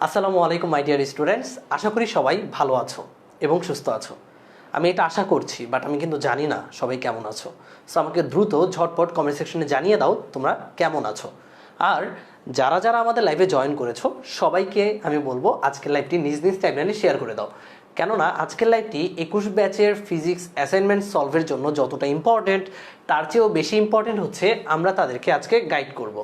আসসালামু আলাইকুম my dear students, আশা করি সবাই ভালো আছো এবং সুস্থ আছো। আমি এটা আশা করছি, বাট আমি কিন্তু জানি না সবাই কেমন আছো। সো আমাকে দ্রুত ঝটপট কমেন্ট সেকশনে জানিয়ে দাও তোমরা কেমন আছো। আর যারা যারা আমাদের লাইভে জয়েন করেছো সবাইকে আমি বলবো আজকের লাইভটি নিজ নিজ টাইমলাইনে শেয়ার করে দাও, কেননা আজকের লাইভটি 21 ব্যাচের ফিজিক্স অ্যাসাইনমেন্ট সলভের জন্য যতটা ইম্পর্টেন্ট তার চেয়েও বেশি ইম্পর্টেন্ট হচ্ছে আমরা তাদেরকে আজকে গাইড করব।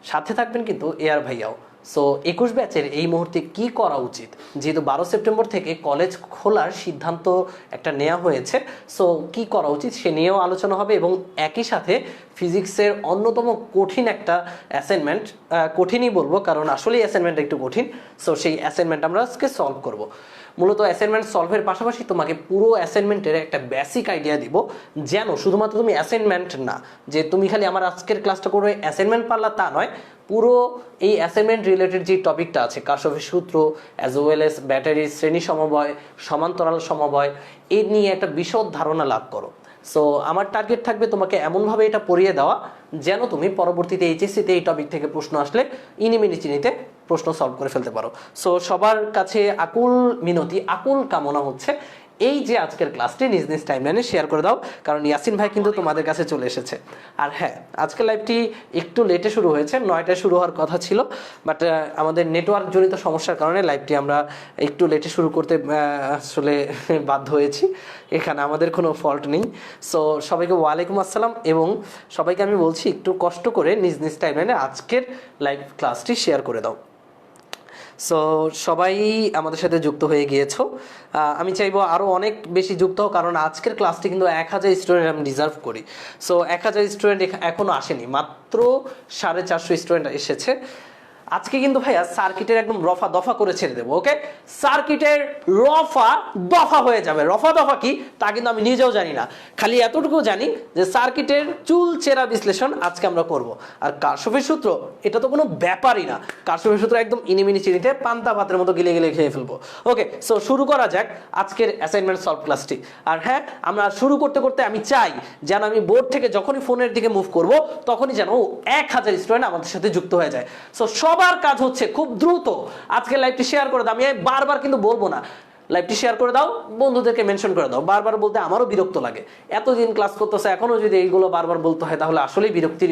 সাথে থাকবেন কিন্তু এআর ভাইয়াও। সো 21 ব্যাচের এই মুহূর্তে কি করা উচিত, যেহেতু 12 সেপ্টেম্বর থেকে কলেজ খোলার সিদ্ধান্ত একটা নেওয়া হয়েছে, সো কি করা উচিত সে নিয়েও আলোচনা হবে এবং একই সাথে ফিজিক্সের অন্যতম কঠিন একটা অ্যাসাইনমেন্ট, কঠিনই বলবো কারণ আসলেই অ্যাসাইনমেন্টটা একটু কঠিন, সো সেই অ্যাসাইনমেন্ট আমরা আজকে সলভ করব। মূলত অ্যাসাইনমেন্ট সলভের পাশাপাশি তোমাকে পুরো অ্যাসাইনমেন্টের একটা বেসিক আইডিয়া দিব, যেন শুধুমাত্র তুমি অ্যাসাইনমেন্ট না যে তুমি খালি আমার আজকের ক্লাসটা করে অ্যাসাইনমেন্ট পারলা তা নয়, পুরো এই অ্যাসাইনমেন্ট রিলেটেড যে টপিকটা আছে কারশফের সূত্র অ্যাজ ওয়েল এস ব্যাটারি শ্রেণী সমবায় সমান্তরাল সমবায় এই নিয়ে একটা বিশদ ধারণা লাভ করো। সো আমার টার্গেট থাকবে তোমাকে এমনভাবে এটা পড়িয়ে দেওয়া যেন তুমি পরবর্তীতে এইচএসসিতে এই টপিক থেকে প্রশ্ন আসলে ইনিমিনি চিনিতে প্রশ্ন সলভ করে ফেলতে পারো। সো সবার কাছে আকুল মিনতি, আকুল কামনা হচ্ছে এই যে আজকের ক্লাসটি নিজ নিজ টাইমলাইনে শেয়ার করে দাও, কারণ ইয়াসিন ভাই কিন্তু তোমাদের কাছে চলে এসেছে। আর হ্যাঁ, আজকের লাইভটি একটু লেটে শুরু হয়েছে, 9টায় শুরু হওয়ার কথা ছিল, বাট আমাদের নেটওয়ার্ক জনিত সমস্যার কারণে লাইভটি আমরা একটু লেটে শুরু করতে আসলে বাধ্য হয়েছি। এখানে আমাদের কোনো ফল্ট নেই। সো সবাইকে ওয়ালাইকুম আসসালাম এবং সবাইকে আমি বলছি একটু কষ্ট করে নিজ নিজ টাইমলাইনে আজকের লাইভ ক্লাসটি শেয়ার করে দাও। সো সবাই আমাদের সাথে যুক্ত হয়ে গিয়েছো, আমি চাইবো আরও অনেক বেশি যুক্ত হোক, কারণ আজকের ক্লাসটি কিন্তু 1000 স্টুডেন্ট আমি ডিজার্ভ করি। সো 1000 স্টুডেন্ট এখনও আসেনি, মাত্র 450 স্টুডেন্ট এসেছে। আজকে কিন্তু ভাইয়া সার্কিটের একদম রফা দফা করে ছেড়ে দেবো। ওকে, সার্কিটের রফা দফা হয়ে যাবে। রফা দফা কি তা কিন্তু আমি নিজেও জানি না, খালি এতটুকু জানি যে সার্কিটের চুলচেরা বিশ্লেষণ আজকে আমরা করব। আর কারশফের সূত্র এটা তো কোনো ব্যাপারই না, কারশফের সূত্র একদম ইনিমিনি চিনিতে পান্তা ভাতের মতো গিলে গিলে খেয়ে ফেলবো। ওকে, সো শুরু করা যাক আজকের অ্যাসাইনমেন্ট সলভ ক্লাসটি। আর হ্যাঁ, আমরা শুরু করতে করতে আমি চাই যেন আমি বোর্ড থেকে যখনই ফোনের দিকে মুভ করব তখনই যেন 1000 স্টুডেন্ট আমাদের সাথে যুক্ত হয়ে যায়। সো সবার কাজ হচ্ছে খুব দ্রুত আজকে লাইভটি শেয়ার করে দাও। আমি বারবার কিন্তু বলবো না, লাইভটি শেয়ার করে দাও, বন্ধুদেরকে মেনশন করে দাও। বারবার বলতে আমারও বিরক্ত লাগে, এতদিন ক্লাস করতেছে এখনো যদি এইগুলো বারবার বলতে হয় তাহলে আসলেই বিরক্তির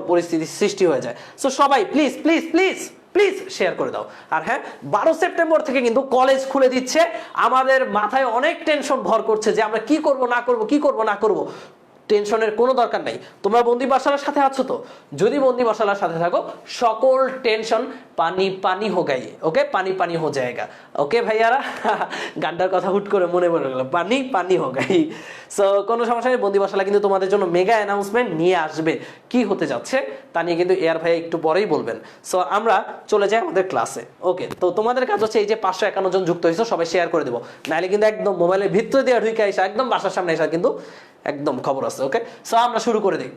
পরিস্থিতি সৃষ্টি হয়ে যায়। সো সবাই please please please please share করে দাও। আর হ্যাঁ, 12 সেপ্টেম্বর থেকে কিন্তু কলেজ খুলে দিচ্ছে। আমাদের মাথায় অনেক টেনশন ভর করছে যে আমরা কি করব না করব, কি করব না করব। টেনশনের কোনো দরকার নাই, তোমরা বন্দি বাসালার সাথে আছো তো? যদি বন্দি বাসালার সাথে থাকো সকল টেনশন পানি পানি হো গাইয়ে। ওকে, পানি পানি হো জায়গা। ওকে ভাইয়ারা, গানটার কথা হুট করে মনে পড়ে গেল, পানি পানি হো গাই। সো কোনো সমস্যা নেই, বন্দি বাসালা কিন্তু তোমাদের জন্য মেগা অ্যানাউন্সমেন্ট নিয়ে আসবে। কি হতে যাচ্ছে তা নিয়ে কিন্তু এয়ার ভাইয়া একটু পরেই বলবেন। সো আমরা চলে যাই আমাদের ক্লাসে। ওকে, তো তোমাদের কাজ হচ্ছে এই যে 551 জন যুক্ত হয়েছে সবাই শেয়ার করে দেবো, নাহলে কিন্তু একদম মোবাইলের ভিতরে দিয়ে ঢুকে আসা একদম বাসার সামনে আসা কিন্তু একদম খবর আছে। ওকে, সো আমরা শুরু করে দিই।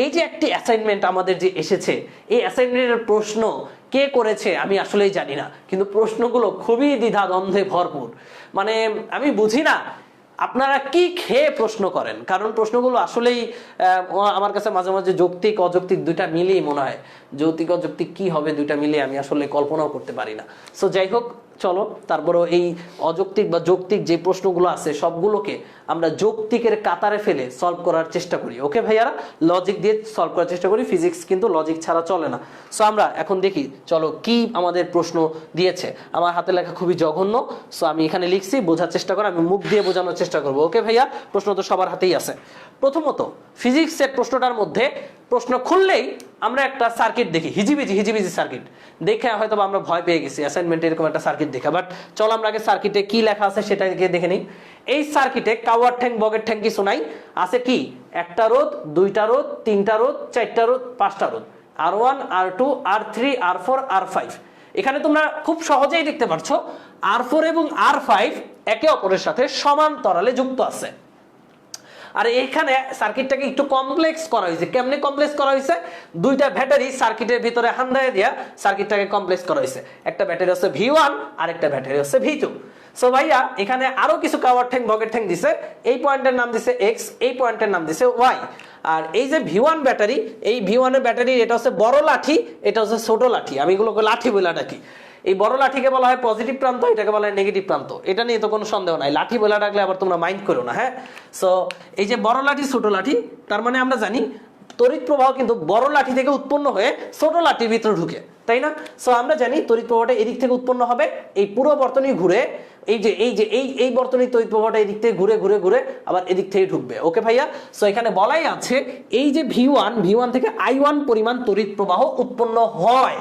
এই যে একটি অ্যাসাইনমেন্ট আমাদের যে এসেছে, এই অ্যাসাইনমেন্টের প্রশ্ন কে করেছে আমি আসলেই জানি না, কিন্তু প্রশ্নগুলো খুবই দ্বিধাদ্বন্দ্বে ভরপুর। মানে আমি বুঝি না আপনারা কি খেয়ে প্রশ্ন করেন, কারণ প্রশ্নগুলো আসলেই আমার কাছে মাঝে মাঝে যৌক্তিক অযৌক্তিক দুইটা মিলিয়ে মনে হয়। যৌক্তিক অযৌক্তিক কি হবে দুইটা মিলিয়ে আমি আসলে কল্পনাও করতে পারি না। সো যাই হোক, চলো তারপরও এই অযৌক্তিক বা যৌক্তিক যে প্রশ্নগুলো আছে সবগুলোকে আমরা যৌক্তিকের কাতারে ফেলে সলভ করার চেষ্টা করি। ওকে ভাইয়ারা, লজিক দিয়ে সলভ করার চেষ্টা করি, ফিজিক্স কিন্তু লজিক ছাড়া চলে না। সো আমরা এখন দেখি চলো কি আমাদের প্রশ্ন দিয়েছে। আমার হাতে লেখা খুবই জঘন্য, সো আমি এখানে লিখছি, বোঝার চেষ্টা করো, আমি মুখ দিয়ে বোঝানোর চেষ্টা করবো। ওকে ভাইয়া, প্রশ্ন তো সবার হাতেই আছে। প্রথমত ফিজিক্সের প্রশ্নটার মধ্যে প্রশ্ন খুললেই আমরা একটা সার্কিট দেখি, হিজিবিজি সার্কিট দেখে হয়তো আমরা ভয় পেয়ে গেছি অ্যাসাইনমেন্টে এরকম একটা সার্কিট দেখা। বাট চলো আমরা আগে সার্কিটে কি লেখা আছে সেটা দেখে নিই। এই সার্কিটে কাওয়ার ঠ্যাং বগের ঠ্যাং কিছু নাই, আছে কি একটা রোধ, দুইটা রোধ, তিনটা রোধ, চারটা রোধ, পাঁচটা রোধ, R1 R2 R3 R4 R5। এখানে তোমরা খুব সহজেই দেখতে পাচ্ছ R4 এবং R5 একে অপরের সাথে সমান্তরালে যুক্ত আছে। আর এখানে সার্কিটটাকে একটু কমপ্লেক্স করা হয়েছে। কেমনে কমপ্লেক্স করা হয়েছে? দুইটা ব্যাটারি সার্কিটের ভিতরে হান্দায় দিয়া সার্কিটটাকে কমপ্লেক্স করা হয়েছে। একটা ব্যাটারি হচ্ছে V1 আর একটা ব্যাটারি হচ্ছে V2। সো ভাইয়া এখানে আরো কিছু কাওয়ার ঠ্যাং বগের ঠ্যাং দিছে, এই পয়েন্টের নাম দিছে X, এই পয়েন্টের নাম দিছে Y। আর এই যে V1 ব্যাটারি, এই V1 এর ব্যাটারি এটা হচ্ছে বড় লাঠি, এটা হচ্ছে ছোট লাঠি, আমি এগুলোকে লাঠি বলে ডাকি। এই বড় লাঠিকে বলা হয় পজিটিভ প্রান্ত, এটাকে বলা হয় নেগেটিভ প্রান্ত। এটা নিয়ে তো কোনো সন্দেহ নাই, লাঠি বলে ডাকলে আবার তোমরা মাইন্ড করো না, হ্যাঁ। সো এই যে বড় লাঠি ছোট লাঠি, তার মানে আমরা জানি তড়িৎ প্রবাহ কিন্তু বড় লাঠি থেকে উৎপন্ন হয়ে ছোট লাঠির ভিতরে ঢুকে, তাই না? সো আমরা জানি তড়িৎ প্রবাহটা এদিক থেকে উৎপন্ন হবে, এই পুরো বর্তনী ঘুরে এই বর্তনীর তড়িৎ প্রবাহটা এদিক থেকে ঘুরে ঘুরে ঘুরে আবার এদিক থেকে ঢুকবে। ওকে ভাইয়া? সো এখানে বলাই আছে এই যে V1 থেকে I1 পরিমাণ তড়িৎ প্রবাহ উৎপন্ন হয়।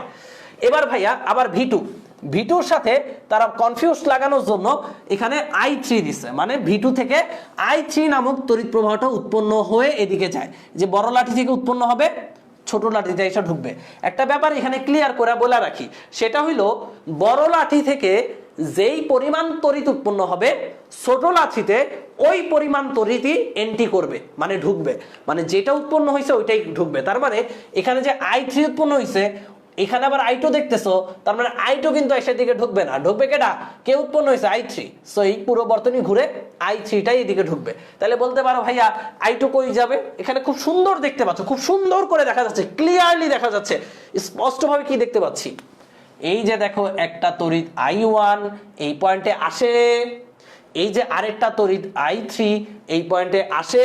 এবার ভাইয়া আবার V2 সাথে তারা কনফিউজ লাগানোর জন্য এখানে I3 দিছে, মানে V2 থেকে I3 নামক তড়িৎ প্রবাহটা উৎপন্ন হয়ে এদিকে যায়, যে বড় লাঠি থেকে উৎপন্ন হবে ছোট লাঠিতে এসে ঢুকবে। একটা ব্যাপার এখানে ক্লিয়ার করে বলে রাখি, সেটা হইলো বড় লাঠি থেকে যেই পরিমাণ তড়িৎ উৎপন্ন হবে ছোট লাঠিতে ওই পরিমাণ তড়িৎই এন্ট্রি করবে, মানে ঢুকবে, মানে যেটা উৎপন্ন হয়েছে ওইটাই ঢুকবে। তার মানে এখানে যে I3 উৎপন্ন হয়েছে, এখানে আবার I2 দেখতেছো, তার মানে I2 কিন্তু এসের দিকে ঢুকবে না, ঢুকবে কেটা? কে উৎপন্ন হয়েছে? I3। সো এই পুরো বর্তনী ঘুরে I3টাই এদিকে ঢুকবে। তাহলে বলতে পারো ভাইয়া I2 কই যাবে? এখানে খুব সুন্দর দেখতে পাচ্ছ, খুব সুন্দর করে দেখা যাচ্ছে, ক্লিয়ারলি দেখা যাচ্ছে, স্পষ্টভাবে কি দেখতে পাচ্ছি, এই যে দেখো একটা তড়িৎ I1 এই পয়েন্টে আসে, এই যে আরেকটা তড়িৎ I3 এই পয়েন্টে আসে,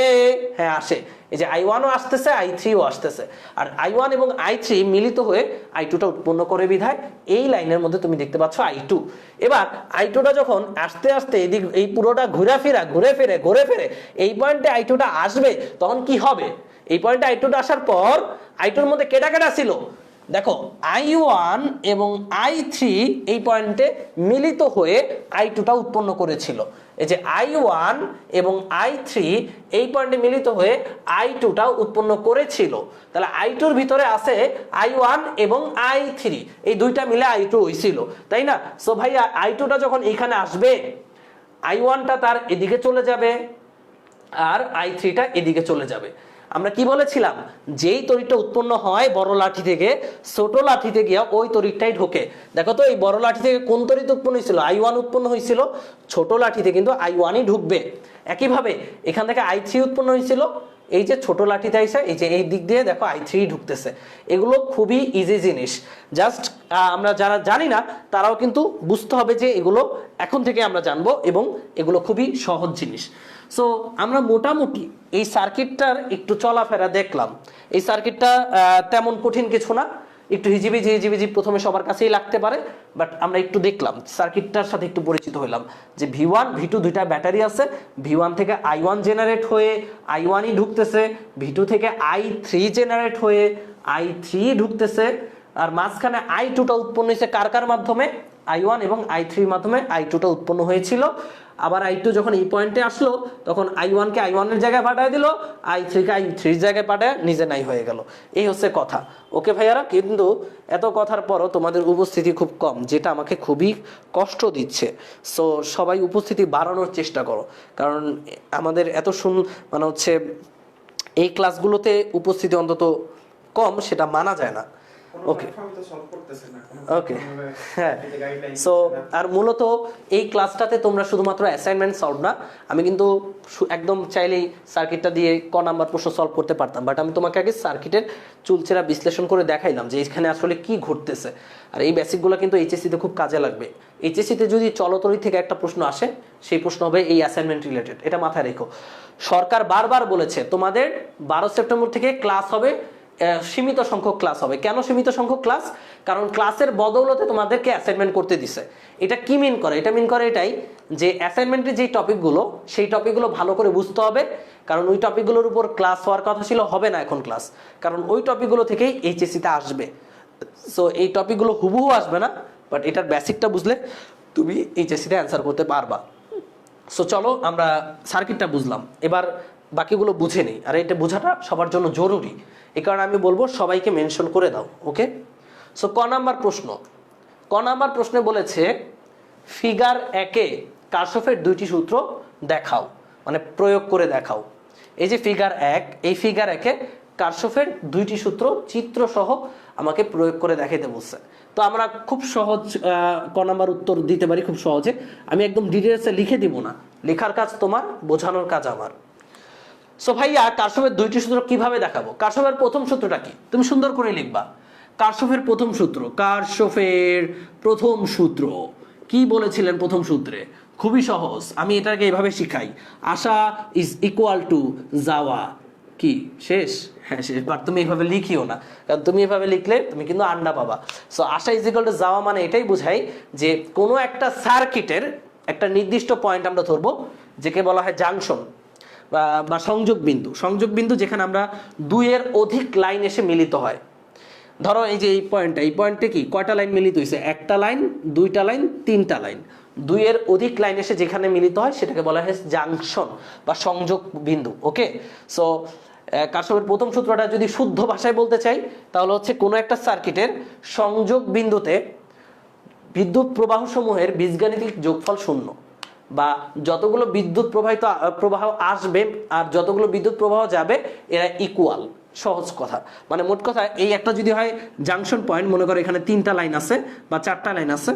হ্যাঁ আসে, এই যে I1 ও আসতেছে I3 ও আসতেছে, আর I1 এবং I3 মিলিত হয়ে I2টা উৎপন্ন করে বিধায় এই লাইনের মধ্যে তুমি দেখতে পাচ্ছ I2। এবার I2টা যখন আস্তে আস্তে এদিক এই পুরোটা ঘুরে ফিরে এই পয়েন্টে I2টা আসবে, তখন কি হবে? এই পয়েন্টে I2টা আসার পর I2এর মধ্যে কেটা ছিল দেখো, I1 এবং I3 এই পয়েন্টে মিলিত হয়ে I2টা উৎপন্ন করেছিল। এই যে I1 এবং I3 এই পয়েন্টে মিলিত হয়ে I2টা উৎপন্ন করেছিল, তাহলে I2এর ভিতরে আছে I1 এবং I3, এই দুইটা মিলে I2 হইছিল, তাই না? সো ভাইয়া I2টা যখন এখানে আসবে, I1টা তার এদিকে চলে যাবে আর I3টা এদিকে চলে যাবে। আমরা কি বলেছিলাম, যেই তড়িৎটা উৎপন্ন হয় বড় লাঠি থেকে ছোট লাঠিতে গিয়া ওই তড়িৎটাই ঢোকে। দেখো তো এই বড় লাঠি থেকে কোন তড়িৎ উৎপন্ন হয়েছিল? I1 উৎপন্ন হয়েছিল, ছোট লাঠিতে কিন্তু I1ই ঢুকবে। একইভাবে এখান থেকে I3 উৎপন্ন হয়েছিল, এই যে ছোট লাঠিতে আইসা এই যে এই দিক দিয়ে দেখো I3 ঢুকতেছে। এগুলো খুবই ইজি জিনিস, জাস্ট আমরা যারা জানি না তারাও কিন্তু বুঝতে হবে যে এগুলো এখন থেকে আমরা জানবো, এবং এগুলো খুবই সহজ জিনিস। সো আমরা মোটামুটি এই সার্কিটটার একটু চলাফেরা দেখলাম। এই সার্কিটটা তেমন কঠিন কিছু না, একটু হিজিবিজি প্রথমে সবার কাছেই লাগতে পারে, বাট আমরা একটু দেখলাম সার্কিটটার সাথে একটু পরিচিত হইলাম যে V1 V2 দুইটা ব্যাটারি আছে, V1 থেকে I1 জেনারেট হয়ে I1ই ঢুকতেছে, V2 থেকে I3 জেনারেট হয়ে I3 ঢুকতেছে, আর মাঝখানে I2টা উৎপন্ন হয়েছে কার মাধ্যমে? I1 এবং I3 এর মাধ্যমে I2টা উৎপন্ন হয়েছিল। আবার I2 যখন এই পয়েন্টে আসলো তখন I1 কে I1 এর জায়গায় পাঠিয়ে দিল, I3 কে I3 এর জায়গায় পাঠিয়ে নিজে নাই হয়ে গেল। এই হচ্ছে কথা। ওকে ভাইয়ারা, কিন্তু এত কথার পরও তোমাদের উপস্থিতি খুব কম, যেটা আমাকে খুবই কষ্ট দিচ্ছে। সো সবাই উপস্থিতি বাড়ানোর চেষ্টা করো, কারণ আমাদের এত মানে হচ্ছে এই ক্লাসগুলোতে উপস্থিতি অন্তত কম, সেটা মানা যায় না। ওকে ওকে, হ্যাঁ। সো আর মূলত এই ক্লাসটাতে তোমরা শুধুমাত্র অ্যাসাইনমেন্ট সলভ না, আমি কিন্তু একদম চাইলেই সার্কিটটা দিয়ে ক নাম্বার প্রশ্ন সলভ করতে পারতাম, বাট আমি তোমাকে আগে সার্কিটের চুলচেরা বিশ্লেষণ করে দেখাইলাম যে এখানে আসলে কি ঘটতেছে। আর এই বেসিকগুলো কিন্তু এইচএসসিতে খুব কাজে লাগবে। এইচএসসিতে যদি চলতরি থেকে একটা প্রশ্ন আসে, সেই প্রশ্ন হবে এই অ্যাসাইনমেন্ট রিলেটেড, এটা মাথায় রেখো। সরকার বারবার বলেছে তোমাদের 12 সেপ্টেম্বর থেকে ক্লাস হবে, সীমিত সংখ্যক ক্লাস হবে। কেন সীমিত সংখ্যক ক্লাস? কারণ ক্লাসের বদৌলতে তোমাদেরকে অ্যাসাইনমেন্ট করতে দিছে। এটা কি মিন করে? এটা মিন করে এটাই যে অ্যাসাইনমেন্টের যে টপিকগুলো, সেই টপিকগুলো ভালো করে বুঝতে হবে, কারণ ওই টপিকগুলোর উপর ক্লাস হওয়ার কথা ছিল, হবে না এখন ক্লাস, কারণ ওই টপিকগুলো থেকেই এইচএসসিতে আসবে। সো এই টপিকগুলো হুবহু আসবে না, বাট এটার বেসিকটা বুঝলে তুমি এইচএসসিতে অ্যান্সার করতে পারবা। সো চলো আমরা সার্কিটটা বুঝলাম, এবার বাকিগুলো বুঝে নেই। আর এটা বোঝাটা সবার জন্য জরুরি, এই কারণে আমি বলবো সবাইকে মেনশন করে দাও। ওকে, সো ক নাম্বার প্রশ্নে বলেছে ফিগার 1-এ কার্শফের দুইটি সূত্র দেখাও, মানে প্রয়োগ করে দেখাও। এই যে ফিগার 1, এই ফিগার 1-এ কার্শফের দুইটি সূত্র চিত্র সহ আমাকে প্রয়োগ করে দেখাইতে বলছে। তো আমরা খুব সহজ ক নাম্বার উত্তর দিতে পারি খুব সহজে। আমি একদম ডিটেলসে লিখে দিব না, লেখার কাজ তোমার, বোঝানোর কাজ আমার। সো ভাইয়া কার্শফের দুইটি সূত্র কিভাবে দেখাবো? কার্শফের প্রথম সূত্রটা কি? তুমি সুন্দর করে লিখবা, কারশফের প্রথম সূত্র, কারশফের প্রথম সূত্র কি বলেছিলেন প্রথম সূত্রে? খুবই সহজ, আমি এটাকে এভাবে শিখাই। আসা ইজ ইকুয়াল টু যাওয়া। কি শেষ? হ্যাঁ শেষ, বাট তুমি এভাবে লিখিও না, কারণ তুমি এভাবে লিখলে তুমি কিন্তু আন্ডা পাবা। সো আসা ইজ ইকুয়াল টু যাওয়া মানে এটাই বোঝায় যে কোনো একটা সার্কিটের একটা নির্দিষ্ট পয়েন্ট আমরা ধরবো, যেকে বলা হয় জাংশন বা সংযোগ বিন্দু। সংযোগ বিন্দু যেখানে আমরা দুইয়ের অধিক লাইন এসে মিলিত হয়। ধরো এই যে এই পয়েন্টটা, এই পয়েন্টে কি কয়টা লাইন মিলিত হয়েছে? একটা লাইন, দুইটা লাইন, তিনটা লাইন। দুইয়ের অধিক লাইন এসে যেখানে মিলিত হয় সেটাকে বলা হয় জাংশন বা সংযোগ বিন্দু। ওকে, সো কারশফের প্রথম সূত্রটা যদি শুদ্ধ ভাষায় বলতে চাই তাহলে হচ্ছে কোনো একটা সার্কিটের সংযোগ বিন্দুতে বিদ্যুৎ প্রবাহ সমূহের বীজগাণিতিক যোগফল শূন্য, বা যতগুলো বিদ্যুৎ প্রবাহ আসবে আর যতগুলো বিদ্যুৎ প্রবাহ যাবে এরা ইকুয়াল। সহজ কথা, মানে মোট কথা এই একটা যদি হয় জাংশন পয়েন্ট, মনে করো এখানে তিনটা লাইন আছে বা চারটা লাইন আছে,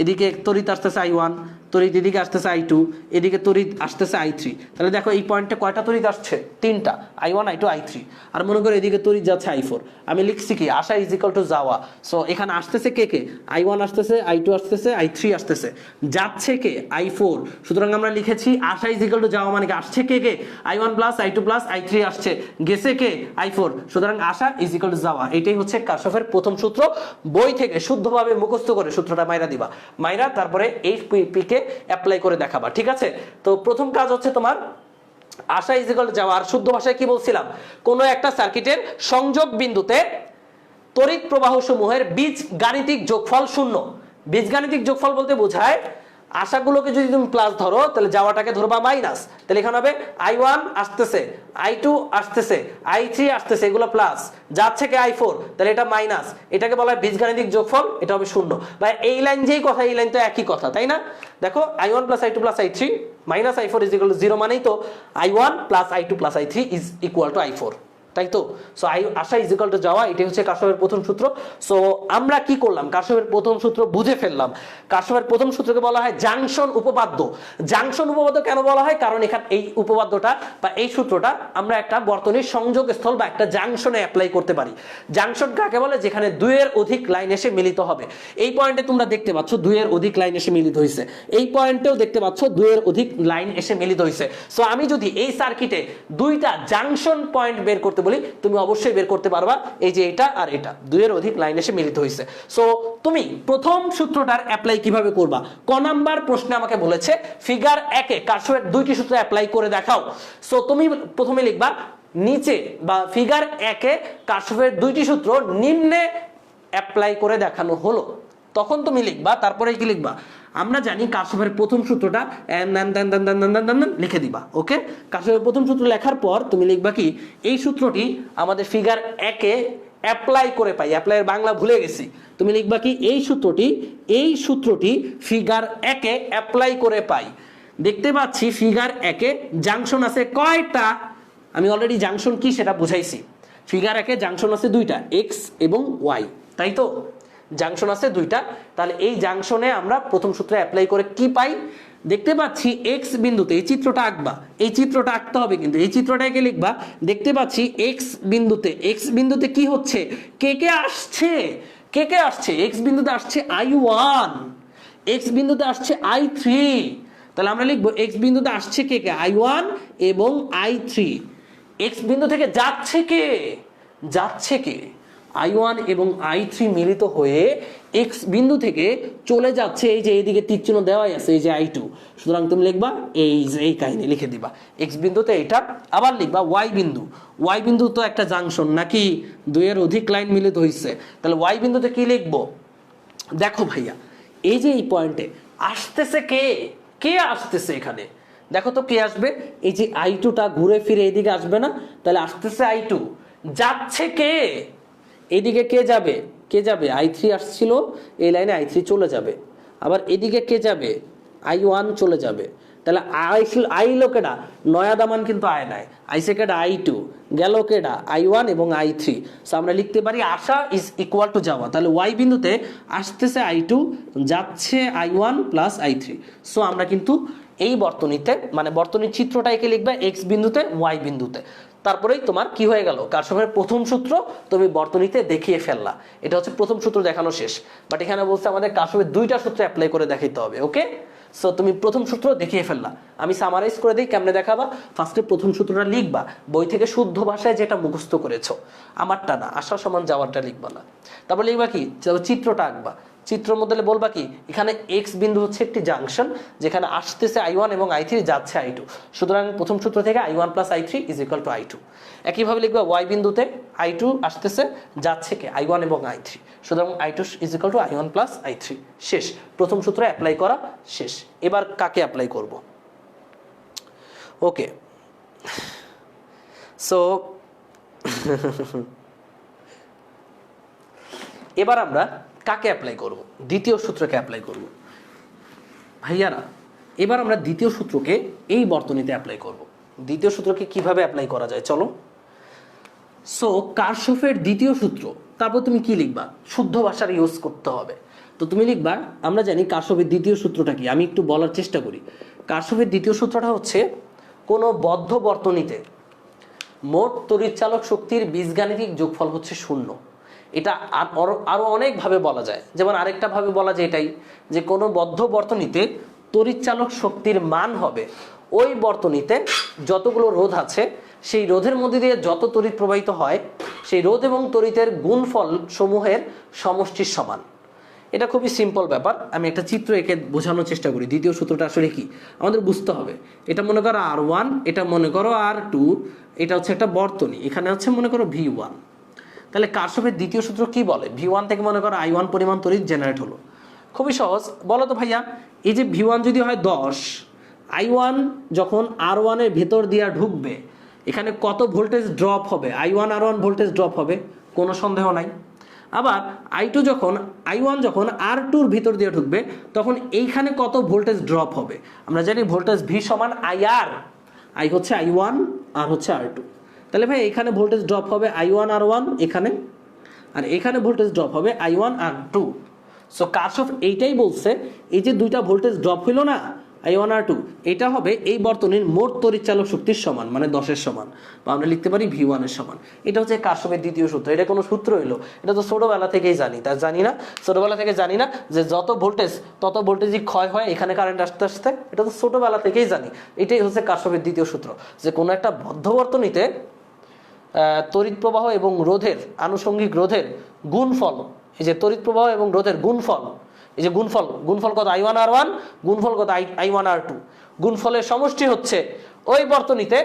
এদিকে তড়িৎ আসতেছে I1, তড়িৎ এদিকে আসতেছে I2, এদিকে তড়িৎ আসতেছে I3। তাহলে দেখো এই পয়েন্টে কয়টা তড়িৎ আসছে? তিনটা, I1, I2, I3। আর মনে করো এদিকে তড়িৎ যাচ্ছে I4। আমি লিখছি কি আসা ইজ ইকুয়াল টু যাওয়া। সো এখানে আসতেছে কে কে? I1 আসতেছে, I2 আসতেছে, I3 আসতেছে, যাচ্ছে কে? I4। সুতরাং আমরা লিখেছি আসা ইজ ইকুয়াল টু যাওয়া মানে কি আসছে কে কে? I1 plus I2 plus I3 আসছে, গেছে কে? I4। সুতরাং আসা ইজ ইকুয়াল টু যাওয়া। এটাই হচ্ছে কারশফের প্রথম সূত্র। বই থেকে শুদ্ধভাবে মুখস্থ করে সূত্রটা মাইরা দিবা, মাইরা তারপরে এই পিকে অ্যাপ্লাই করে দেখাবা। ঠিক আছে? তো প্রথম কাজ হচ্ছে তোমার আসা ইজ ইকুয়াল টু যাওয়া। আর শুদ্ধ ভাষায় কি বলছিলাম? কোনো একটা সার্কিটের সংযোগ বিন্দুতে তড়িৎ প্রবাহ সমূহের বীজগাণিতিক যোগফল শূন্য। বীজগাণিতিক যোগফল বলতে বোঝায় আশাগুলোকে যদি তুমি প্লাস ধরো তাহলে যাওয়াটাকে ধরবা মাইনাস। তাহলে এখানে হবে I1 আসতেছে, I2 আসতেছে, I3 আসতেছে, এগুলো প্লাস, যাচ্ছে কে? I4, তাহলে এটা মাইনাস। এটাকে বলা হয় বীজগাণিতিক যোগফল, এটা হবে শূন্য। বা এই লাইন যেই কথা, এই লাইন তো একই কথা, তাই না? দেখো I1 plus I2 plus I3 minus I4 is equal two 0, মানেই তো I1 plus I2 plus I3 is equal two I4, তাই তো? সো আসা ইজ ইকুয়াল টু যাওয়া, এটাই হচ্ছে কারশফের প্রথম সূত্র। সো আমরা কি করলাম? কারশফের প্রথম সূত্র বুঝে ফেললাম। কারশফের প্রথম সূত্রকে বলা হয় জাংশন উপপাদ্য। জাংশন উপপাদ্য কেন বলা হয়? কারণ এখানে এই উপপাদ্যটা বা এই সূত্রটা আমরা একটা বর্তনীর সংযোগ স্থল বা একটা জাংশনে অ্যাপ্লাই করতে পারি। জাংশন কাকে বলে? যেখানে দুইয়ের অধিক লাইন এসে মিলিত হবে। এই পয়েন্টে তোমরা দেখতে পাচ্ছ দুইয়ের অধিক লাইন এসে মিলিত হয়েছে, এই পয়েন্টেও দেখতে পাচ্ছ দুইয়ের অধিক লাইন এসে মিলিত হয়েছে। সো আমি যদি এই সার্কিটে দুইটা জাংশন পয়েন্ট বের করতে বলি, তুমি অবশ্যই বের করতে পারবা। এই যে এটা আর এটা দুইয়ের অধিক লাইন এসে মিলিত হয়েছে। সো তুমি প্রথম সূত্রটার অ্যাপ্লাই কিভাবে করবা? ক নাম্বার প্রশ্নে আমাকে বলেছে ফিগার 1 এ কারশফের দুইটি সূত্র অ্যাপ্লাই করে দেখাও। সো তুমি প্রথমে লিখবা নিচে, বা ফিগার 1 এ কারশফের দুইটি সূত্র নিম্নে অ্যাপ্লাই করে দেখানো হলো। তখন তুমি লিখবা, তারপরে কি লিখবা? আমরা জানি কারশফের প্রথম সূত্রটা লিখে দিবা। ওকে, কারশফের প্রথম সূত্র লেখার পর তুমি লিখবা কি এই সূত্রটি আমাদের ফিগার 1 এ অ্যাপ্লাই করে পাই। অ্যাপ্লাইয়ের বাংলা ভুলে গেছি। তুমি লিখবা কি এই সূত্রটি ফিগার 1 এ অ্যাপ্লাই করে পাই। দেখতে পাচ্ছি ফিগার 1 এ জাংশন আছে কয়টা? আমি অলরেডি জাংশন কি সেটা বুঝাইছি। ফিগার 1 এ জাংশন আছে দুইটা, এক্স এবং ওয়াই, তাই তো? জাংশন আছে দুইটা। তাহলে এই জাংশনে আমরা প্রথম সূত্রে অ্যাপ্লাই করে কি পাই? দেখতে পাচ্ছি এক্স বিন্দুতে, এই চিত্রটা আঁকবা, এই চিত্রটা আঁকতে হবে কিন্তু, এই চিত্রটাকে লিখবা। দেখতে পাচ্ছি এক্স বিন্দুতে কি হচ্ছে? কে কে আসছে? এক্স বিন্দুতে আসছে I1, এক্স বিন্দুতে আসছে I3। তাহলে আমরা লিখবো এক্স বিন্দুতে আসছে কে কে? I1 এবং I3। এক্স বিন্দু থেকে যাচ্ছে কে? I1 এবং I3 মিলিত হয়ে এক্স বিন্দু থেকে চলে যাচ্ছে, এই যে এইদিকে তীর চিহ্ন দেওয়াই আছে, এই যে I2। সুতরাং তুমি লিখবা এই কাহিনী লিখে দিবা এক্স বিন্দুতে এটা। আবার লিখবা ওয়াই বিন্দু তো একটা জাংশন নাকি? দুইয়ের অধিক লাইন মিলিত হয়েছে। তাহলে ওয়াই বিন্দুতে কি লিখবো? দেখো ভাইয়া, এই যে এই পয়েন্টে আসতেছে কে আসতেছে এখানে? দেখো তো কে আসবে? এই যে I2টা ঘুরে ফিরে এদিকে আসবে না? তাহলে আসতেছে I2, যাচ্ছে কে? এদিকে কে যাবে? I3 আসছিল, এই লাইনে I3 চলে যাবে। আবার এদিকে কে যাবে? I1 চলে যাবে। তাহলে আইলো কেডা? নয়া দামান কিন্তু আয় নাই, আইসে কেডা? I2, গেল কেডা? I1 এবং I3। সো আমরা লিখতে পারি আসা ইজ ইকুয়াল টু যাওয়া। তাহলে ওয়াই বিন্দুতে আসতেছে I2, যাচ্ছে I1 প্লাস I3। সো আমরা কিন্তু এই বর্তনীতে, মানে বর্তনীর চিত্রটা একে লিখবে এক্স বিন্দুতে, ওয়াই বিন্দুতে। তারপরেই তোমার কি হয়ে গেল, কারশফের প্রথম সূত্র তুমি বর্তনীতে দেখিয়ে ফেললা। এটা হচ্ছে প্রথম সূত্র দেখানো শেষ। বাট এখানে বলছে আমাদের কারশফের দুইটা সূত্র অ্যাপ্লাই করে দেখাইতে হবে। ওকে, সো তুমি প্রথম সূত্র দেখিয়ে ফেললা। আমি সামারাইজ করে দিই কেমনে দেখাবা। ফার্স্টে প্রথম সূত্রটা লিখবা, বই থেকে শুদ্ধ ভাষায় যেটা মুখস্থ করেছো, আমারটা না, আশা সমান যাওয়ারটা লিখবা না। তারপর লিখবা কি, চিত্রটা আঁকবা। চিত্রের মধ্যে বলবা কি, এখানে এক্স বিন্দু হচ্ছে একটি জাংশন, যেখানে আসতেছে i1 এবং i3, যাচ্ছে i2। সুতরাং প্রথম সূত্র থেকে i1 plus i3 is equal two i2। একইভাবে লিখবা ওয়াই বিন্দুতে i2 আসতেছে, যাচ্ছে কে i1 এবং i3, সুতরাং i2 is equal two i1 plus i3। শেষ, প্রথম সূত্র অ্যাপ্লাই করা শেষ। এবার কাকে অ্যাপ্লাই করব? ওকে, সো এবার আমরা কাকে অ্যাপ্লাই করব? দ্বিতীয় সূত্রকে অ্যাপ্লাই করব ভাইয়ারা। এবার আমরা দ্বিতীয় সূত্রকে এই বর্তনীতে অ্যাপ্লাই করব। দ্বিতীয় সূত্রকে কিভাবে অ্যাপ্লাই করা যায় চলো। সো কারশফের দ্বিতীয় সূত্র, তারপর তুমি কি লিখবা, শুদ্ধ ভাষার ইউজ করতে হবে। তো তুমি লিখবা, আমরা জানি কারশফের দ্বিতীয় সূত্রটা কি, আমি একটু বলার চেষ্টা করি। কারশফের দ্বিতীয় সূত্রটা হচ্ছে, কোনো বদ্ধ বর্তনীতে মোট তড়িৎচালক শক্তির বীজগাণিতিক যোগফল হচ্ছে 0। এটা আরো অনেকভাবে বলা যায়, যেমন আরেকটা ভাবে বলা যায় এটাই, যে কোনো বদ্ধ বর্তনীতে তড়িৎচালক শক্তির মান হবে ওই বর্তনীতে যতগুলো রোধ আছে, সেই রোধের মধ্যে দিয়ে যত তড়িৎ প্রবাহিত হয়, সেই রোধ এবং তড়িতের গুণফল সমূহের সমষ্টির সমান। এটা খুবই সিম্পল ব্যাপার। আমি একটা চিত্র এঁকে বোঝানোর চেষ্টা করি। দ্বিতীয় সূত্রটা আসলে কি আমাদের বুঝতে হবে। এটা মনে করো R1, এটা মনে করো R2, এটা হচ্ছে একটা বর্তনী, এখানে হচ্ছে মনে করো V1। তাহলে কারশফের দ্বিতীয় সূত্র কি বলে, V1 থেকে মনে করো i1 পরিমাণ তড়িৎ জেনারেট হলো। খুবই সহজ, বলো তো ভাইয়া, এই যে V1 যদি হয় 10, i1 যখন R1 এর ভেতর দিয়ে ঢুকবে, এখানে কত ভোল্টেজ ড্রপ হবে, i1 R1 ভোল্টেজ ড্রপ হবে, কোনো সন্দেহ নাই। আবার i1 যখন R2 ভিতর দিয়ে ঢুকবে, তখন এইখানে কত ভোল্টেজ ড্রপ হবে। আমরা জানি ভোল্টেজ V সমান IR, I হচ্ছে i1, আর হচ্ছে R2। তাহলে ভাই এখানে ভোল্টেজ ড্রপ হবে i1 R1 এখানে, আর এখানে ভোল্টেজ ড্রপ হবে i1 R2। সো কারশফ এইটাই বলছে, এই যে দুইটা ভোল্টেজ ড্রপ হইল না i1 R2, এটা হবে এই বর্তনীর মোট তড়িৎচালক শক্তির সমান, মানে 10-এর সমান, বা আমরা লিখতে পারি V1 এর সমান। এটা হচ্ছে কারশফের দ্বিতীয় সূত্র। এটা কোনো সূত্র হইলো, এটা তো ছোটবেলা থেকেই জানি, তাই জানি না, ছোটবেলা থেকে জানি না যে যত ভোল্টেজ তত ভোল্টেজই ক্ষয় হয় এখানে কারেন্ট আসতে আসতে, এটা তো ছোটবেলা থেকেই জানি। এটাই হচ্ছে কারশফের দ্বিতীয় সূত্র, যে কোনো একটা বদ্ধ বর্তনীতে তড়িৎ প্রবাহ এবং রোধের, আনুষঙ্গিক রোধের গুণফল, এই যে তড়িৎ প্রবাহ এবং রোধের গুণফল, এই যে গুণফল কত i1 R1, গুণফল কত i1 R2, গুণফলের সমষ্টি হচ্ছে ওই বর্তনীতে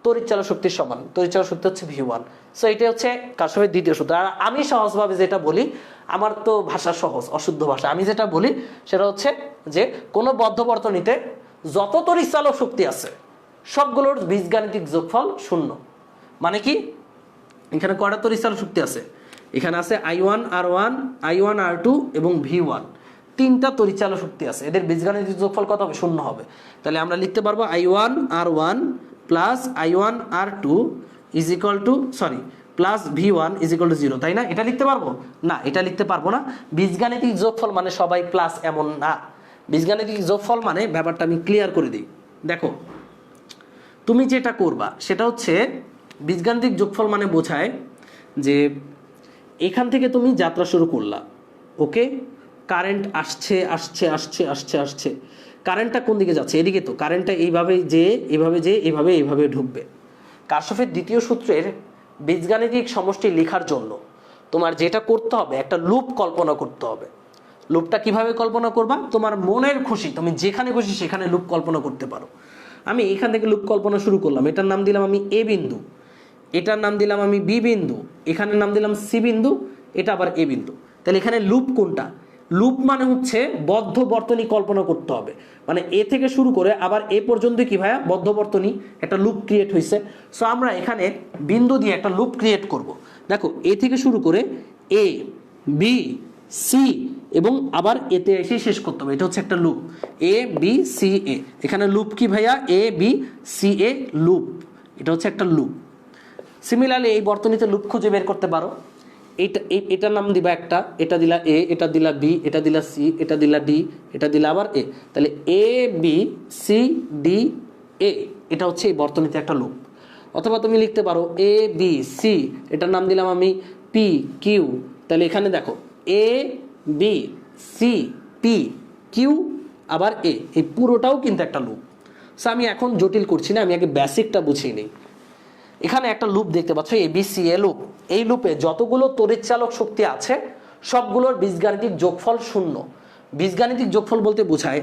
তড়িৎচালক শক্তির সমান। তড়িৎচালক শক্তি হচ্ছে V1। সো এটাই হচ্ছে কারশফের দ্বিতীয় সূত্র। আর আমি সহজভাবে যেটা বলি, আমার তো ভাষা সহজ, অশুদ্ধ ভাষা, আমি যেটা বলি সেটা হচ্ছে যে কোনো বদ্ধ বর্তনীতে যত তড়িৎচালক শক্তি আছে সবগুলোর বীজগাণিতিক যোগফল 0। মানে কি, এখানে কয়টা তড়িৎচালক শক্তি আছে, এখানে আছে i1 R1, i1 R2 এবং V1, 3টা তড়িৎচালক শক্তি আছে, এদের বীজগাণিতিক যোগফল কত হবে, 0 হবে। তাহলে আমরা লিখতে পারবো i1 R1 plus i1 R2 is equal two plus V1 is equal two 0, তাই না? এটা লিখতে পারবো না, এটা লিখতে পারবো না। বীজগাণিতিক যোগফল মানে সবাই প্লাস এমন না। বীজগাণিতিক যোগফল মানে, ব্যাপারটা আমি ক্লিয়ার করে দিই। দেখো, তুমি যেটা করবা সেটা হচ্ছে, বীজগাণিতিক যোগফল মানে বোঝায় যে এখান থেকে তুমি যাত্রা শুরু করলা, ওকে, কারেন্ট আসছে আসছে আসছে আসছে আসছে, কারেন্টটা কোন দিকে যাচ্ছে, এদিকে, তো কারেন্টটা এইভাবে এইভাবে ঢুকবে। কারশফের দ্বিতীয় সূত্রের বীজগাণিতিক সমষ্টি লেখার জন্য তোমার যেটা করতে হবে, একটা লুপ কল্পনা করতে হবে। লুপটা কিভাবে কল্পনা করবা, তোমার মনের খুশি, তুমি যেখানে খুশি সেখানে লুপ কল্পনা করতে পারো। আমি এখান থেকে লুপ কল্পনা শুরু করলাম, এটার নাম দিলাম আমি এ বিন্দু, এটার নাম দিলাম আমি বি বিন্দু, এখানে নাম দিলাম সি বিন্দু, এটা আবার এ বিন্দু। তাহলে এখানে লুপ কোনটা, লুপ মানে হচ্ছে বদ্ধ বর্তনী কল্পনা করতে হবে, মানে এ থেকে শুরু করে আবার এ পর্যন্ত কি ভাইয়া, বদ্ধ বর্তনী, একটা লুপ ক্রিয়েট হয়েছে। সো আমরা এখানে বিন্দু দিয়ে একটা লুপ ক্রিয়েট করব। দেখো, এ থেকে শুরু করে এ, বি, সি এবং আবার এতে এসে শেষ করতে হবে, এটা হচ্ছে একটা লুপ, এ বি সি এ। এখানে লুপ কি ভাইয়া, A B C A loop, এটা হচ্ছে একটা লুপ। সিমিলারলি এই বর্তনীতে লুপ খুঁজে বের করতে পারো। এটার নাম দিবা একটা, এটা দিলা এ, এটা দিলা বি, এটা দিলা সি, এটা দিলা ডি, এটা দিলা আবার এ। তাহলে A B C D A, এটা হচ্ছে এই বর্তনীতে একটা লুপ। অথবা তুমি লিখতে পারো এ বি সি, এটার নাম দিলাম আমি পি কিউ। তাহলে এখানে দেখো A B C P Q আবার এ, এই পুরোটাও কিন্তু একটা লুপ। সো আমি এখন জটিল করছি না, আমি আগে বেসিকটা বুঝিয়ে নিই। এখানে একটা লুপ দেখতে পাচ্ছ এবিসিএ লুপ। এই লুপে যতগুলো তড়িৎচালক শক্তি আছে সবগুলোর বীজগাণিতিক যোগফল 0। বীজগাণিতিক যোগফল বলতে বোঝায়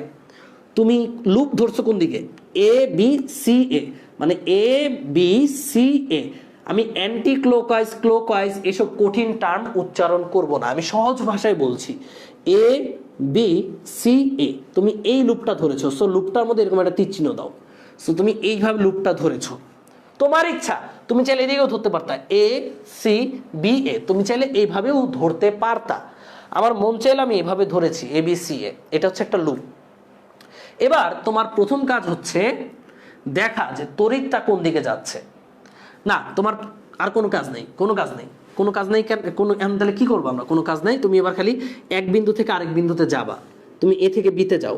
তুমি লুপ ধরছো কোন দিকে, এ বি সি এ, মানে এ বি সি এ। আমি অ্যান্টি ক্লোকওয়াইজ ক্লোকওয়াইজ এসব কঠিন টার্ম উচ্চারণ করব না, আমি সহজ ভাষায় বলছি। এ বি সি এ, তুমি এই লুপটা ধরেছো, সো লুপটার মধ্যে এরকম একটা তীর চিহ্ন দাও। সো তুমি এইভাবে লুপটা ধরেছো, তোমার ইচ্ছা তুমি চাইলে এদিকেও ধরতে পারতা, এ সি বি এ, তুমি চাইলে এইভাবেও ধরতে পারতা। আমার মন চাইলে আমি এভাবে ধরেছি এ বি সি এ, এটা হচ্ছে একটা লুপ। এবার তোমার প্রথম কাজ হচ্ছে দেখা যে তড়িৎটা কোন দিকে যাচ্ছে। না তোমার আর কোনো কাজ নেই, কোনো কাজ নেই, কোনো কাজ নেই, কোনো এখন তাহলে কি করবো আমরা, কোনো কাজ নেই। তুমি এবার খালি এক বিন্দু থেকে আরেক বিন্দুতে যাবা। তুমি এ থেকে বিতে যাও,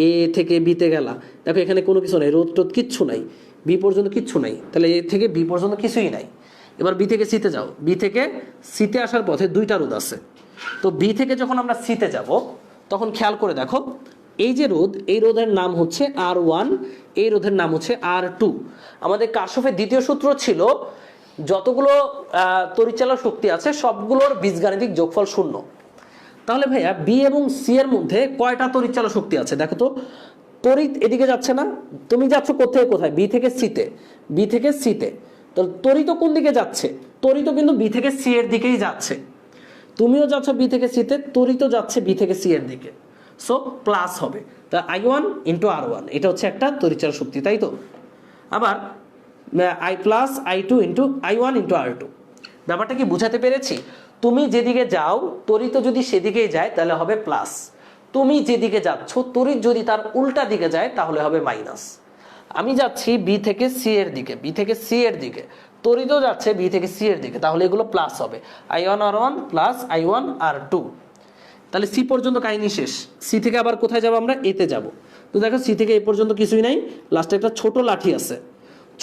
এ থেকে বিতে গেলা, দেখো এখানে কোনো কিছু নাই, রোদ টোদ কিচ্ছু নাই, বি পর্যন্ত কিচ্ছু নাই, তাহলে এ থেকে বি পর্যন্ত কিছুই নাই। এবার বি থেকে সিতে যাও, বি থেকে সিতে আসার পথে দুইটা রোদ আছে। তো বি থেকে যখন আমরা সিতে যাব তখন খেয়াল করে দেখো এই যে রোদ, এই রোদের নাম হচ্ছে R1, এই রোদের নাম হচ্ছে R2। আমাদের কার্শফের দ্বিতীয় সূত্র ছিল যতগুলো তড়িৎচালক শক্তি আছে সবগুলোর বীজগাণিতিক যোগফল 0। তাহলে ভাইয়া বি এবং সি এর মধ্যে কয়টা তড়িৎচালক শক্তি আছে দেখো তো। তড়িৎ এদিকে যাচ্ছে না, তুমি যাচ্ছ কোথায় কোথায়, বি থেকে সিতে, বি থেকে সিতে। তো তড়িৎ কোন দিকে যাচ্ছে, তড়িৎ কিন্তু বি থেকে সি এর দিকেই যাচ্ছে। তুমিও যাচ্ছ বি থেকে সিতে, তড়িৎ যাচ্ছে বি থেকে সি এর দিকে, সো প্লাস হবে। তা I1 ইন্টু R1, এটা হচ্ছে একটা তড়িৎচালক শক্তি, তাই তো। আবার I plus I2 into I1 into R2। ব্যাপারটা কি বুঝাতে পেরেছি? তুমি যেদিকে যাও তড়িৎ যদি সেদিকেই যায় তাহলে হবে প্লাস, তুমি যেদিকে যাচ্ছ তড়িৎ যদি তার উল্টা দিকে যায় তাহলে হবে মাইনাস। আমি যাচ্ছি বি থেকে সি এর দিকে, বি থেকে সি এর দিকে, তড়িৎও যাচ্ছে বি থেকে সি এর দিকে, তাহলে এগুলো প্লাস হবে। I1 R1 plus I1 R2। তাহলে সি পর্যন্ত কাহিনী শেষ। সি থেকে আবার কোথায় যাব আমরা, এতে যাব। তো দেখো সি থেকে এ পর্যন্ত কিছুই নাই, লাস্টে একটা ছোট লাঠি আছে।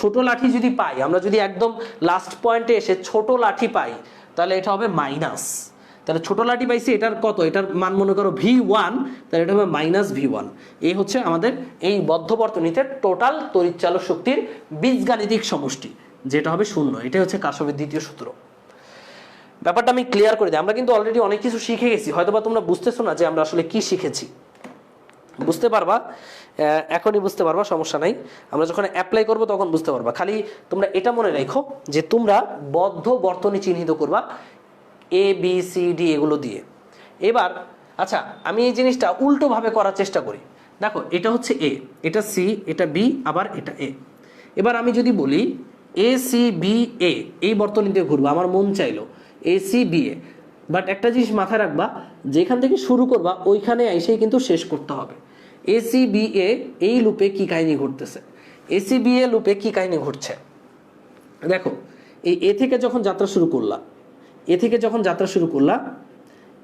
ছোট লাঠি যদি পাই আমরা, যদি একদম লাস্ট পয়েন্টে এসে ছোট লাঠি পাই তাহলে এটা হবে মাইনাস। তাহলে ছোট লাঠি পাইছি, এটার কত, এটার মান মনে করো V1, তাহলে এটা হবে মাইনাস V1। এই হচ্ছে আমাদের এই বদ্ধ বর্তনীতে টোটাল তড়িৎচালক শক্তির বীজগাণিতিক সমষ্টি, যেটা হবে 0। এটাই হচ্ছে কার্শফের দ্বিতীয় সূত্র। ব্যাপারটা আমি ক্লিয়ার করে দিই। আমরা কিন্তু অলরেডি অনেক কিছু শিখে গেছি, হয়তোবা তোমরা বুঝতেছো না যে আমরা আসলে কি শিখেছি। বুঝতে পারবা, এখনই বুঝতে পারবা, সমস্যা নাই। আমরা যখন অ্যাপ্লাই করব তখন বুঝতে পারবা। খালি তোমরা এটা মনে রাখো যে তোমরা বদ্ধ বর্তনী চিহ্নিত করবা এ বি সি ডি এগুলো দিয়ে। এবার আচ্ছা আমি এই জিনিসটা উল্টোভাবে করার চেষ্টা করি। দেখো এটা হচ্ছে এ, এটা সি, এটা বি, আবার এটা এ। এবার আমি যদি বলি এ সি বি এ, এই বর্তনী দিয়ে ঘুরবো, আমার মন চাইলো A C B A. But একটা জিনিস মাথায় রাখবা, যেখান থেকে শুরু করবা ওইখানে এসেই কিন্তু শেষ করতে হবে। এ সি বি এ এই লুপে কি কাহিনী ঘটতেছে, এ সি বি এ লুপে কি কাহিনী ঘটছে দেখো। এই এ থেকে যখন যাত্রা শুরু করলা, এ থেকে যখন যাত্রা শুরু করলা,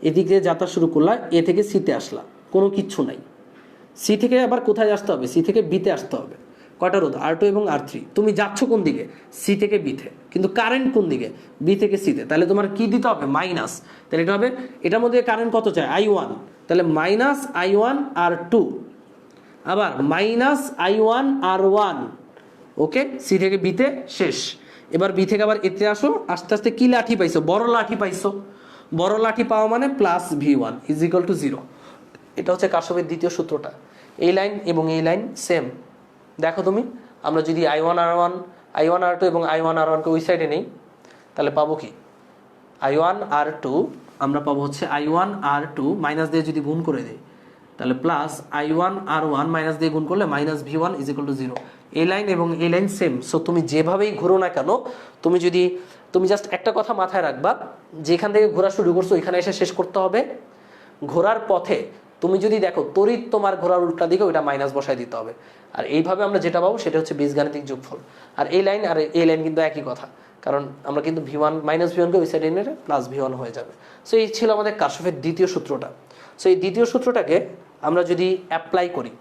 এদিকে যাত্রা শুরু করলা, এ থেকে সিতে আসলা, কোনো কিচ্ছু নাই। সি থেকে আবার কোথায় আসতে হবে, সি থেকে বিতে আসতে হবে। কয়টা রোধ, R2 এবং R3। তুমি যাচ্ছ কোন দিকে, সি থেকে বিতে, কিন্তু কারেন্ট কোন দিকে, বি থেকে সিতে। তাহলে তোমার কি দিতে হবে, মাইনাস। তাহলে এটা হবে, এটার মধ্যে কারেন্ট কত চাই, I1, তাহলে মাইনাস I1 R2, আবার মাইনাস I1 R1। ওকে, সি থেকে বিতে শেষ। এবার বি থেকে আবার এতে আসো, আস্তে আস্তে কি লাঠি পাইছো, বড় লাঠি পাইছো। বড় লাঠি পাওয়া মানে plus V1 is equal two 0। এটা হচ্ছে কার্শফের দ্বিতীয় সূত্রটা। এই লাইন এবং এই লাইন সেম। দেখো তুমি, আমরা যদি I1 R1, I1 R2 এবং I1 R1কে ওই সাইডে নেই তাহলে পাবো কি, I1 R2 আমরা পাবো হচ্ছে I1 R2 মাইনাস দিয়ে যদি গুণ করে দেই তাহলে প্লাস I1 R1 মাইনাস দিয়ে গুণ করলে minus V1 is equal two 0। এই লাইন এবং এই লাইন সেম। সো তুমি যেভাবেই ঘুরো না কেন, তুমি জাস্ট একটা কথা মাথায় রাখবা, যেখান থেকে ঘোরা শুরু করছো ওইখানে এসে শেষ করতে হবে। ঘোরার পথে তুমি যদি দেখো তড়িৎ তোমার ঘোরার উল্টা দিকে, ওইটা মাইনাস বসায় দিতে হবে। আর এইভাবে আমরা যেটা পাবো সেটা হচ্ছে বীজগাণিতিক যোগফল। আর এই লাইন আর এই লাইন কিন্তু একই কথা, কারণ আমরা কিন্তু V1 মাইনাস V1কে ওই সাইডে এনে প্লাস V1 হয়ে যাবে। সো এই ছিল আমাদের কার্শফের দ্বিতীয় সূত্রটা। সো এই দ্বিতীয় সূত্রটাকে আমরা যদি অ্যাপ্লাই করি,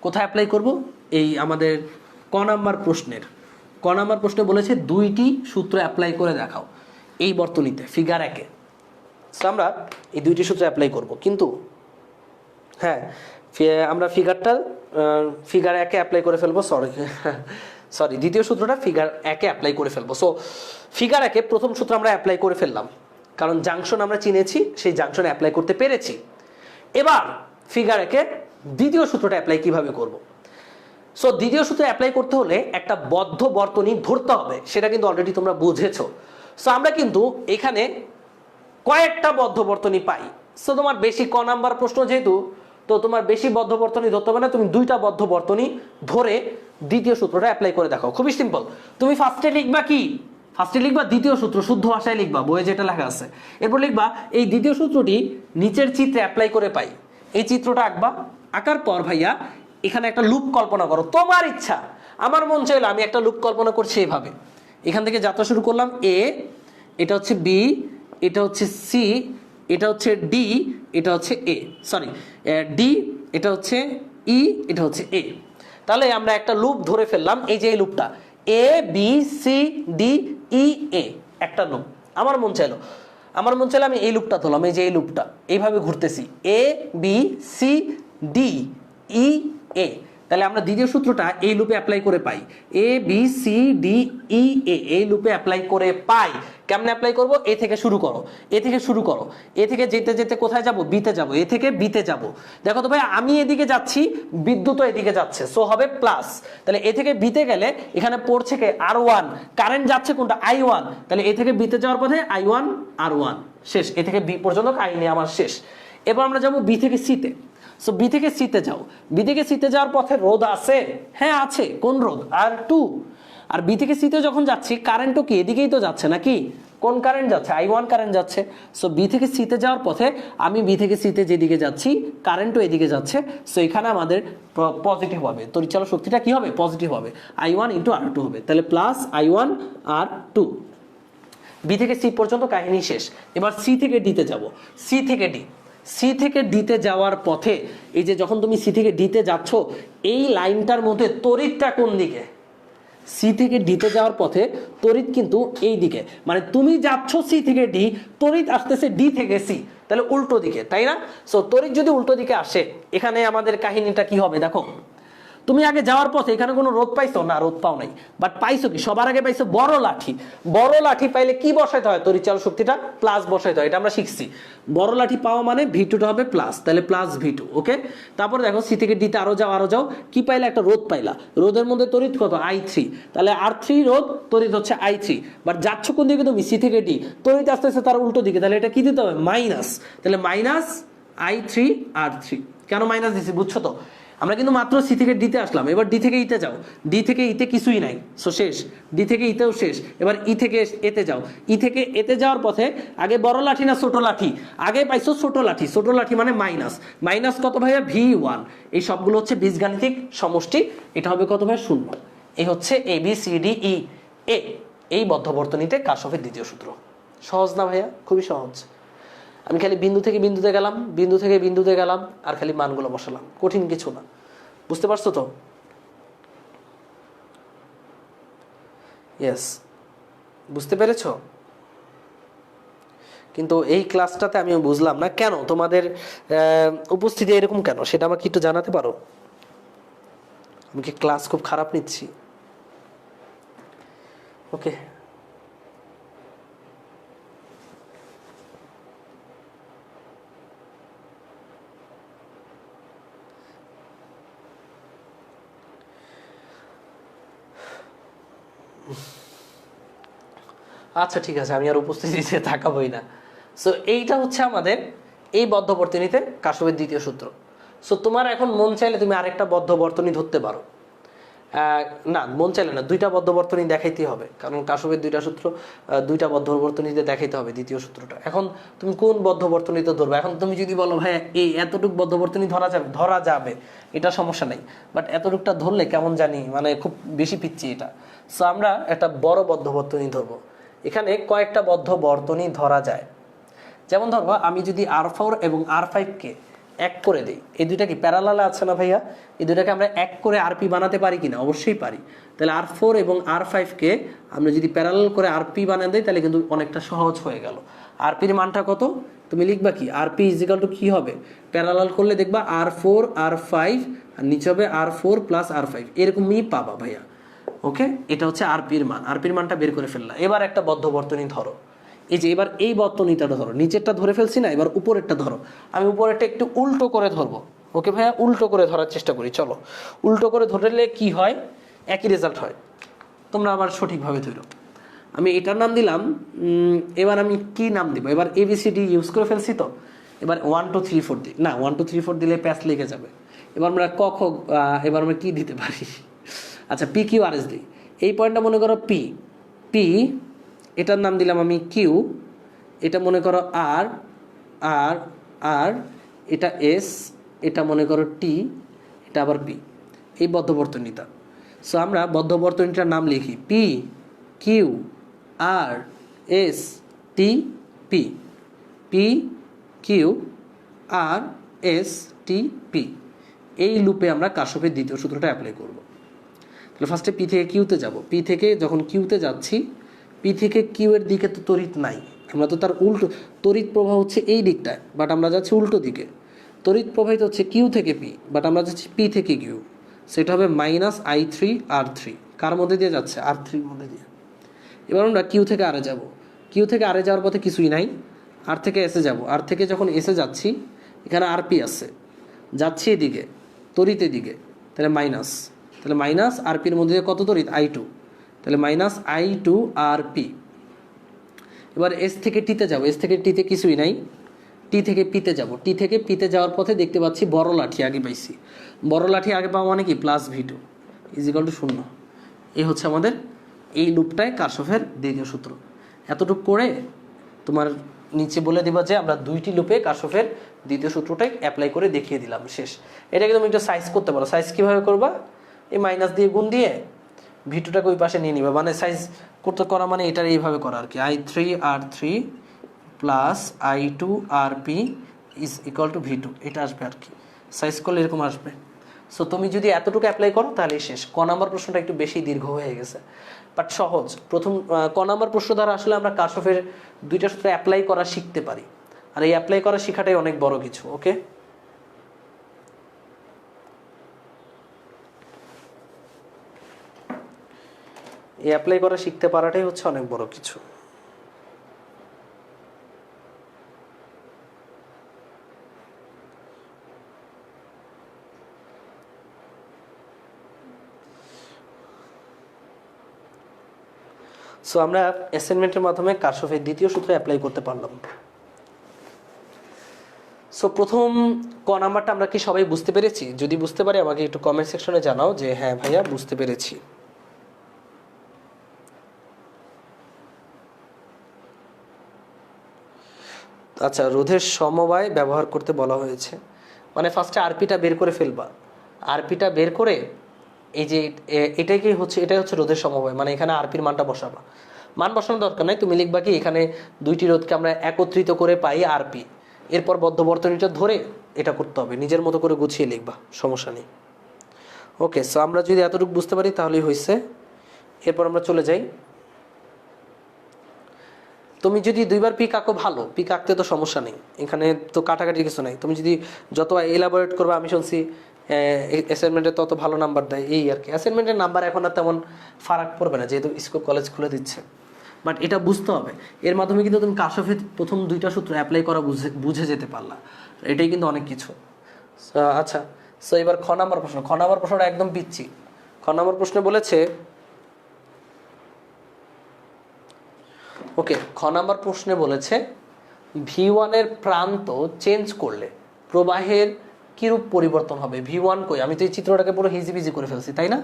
কোথায় অ্যাপ্লাই করব, এই আমাদের ক নাম্বার প্রশ্নের, ক ক নাম্বার প্রশ্নে বলেছে 2টি সূত্র অ্যাপ্লাই করে দেখাও এই বর্তনীতে ফিগার 1-এ। সো আমরা এই 2টি সূত্র অ্যাপ্লাই করব, কিন্তু হ্যাঁ আমরা ফিগার 1-এ অ্যাপ্লাই করে ফেলবো, সরি দ্বিতীয় সূত্রটা ফিগার 1-এ অ্যাপ্লাই করে ফেলবো। সো ফিগার 1-এ প্রথম সূত্র আমরা অ্যাপ্লাই করে ফেললাম, কারণ জাংশন আমরা চিনেছি, সেই জাংশনে অ্যাপ্লাই করতে পেরেছি। এবার ফিগার 1-এ দ্বিতীয় সূত্রটা অ্যাপ্লাই কিভাবে করব। সো দ্বিতীয় সূত্র অ্যাপ্লাই করতে হলে একটা বদ্ধ বর্তনী ধরতে হবে, সেটা কিন্তু অলরেডি তোমরা বুঝেছো। সো আমরা কিন্তু এখানে কয়েকটা বদ্ধ বর্তনী পাই। সো তোমার বেশি ক নাম্বার প্রশ্ন যেহেতু, তো তোমার বেশি বদ্ধ বর্তনী ধরতে হবে না, তুমি 2টা বদ্ধ বর্তনী ধরে দ্বিতীয় সূত্রটা অ্যাপ্লাই করে দেখো। খুবই সিম্পল। তুমি ফার্স্টে লিখবা কি, ফার্স্টে লিখবা দ্বিতীয় সূত্র, শুদ্ধ ভাষায় লিখবা, বইয়ে যেটা লেখা আছে। এরপর লিখবা এই দ্বিতীয় সূত্রটি নিচের চিত্রে অ্যাপ্লাই করে পাই। এই চিত্রটা আঁকবা, আঁকার পর ভাইয়া এখানে একটা লুপ কল্পনা করো, তোমার ইচ্ছা। আমার মন চাইলো আমি একটা লুপ কল্পনা করছি এইভাবে, এখান থেকে যাত্রা শুরু করলাম। এ, এটা হচ্ছে বি, এটা হচ্ছে সি, এটা হচ্ছে ডি, এটা হচ্ছে এ, সরি ডি, এটা হচ্ছে ই, এটা হচ্ছে এ। তাহলে আমরা একটা লুপ ধরে ফেললাম, এই যে এই লুপটা A B C D E এ, একটা লুপ। আমার মন চাইলো আমি এই লুপটা ধরলাম, এই যে এই লুপটা এইভাবে ঘুরতেছি, A B C D E এ। তাহলে আমরা দ্বিতীয় সূত্রটা এই লুপে অ্যাপ্লাই করে পাই, A B C D E এ, এই লুপে অ্যাপ্লাই করে পাই। কেমনে অ্যাপ্লাই করব, এ থেকে শুরু করো, এ থেকে শুরু করো, এ থেকে যেতে যেতে কোথায় যাব, বিতে যাব, এ থেকে বিতে যাব। দেখো তো ভাই আমি এদিকে যাচ্ছি, বিদ্যুৎও এদিকে যাচ্ছে, সো হবে প্লাস। তাহলে এ থেকে বিতে গেলে এখানে পড়ছে কে, R1, কারেন্ট যাচ্ছে কোনটা, I1। তাহলে এ থেকে বিতে যাওয়ার পথে I1 R1 শেষ, এ থেকে বি পর্যন্ত কাহিনী আমার শেষ। এবার আমরা যাব বি থেকে সিতে। সো বি থেকে সিতে যাও, বি থেকে সিতে যাওয়ার পথে রোধ আছে, হ্যাঁ আছে, কোন রোধ, R2। আর বি থেকে সিতে যখন যাচ্ছি কারেন্টও কি এদিকেই তো যাচ্ছে নাকি, কোন কারেন্ট যাচ্ছে, I1 কারেন্ট যাচ্ছে। সো বি থেকে সিতে যাওয়ার পথে আমি বি থেকে সিতে যেদিকে যাচ্ছি কারেন্টও এদিকে যাচ্ছে, সো এখানে আমাদের পজিটিভ হবে, তড়িৎচালক শক্তিটা কি হবে, পজিটিভ হবে, I1 × R2 হবে। তাহলে প্লাস I1 R2। বি থেকে সি পর্যন্ত কাহিনী শেষ। এবার সি থেকে ডিতে যাব, সি থেকে ডি, সি থেকে ডিতে যাওয়ার পথে এই যে যখন তুমি সি থেকে ডিতে যাচ্ছ এই লাইনটার মধ্যে তড়িৎটা কোন দিকে, সি থেকে ডিতে যাওয়ার পথে তড়িৎ কিন্তু এই দিকে, মানে তুমি যাচ্ছ সি থেকে ডি, তড়িৎ আসতেছে ডি থেকে সি, তাহলে উল্টো দিকে, তাই না? সো তড়িৎ যদি উল্টো দিকে আসে এখানে আমাদের কাহিনীটা কি হবে দেখো। তুমি আগে যাওয়ার পথে এখানে কোনো রোধ পাইছো না, রোধ পাও নাই, বাট পাইছো কি, সবার আগে পাইছো বড় লাঠি। বড় লাঠি পাইলে কি বসাইতে হয়, তড়িৎচালক শক্তিটা প্লাস বসাইতে হয়, এটা আমরা শিখছি। বড় লাঠি পাওয়া মানে V2টা হবে প্লাস, তাহলে প্লাস V2। ওকে, তারপর দেখো সি থেকে ডিতে আরো যাও, কি পাইলা, একটা রোধ পাইলা, রোধের মধ্যে তড়িৎ কত, I3, তাহলে R3 রোধ, তড়িৎ হচ্ছে I3। বাট যাচ্ছ কোন দিকে তুমি, সি থেকে ডি, তড়িৎ আসতেছে তার উল্টো দিকে, তাহলে এটা কি দিতে হবে, মাইনাস। তাহলে মাইনাস I3 R3। কেন মাইনাস দিছি বুঝছো তো? আমরা কিন্তু মাত্র সি থেকে ডিতে আসলাম, এবার ডি থেকে ইতে যাও, ডি থেকে ইতে কিছুই নাই, সো শেষ, ডি থেকে ইতেও শেষ। এবার ই থেকে এতে যাও, ই থেকে এতে যাওয়ার পথে আগে বড় লাঠি না ছোট লাঠি, আগে পাইছো ছোট লাঠি, ছোট লাঠি মানে মাইনাস, মাইনাস কত ভাইয়া, V1। এই সবগুলো হচ্ছে বীজগাণিতিক সমষ্টি, এটা হবে কত ভাইয়া, 0। এই হচ্ছে A B C D E এ, এই বদ্ধবর্তনীতে কারশফের দ্বিতীয় সূত্র। সহজ না ভাইয়া, খুবই সহজ। আমি খালি বিন্দু থেকে বিন্দুতে গেলাম, বিন্দু থেকে বিন্দুতে গেলাম, আর খালি মানগুলো বসালাম, কঠিন কিছু না। বুঝতে পারছো তো? ইয়েস, বুঝতে পেরেছো? কিন্তু এই ক্লাসটাতে আমি বুঝলাম না কেন তোমাদের উপস্থিতি এরকম কেন, সেটা আমাকে একটু জানাতে পারো? আমি কি ক্লাস খুব খারাপ নিচ্ছি? ওকে, আচ্ছা ঠিক আছে, আমি আর উপস্থিতিতে তাকাবই না। সো এইটা হচ্ছে আমাদের এই বদ্ধবর্তনীতে কারশফের দ্বিতীয় সূত্র। সো তোমার এখন মন চাইলে তুমি আরেকটা বদ্ধবর্তনী ধরতে পারো, না মন চাইলে না, 2টা বদ্ধবর্তনী দেখাইতে হবে, কারণ কারশফের 2টা সূত্র 2টা বদ্ধবর্তনীতে দেখাইতে হবে দ্বিতীয় সূত্রটা। এখন তুমি কোন বদ্ধবর্তনীতে ধরবে? এখন তুমি যদি বলো ভাই এই এতটুকু বদ্ধবর্তনী ধরা যাবে, এটা সমস্যা নেই, বাট এতটুকটা ধরলে কেমন জানি মানে খুব বেশি পিচ্ছি এটা। সো আমরা একটা বড় বদ্ধবর্তনী ধরবো। এখানে কয়েকটা বদ্ধবর্তনী ধরা যায়, যেমন ধরবো আমি যদি R4 এবং R5 কে এক করে দিই, এই দুইটা কি প্যারালালে আছে না ভাইয়া? এই দুইটাকে আমরা এক করে আরপি বানাতে পারি কিনা? অবশ্যই পারি। তাহলে R4 এবং R5কে আমরা যদি প্যারালাল করে আরপি বানিয়ে দিই তাহলে কিন্তু অনেকটা সহজ হয়ে গেল। আরপির মানটা কত? তুমি লিখবা কি আরপি ইজিক্যাল টু কি হবে, প্যারালাল করলে দেখবা R4 R5 আর নিচে হবে R4 প্লাস R5, এরকমই পাবা ভাইয়া। ওকে, এটা হচ্ছে আরপির মান। আরপির মানটা বের করে ফেললা। এবার একটা বদ্ধ বর্তনী ধরো, এই যে এবার এই বর্তনীটা ধরো, নিচেরটা ধরে ফেলছি না, এবার উপরেরটা ধরো। আমি উপরেরটা একটু উল্টো করে ধরবো। ওকে ভাইয়া, উল্টো করে ধরার চেষ্টা করি। চলো, উল্টো করে ধরলে কি হয়, একই রেজাল্ট হয়। তোমরা আবার সঠিকভাবে ধরো। আমি এটার নাম দিলাম, এবার আমি কি নাম দিব? এবার ABCD ইউজ করে ফেলছি তো, এবার 1 2 3 4 দিই না, 1 2 3 4 দিলে প্যাচ লেগে যাবে। এবার আমরা এবার আমরা কি দিতে পারি? আচ্ছা, PQRS দিই। এই পয়েন্টটা মনে করো P, এটার নাম দিলাম আমি Q, এটা মনে করো R, এটা S, এটা মনে করো T, এটা আবার P, এই বদ্ধবর্তনীটা। সো আমরা বদ্ধবর্তনীটার নাম লিখি P Q R S T P, P Q R S T P। এই লুপে আমরা কারশফের দ্বিতীয় সূত্রটা অ্যাপ্লাই করব। তাহলে ফার্স্টে P থেকে Qতে যাব। P থেকে যখন Qতে যাচ্ছি, P থেকে Q এর দিকে তো তড়িৎ নাই, আমরা তো তার উল্টো, তড়িৎ প্রবাহ হচ্ছে এই দিকটায়, বাট আমরা যাচ্ছি উল্টো দিকে। তড়িৎ প্রবাহিত হচ্ছে Q থেকে P, বাট আমরা যাচ্ছি P থেকে Q। সেটা হবে -I3 R3। কার মধ্যে দিয়ে যাচ্ছে? R3 এর মধ্যে দিয়ে। এবার আমরা Q থেকে R এ যাব। Q থেকে R এ যাওয়ার পথে কিছুই নাই, R থেকে S এ যাব। R থেকে যখন S এ যাচ্ছি, এখানে RP আছে, যাচ্ছি এদিকে, তড়িৎ এদিকে, তাহলে মাইনাস, তাহলে মাইনাস আরপির মধ্যে কত তড়িৎ? I2, তাহলে -I2 RP। এবার S থেকে টিতে যাব। S থেকে টিতে কিছুই নাই, টি থেকে পিতে যাব। টি থেকে পিতে যাওয়ার পথে দেখতে পাচ্ছি বড় লাঠি আগে পাইছি। বড় লাঠি আগে পাওয়া মানে কি? +V2 = 0। এই হচ্ছে আমাদের এই লুপটায় কারশফের দ্বিতীয় সূত্র। এতটুকু করে তোমার নিচে বলে দিবা যে আমরা দুইটি লুপে কারশফের দ্বিতীয় সূত্রটাই অ্যাপ্লাই করে দেখিয়ে দিলাম, শেষ। এটাকে তুমি একটু সাইজ করতে পারো। সাইজ কিভাবে করবা? এই মাইনাস দিয়ে গুণ দিয়ে V2টাকে ওই পাশে নিয়ে নিবা। মানে সাইজ করা মানে এটার এইভাবে করা আর কি, I3 R3 plus I2 RP = V2, এটা আসবে আর কি। সাইজ করলে এরকম আসবে। সো তুমি যদি এতটুকু অ্যাপ্লাই করো তাহলেই শেষ। ক নাম্বার প্রশ্নটা একটু বেশি দীর্ঘ হয়ে গেছে, বাট সহজ। প্রথম ক নাম্বার প্রশ্ন দ্বারা আসলে আমরা কারশফের দুইটা সূত্র অ্যাপ্লাই করা শিখতে পারি, আর এই অ্যাপ্লাই করা শেখাটাই অনেক বড় কিছু। ওকে, এই অ্যাপ্লাই করা শিখতে পারাটাই হচ্ছে অনেক বড় কিছু। সো আমরা অ্যাসাইনমেন্টের মাধ্যমে কারশফের দ্বিতীয় সূত্র অ্যাপ্লাই করতে পারলাম। সো প্রথম ক নাম্বারটা আমরা কি সবাই বুঝতে পেরেছি? যদি বুঝতে পারি আমাকে একটু কমেন্ট সেকশনে জানাও যে হ্যাঁ ভাইয়া বুঝতে পেরেছি। আচ্ছা, রোধের সমবায় ব্যবহার করতে বলা হয়েছে, মানে ফার্স্টে আরপিটা বের করে ফেলবা। আরপিটা বের করে এই যে এটাই হচ্ছে রোধের সমবায়, মানে এখানে আরপির মানটা বসাবা। মান বসানোর দরকার নাই, তুমি লিখবা কি এখানে দুইটি রোধকে আমরা একত্রিত করে পাই আরপি। এরপর বদ্ধবর্তনীটা ধরে এটা করতে হবে, নিজের মতো করে গুছিয়ে লিখবা, সমস্যা নেই। ওকে, সো আমরা যদি এতটুকু বুঝতে পারি তাহলেই হয়েছে। এরপর আমরা চলে যাই। তুমি যদি দুইবার পিক আঁকো ভালো, পিক আঁকতে তো সমস্যা নেই, এখানে তো কাটাকাটি কিছু নাই। তুমি যদি যত এলাবোরেট করবে, আমি শুনছি অ্যাসাইনমেন্টে তত ভালো নাম্বার দেয়, এই আর কি। অ্যাসাইনমেন্টের নাম্বার এখন আর তেমন ফারাক পড়বে না, যেহেতু স্কুল কলেজ খুলে দিচ্ছে। বাট এটা বুঝতে হবে, এর মাধ্যমে কিন্তু তুমি কারশফের প্রথম দুইটা সূত্র অ্যাপ্লাই করা বুঝে যেতে পারলা, এটাই কিন্তু অনেক কিছু। আচ্ছা, সো এবার খ নাম্বার প্রশ্ন। খ নাম্বার প্রশ্নটা একদম পিচ্ছি। খ নাম্বার প্রশ্নে বলেছে, ওকে, খ নাম্বার প্রশ্নে বলেছে V1 এর প্রান্ত চেঞ্জ করলে প্রবাহের কিরূপ পরিবর্তন হবে। V1 কই? আমি তো এই চিত্রটাকে পুরো হিজিবিজি করে ফেলছি, তাই না?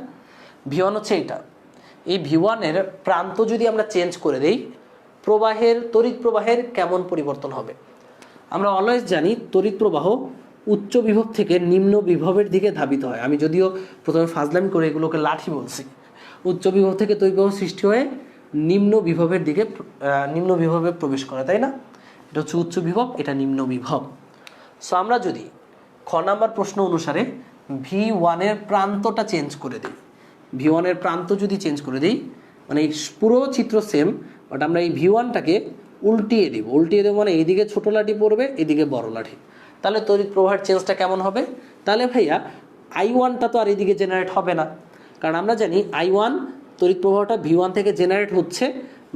V1 হচ্ছে এইটা। এই V1 এর প্রান্ত যদি আমরা চেঞ্জ করে দেই, তড়িৎ প্রবাহের কেমন পরিবর্তন হবে? আমরা অলওয়েজ জানি তড়িৎ প্রবাহ উচ্চ বিভব থেকে নিম্ন বিভবের দিকে ধাবিত হয়। আমি যদিও প্রথমে ফাজলামি করে এগুলোকে লাঠি বলছি। উচ্চ বিভব থেকে তড়িৎ প্রবাহ সৃষ্টি হয়ে নিম্ন বিভবে প্রবেশ করে, তাই না? এটা হচ্ছে উচ্চ বিভব, এটা নিম্ন বিভব। সো আমরা যদি খ নাম্বার প্রশ্ন অনুসারে V1 এর প্রান্তটা চেঞ্জ করে দিই। V1 এর প্রান্ত যদি চেঞ্জ করে দিই, মানে এই পুরো চিত্র সেম, বাট আমরা এই V1টাকে উল্টিয়ে দিব। উল্টিয়ে দেবো মানে এইদিকে ছোট লাঠি পড়বে, এদিকে বড় লাঠি। তাহলে তড়িৎ প্রবাহের চেঞ্জটা কেমন হবে? তাহলে ভাইয়া I1টা তো আর এদিকে জেনারেট হবে না, কারণ আমরা জানি I1 তড়িৎ প্রবাহটা V1 থেকে জেনারেট হচ্ছে,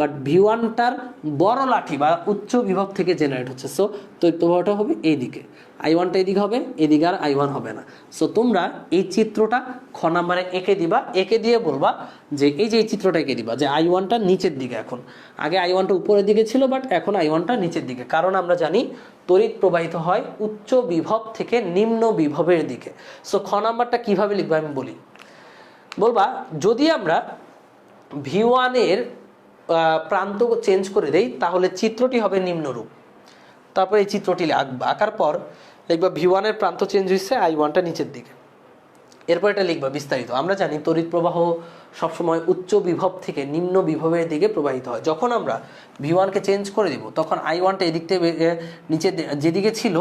বাট V1টার বড় লাঠি বা উচ্চ বিভব থেকে জেনারেট হচ্ছে। সো তড়িৎ প্রবাহটা হবে এইদিকে, I1টা এদিকে হবে, এদিকে আর I1 হবে না। সো তোমরা এই চিত্রটা খ নাম্বারে এঁকে দিবা, এঁকে দিয়ে বলবা যে এই যে এই চিত্রটা এঁকে দিবা যে I1টা নিচের দিকে, এখন আগে I1টা উপরের দিকে ছিল, বাট এখন I1টা নিচের দিকে, কারণ আমরা জানি তড়িৎ প্রবাহিত হয় উচ্চ বিভব থেকে নিম্ন বিভবের দিকে। সো খ নাম্বারটা কিভাবে লিখবো আমি বলি। বলবা যদি আমরা V1 এর প্রান্ত চেঞ্জ করে দেই তাহলে চিত্রটি হবে নিম্নরূপ। তারপর এই চিত্রটি আঁকবা, আঁকার পর লিখবা V1 এর প্রান্ত চেঞ্জ হয়েছে, I1টা নিচের দিকে। এরপর এটা লিখবা বিস্তারিত। আমরা জানি তড়িৎ প্রবাহ সবসময় উচ্চ বিভব থেকে নিম্ন বিভবের দিকে প্রবাহিত হয়। যখন আমরা V1কে চেঞ্জ করে দিব তখন I1টা এদিক থেকে নিচে যেদিকে ছিল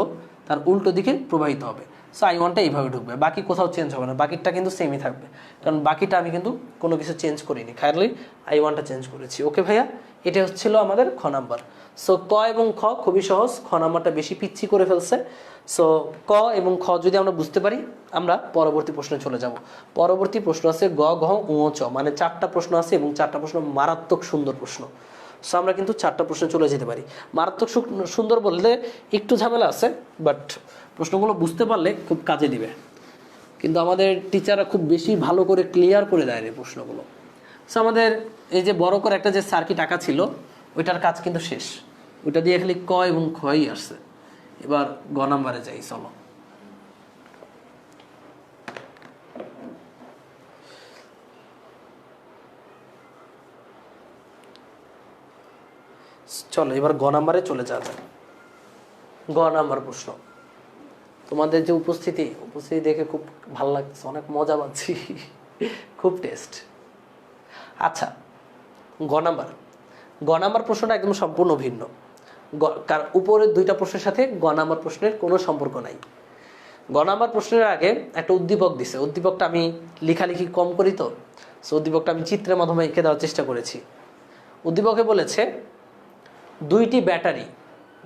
তার উল্টো দিকে প্রবাহিত হবে। সো I1টা এইভাবে ঢুকবে, বাকি কোথাও চেঞ্জ হবে না, বাকিটা কিন্তু সেমই থাকবে, কারণ বাকিটা আমি কিন্তু কোনো কিছু চেঞ্জ করিনি, খালি I1টা চেঞ্জ করেছি। ওকে ভাইয়া, এটা হচ্ছিল আমাদের খ নাম্বার। সো ক এবং খ খুবই সহজ, খ নাম্বারটা বেশি পিচ্ছি করে ফেলছে। সো ক এবং খ যদি আমরা বুঝতে পারি আমরা পরবর্তী প্রশ্নে চলে যাব। পরবর্তী প্রশ্ন আছে গ, ঘ, উ, চ, মানে 4টা প্রশ্ন আছে এবং 4টা প্রশ্ন মারাত্মক সুন্দর প্রশ্ন। সো আমরা কিন্তু 4টা প্রশ্নে চলে যেতে পারি। মারাত্মক সুন্দর বললে একটু ঝামেলা আছে, বাট প্রশ্নগুলো বুঝতে পারলে খুব কাজে দিবে। কিন্তু আমাদের টিচাররা খুব বেশি ভালো করে ক্লিয়ার করে দেয় এই প্রশ্নগুলো। সো আমাদের এই যে বড় করে একটা যে সার্কিট আঁকা ছিল ওইটার কাজ কিন্তু শেষ, ওইটা দিয়ে খালি ক এবং খই আসছে। এবার গ নাম্বারে যাই, চলো। চলো এবার গ নাম্বারে চলে যাওয়া যায়। গ নাম্বার প্রশ্ন, তোমাদের যে উপস্থিতি দেখে খুব ভালো লাগছে, অনেক মজা পাচ্ছি, খুব টেস্ট। আচ্ছা, গ নাম্বার প্রশ্নটা একদম সম্পূর্ণ ভিন্ন। কারণ উপরের 2টা প্রশ্নের সাথে গ নাম্বার প্রশ্নের কোনো সম্পর্ক নাই। গ নাম্বার প্রশ্নের আগে একটা উদ্দীপক দিছে, উদ্দীপকটা আমি লেখালেখি কম করি তো, সো উদ্দীপকটা আমি চিত্রের মাধ্যমে এঁকে দেওয়ার চেষ্টা করেছি। উদ্দীপকে বলেছে 2টি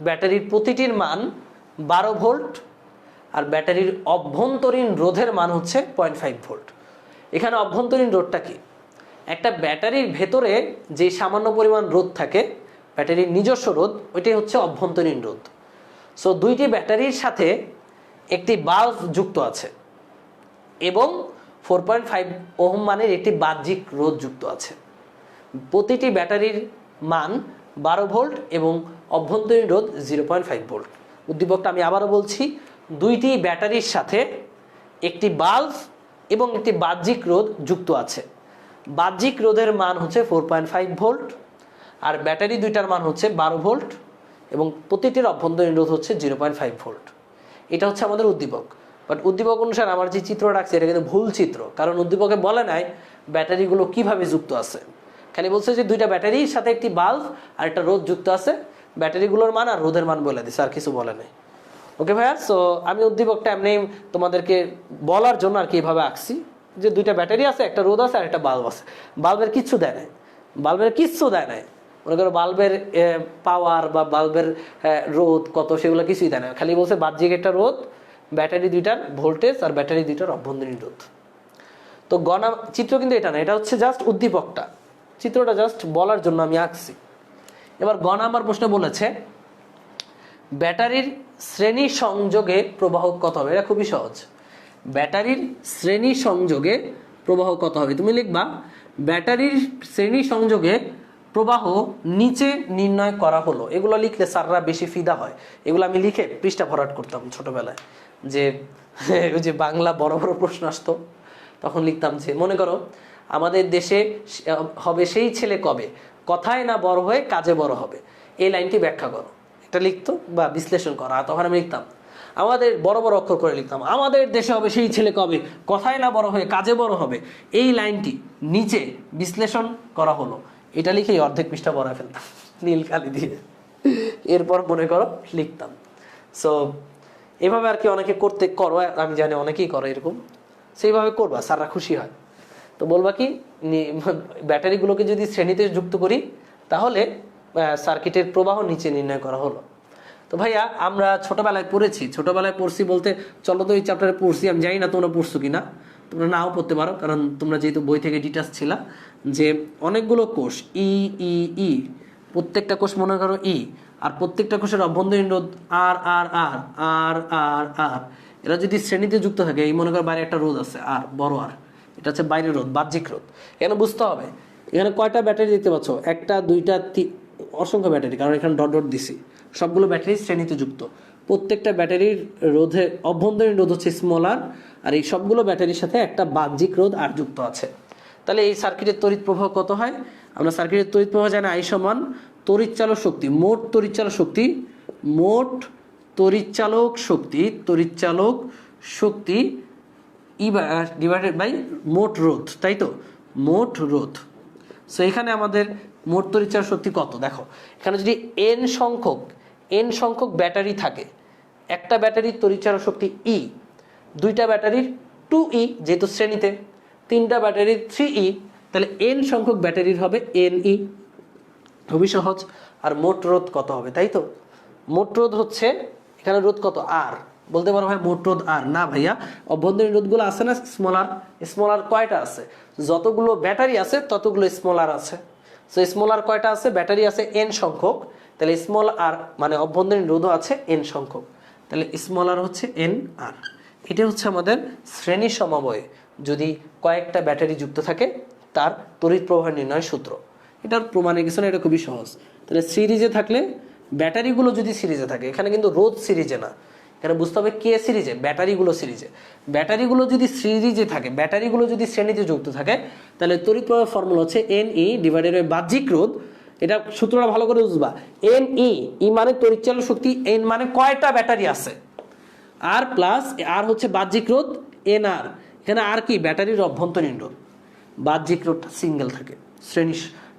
ব্যাটারির প্রতিটির মান 12 ভোল্ট আর ব্যাটারির অভ্যন্তরীণ রোধের মান হচ্ছে 0.5 ভোল্ট। এখানে অভ্যন্তরীণ রোধটা কি? একটা ব্যাটারির ভেতরে যে সামান্য পরিমাণ রোধ থাকে, ব্যাটারির নিজস্ব রোধ, ওইটাই হচ্ছে অভ্যন্তরীণ রোধ। সো 2টি ব্যাটারির সাথে একটি বাল্ব যুক্ত আছে এবং 4.5 ওহম মানের একটি বাহ্যিক রোধ যুক্ত আছে। প্রতিটি ব্যাটারির মান 12 ভোল্ট এবং অভ্যন্তরীণ রোধ 0.5 ভোল্ট। উদ্দীপকটা আমি আবারও বলছি, 2টি ব্যাটারির সাথে একটি বাল্ব এবং একটি বাহ্যিক রোধ যুক্ত আছে। বাহ্যিক রোধের মান হচ্ছে 4.5 ভোল্ট আর ব্যাটারি 2টার মান হচ্ছে 12 ভোল্ট এবং প্রতিটির অভ্যন্তরীণ রোধ হচ্ছে 0.5 ভোল্ট। এটা হচ্ছে আমাদের উদ্দীপক। বাট উদ্দীপক অনুসারে আমার যে চিত্র রাখছে এটা কিন্তু ভুল চিত্র, কারণ উদ্দীপকে বলে নাই ব্যাটারিগুলো কিভাবে যুক্ত আছে, খালি বলছে যে 2টা ব্যাটারির সাথে একটি বাল্ব আর একটা রোধ যুক্ত আছে, ব্যাটারিগুলোর মান আর রোধের মান বলে দিছে, আর কিছু বলে নাই। ওকে ভাইয়া, সো আমি উদ্দীপকটা এমনি তোমাদেরকে বলার জন্য আর কি এইভাবে আঁকছি যে 2টা ব্যাটারি আছে, একটা রোধ আছে আর একটা বাল্ব আছে। বাল্বের কিচ্ছু দেয় নাই, মনে করো বাল্বের পাওয়ার বা বাল্বের রোধ কত সেগুলো কিছুই দেয় না, খালি বলছে বাহ্যিক একটা রোধ, ব্যাটারি 2টার ভোল্টেজ আর ব্যাটারি 2টার অভ্যন্তরীণ রোধ। তো চিত্র কিন্তু এটা না, এটা হচ্ছে জাস্ট উদ্দীপকটা, চিত্রটা জাস্ট বলার জন্য আমি আঁকছি। এবার গ নাম্বার প্রশ্নে বলেছে ব্যাটারির শ্রেণী সংযোগে প্রবাহ কত হবে। এটা খুবই সহজ, ব্যাটারির শ্রেণী সংযোগে প্রবাহ কত হবে। তুমি লিখবা ব্যাটারির শ্রেণী সংযোগে প্রবাহ নিচে নির্ণয় করা হলো। এগুলো লিখলে স্যাররা বেশি ফিদা হয়, এগুলো আমি লিখে পৃষ্ঠা ভরাট করতাম ছোটবেলায়, যে ওই যে বাংলা বড় বড় প্রশ্ন আসতো তখন লিখতাম যে মনে করো আমাদের দেশে হবে সেই ছেলে কবে, কথায় না বড় হয়ে কাজে বড় হবে, এই লাইনটি ব্যাখ্যা করো। এটা লিখতো বা বিশ্লেষণ করা, তখন আমি লিখতাম আমাদের বড় বড় অক্ষর করে লিখতাম আমাদের দেশে হবে সেই ছেলে কবে, কথায় না বড় হয়ে কাজে বড় হবে, এই লাইনটি নিচে বিশ্লেষণ করা হলো। এটা লিখেই অর্ধেক পৃষ্ঠা ভরা ফেলতাম নীল কালি দিয়ে, এরপর মনে করো লিখতাম। সো এভাবে আর কি অনেকে করো, আমি জানি অনেকেই করো এরকম, সেইভাবে করবা, স্যাররা খুশি হয়। তো বলবা কি, ব্যাটারিগুলোকে যদি শ্রেণীতে যুক্ত করি তাহলে সার্কিটের প্রবাহ নিচে নির্ণয় করা হলো। তো ভাইয়া আমরা ছোটবেলায় পড়ছি বলতে চলো তো এই চ্যাপ্টারে পড়ছি, আমি জানি না তোমরা পড়ছো কিনা, তোমরা নাও পড়তে পারো, কারণ তোমরা যেহেতু বই থেকে ডিটাচ ছিলা, যে অনেকগুলো কোষ ই ই ই, প্রত্যেকটা কোষ মনে করো ই, আর প্রত্যেকটা কোষের অভ্যন্তরীণ রোধ আর আর আর আর আর আর, এরা যদি শ্রেণীতে যুক্ত থাকে, এই মনে করো বাইরে একটা রোধ আছে আর, বড় আর, এটা হচ্ছে বাইরের রোধ, বাহ্যিক রোধ। এখানে বুঝতে হবে এখানে কয়টা ব্যাটারি দেখতে পাচ্ছ, একটা দুইটা অসংখ্য ব্যাটারি, কারণ এখানে ডট ডট দিছি, সবগুলো ব্যাটারি শ্রেণীতে যুক্ত। প্রত্যেকটা ব্যাটারির রোধে অভ্যন্তরীণ রোধ হচ্ছে স্মল আর এই সবগুলো ব্যাটারির সাথে একটা বাহ্যিক রোধ আর যুক্ত আছে। তাহলে এই সার্কিটের তড়িৎ প্রবাহ কত হয়? আমরা সার্কিটের তড়িৎ প্রবাহ জানি I সমান তড়িৎচালক শক্তি, মোট তড়িৎচালক শক্তি ডিভাইডেড বাই মোট রোধ, তাই তো, মোট রোধ। সো এখানে আমাদের মোট তড়িৎচালক শক্তি কত? দেখো এখানে যদি n সংখ্যক ব্যাটারি থাকে, একটা ব্যাটারির তড়িৎচালক শক্তি E, দুইটা ব্যাটারির 2E যেহেতু শ্রেণীতে, তিনটা ব্যাটারির 3E, তাহলে n সংখ্যক ব্যাটারির হবে NE, খুবই সহজ। আর মোট রোধ কত হবে, তাই তো? মোট রোধ হচ্ছে এখানে রোধ কত, আর। বলতে পারো ভাই মোট রোধ আর না ভাইয়া, অভ্যন্তরীণ রোধগুলো আছে না স্মল আর কয়টা আছে? যতগুলো ব্যাটারি আছে ততগুলো স্মল আর আছে। সো স্মল আর কয়টা আছে? ব্যাটারি আছে n সংখ্যক, তাহলে স্মল আর মানে অভ্যন্তরীণ রোধও আছে n সংখ্যক, তাহলে স্মল আর হচ্ছে n আর। এটা হচ্ছে আমাদের শ্রেণী সমবায়ে যদি কয়েকটা ব্যাটারি যুক্ত থাকে তার তড়িৎ প্রবাহ নির্ণয় সূত্র। এটার প্রমাণের কিছু না, এটা খুবই সহজ। তাহলে সিরিজে থাকলে, ব্যাটারিগুলো যদি সিরিজে থাকে, এখানে কিন্তু রোধ সিরিজে না, এখানে বুঝতে হবে কে সিরিজে, ব্যাটারিগুলো সিরিজে। ব্যাটারিগুলো যদি সিরিজে থাকে, ব্যাটারিগুলো যদি শ্রেণীতে যুক্ত থাকে, তাহলে তড়িৎ প্রবাহ ফর্মুলা হচ্ছে NE ডিভাইডেড বাই বাহ্যিক রোধ। এটা সূত্রটা ভালো করে বুঝবা, NE, ই মানে তড়িৎচালক শক্তি, N মানে কয়টা ব্যাটারি আছে, আর প্লাস আর হচ্ছে বাহ্যিক রোধ NR। এখানে আর কি, ব্যাটারির অভ্যন্তরীণ রোধ, বাহ্যিক রোধটা সিঙ্গেল থাকে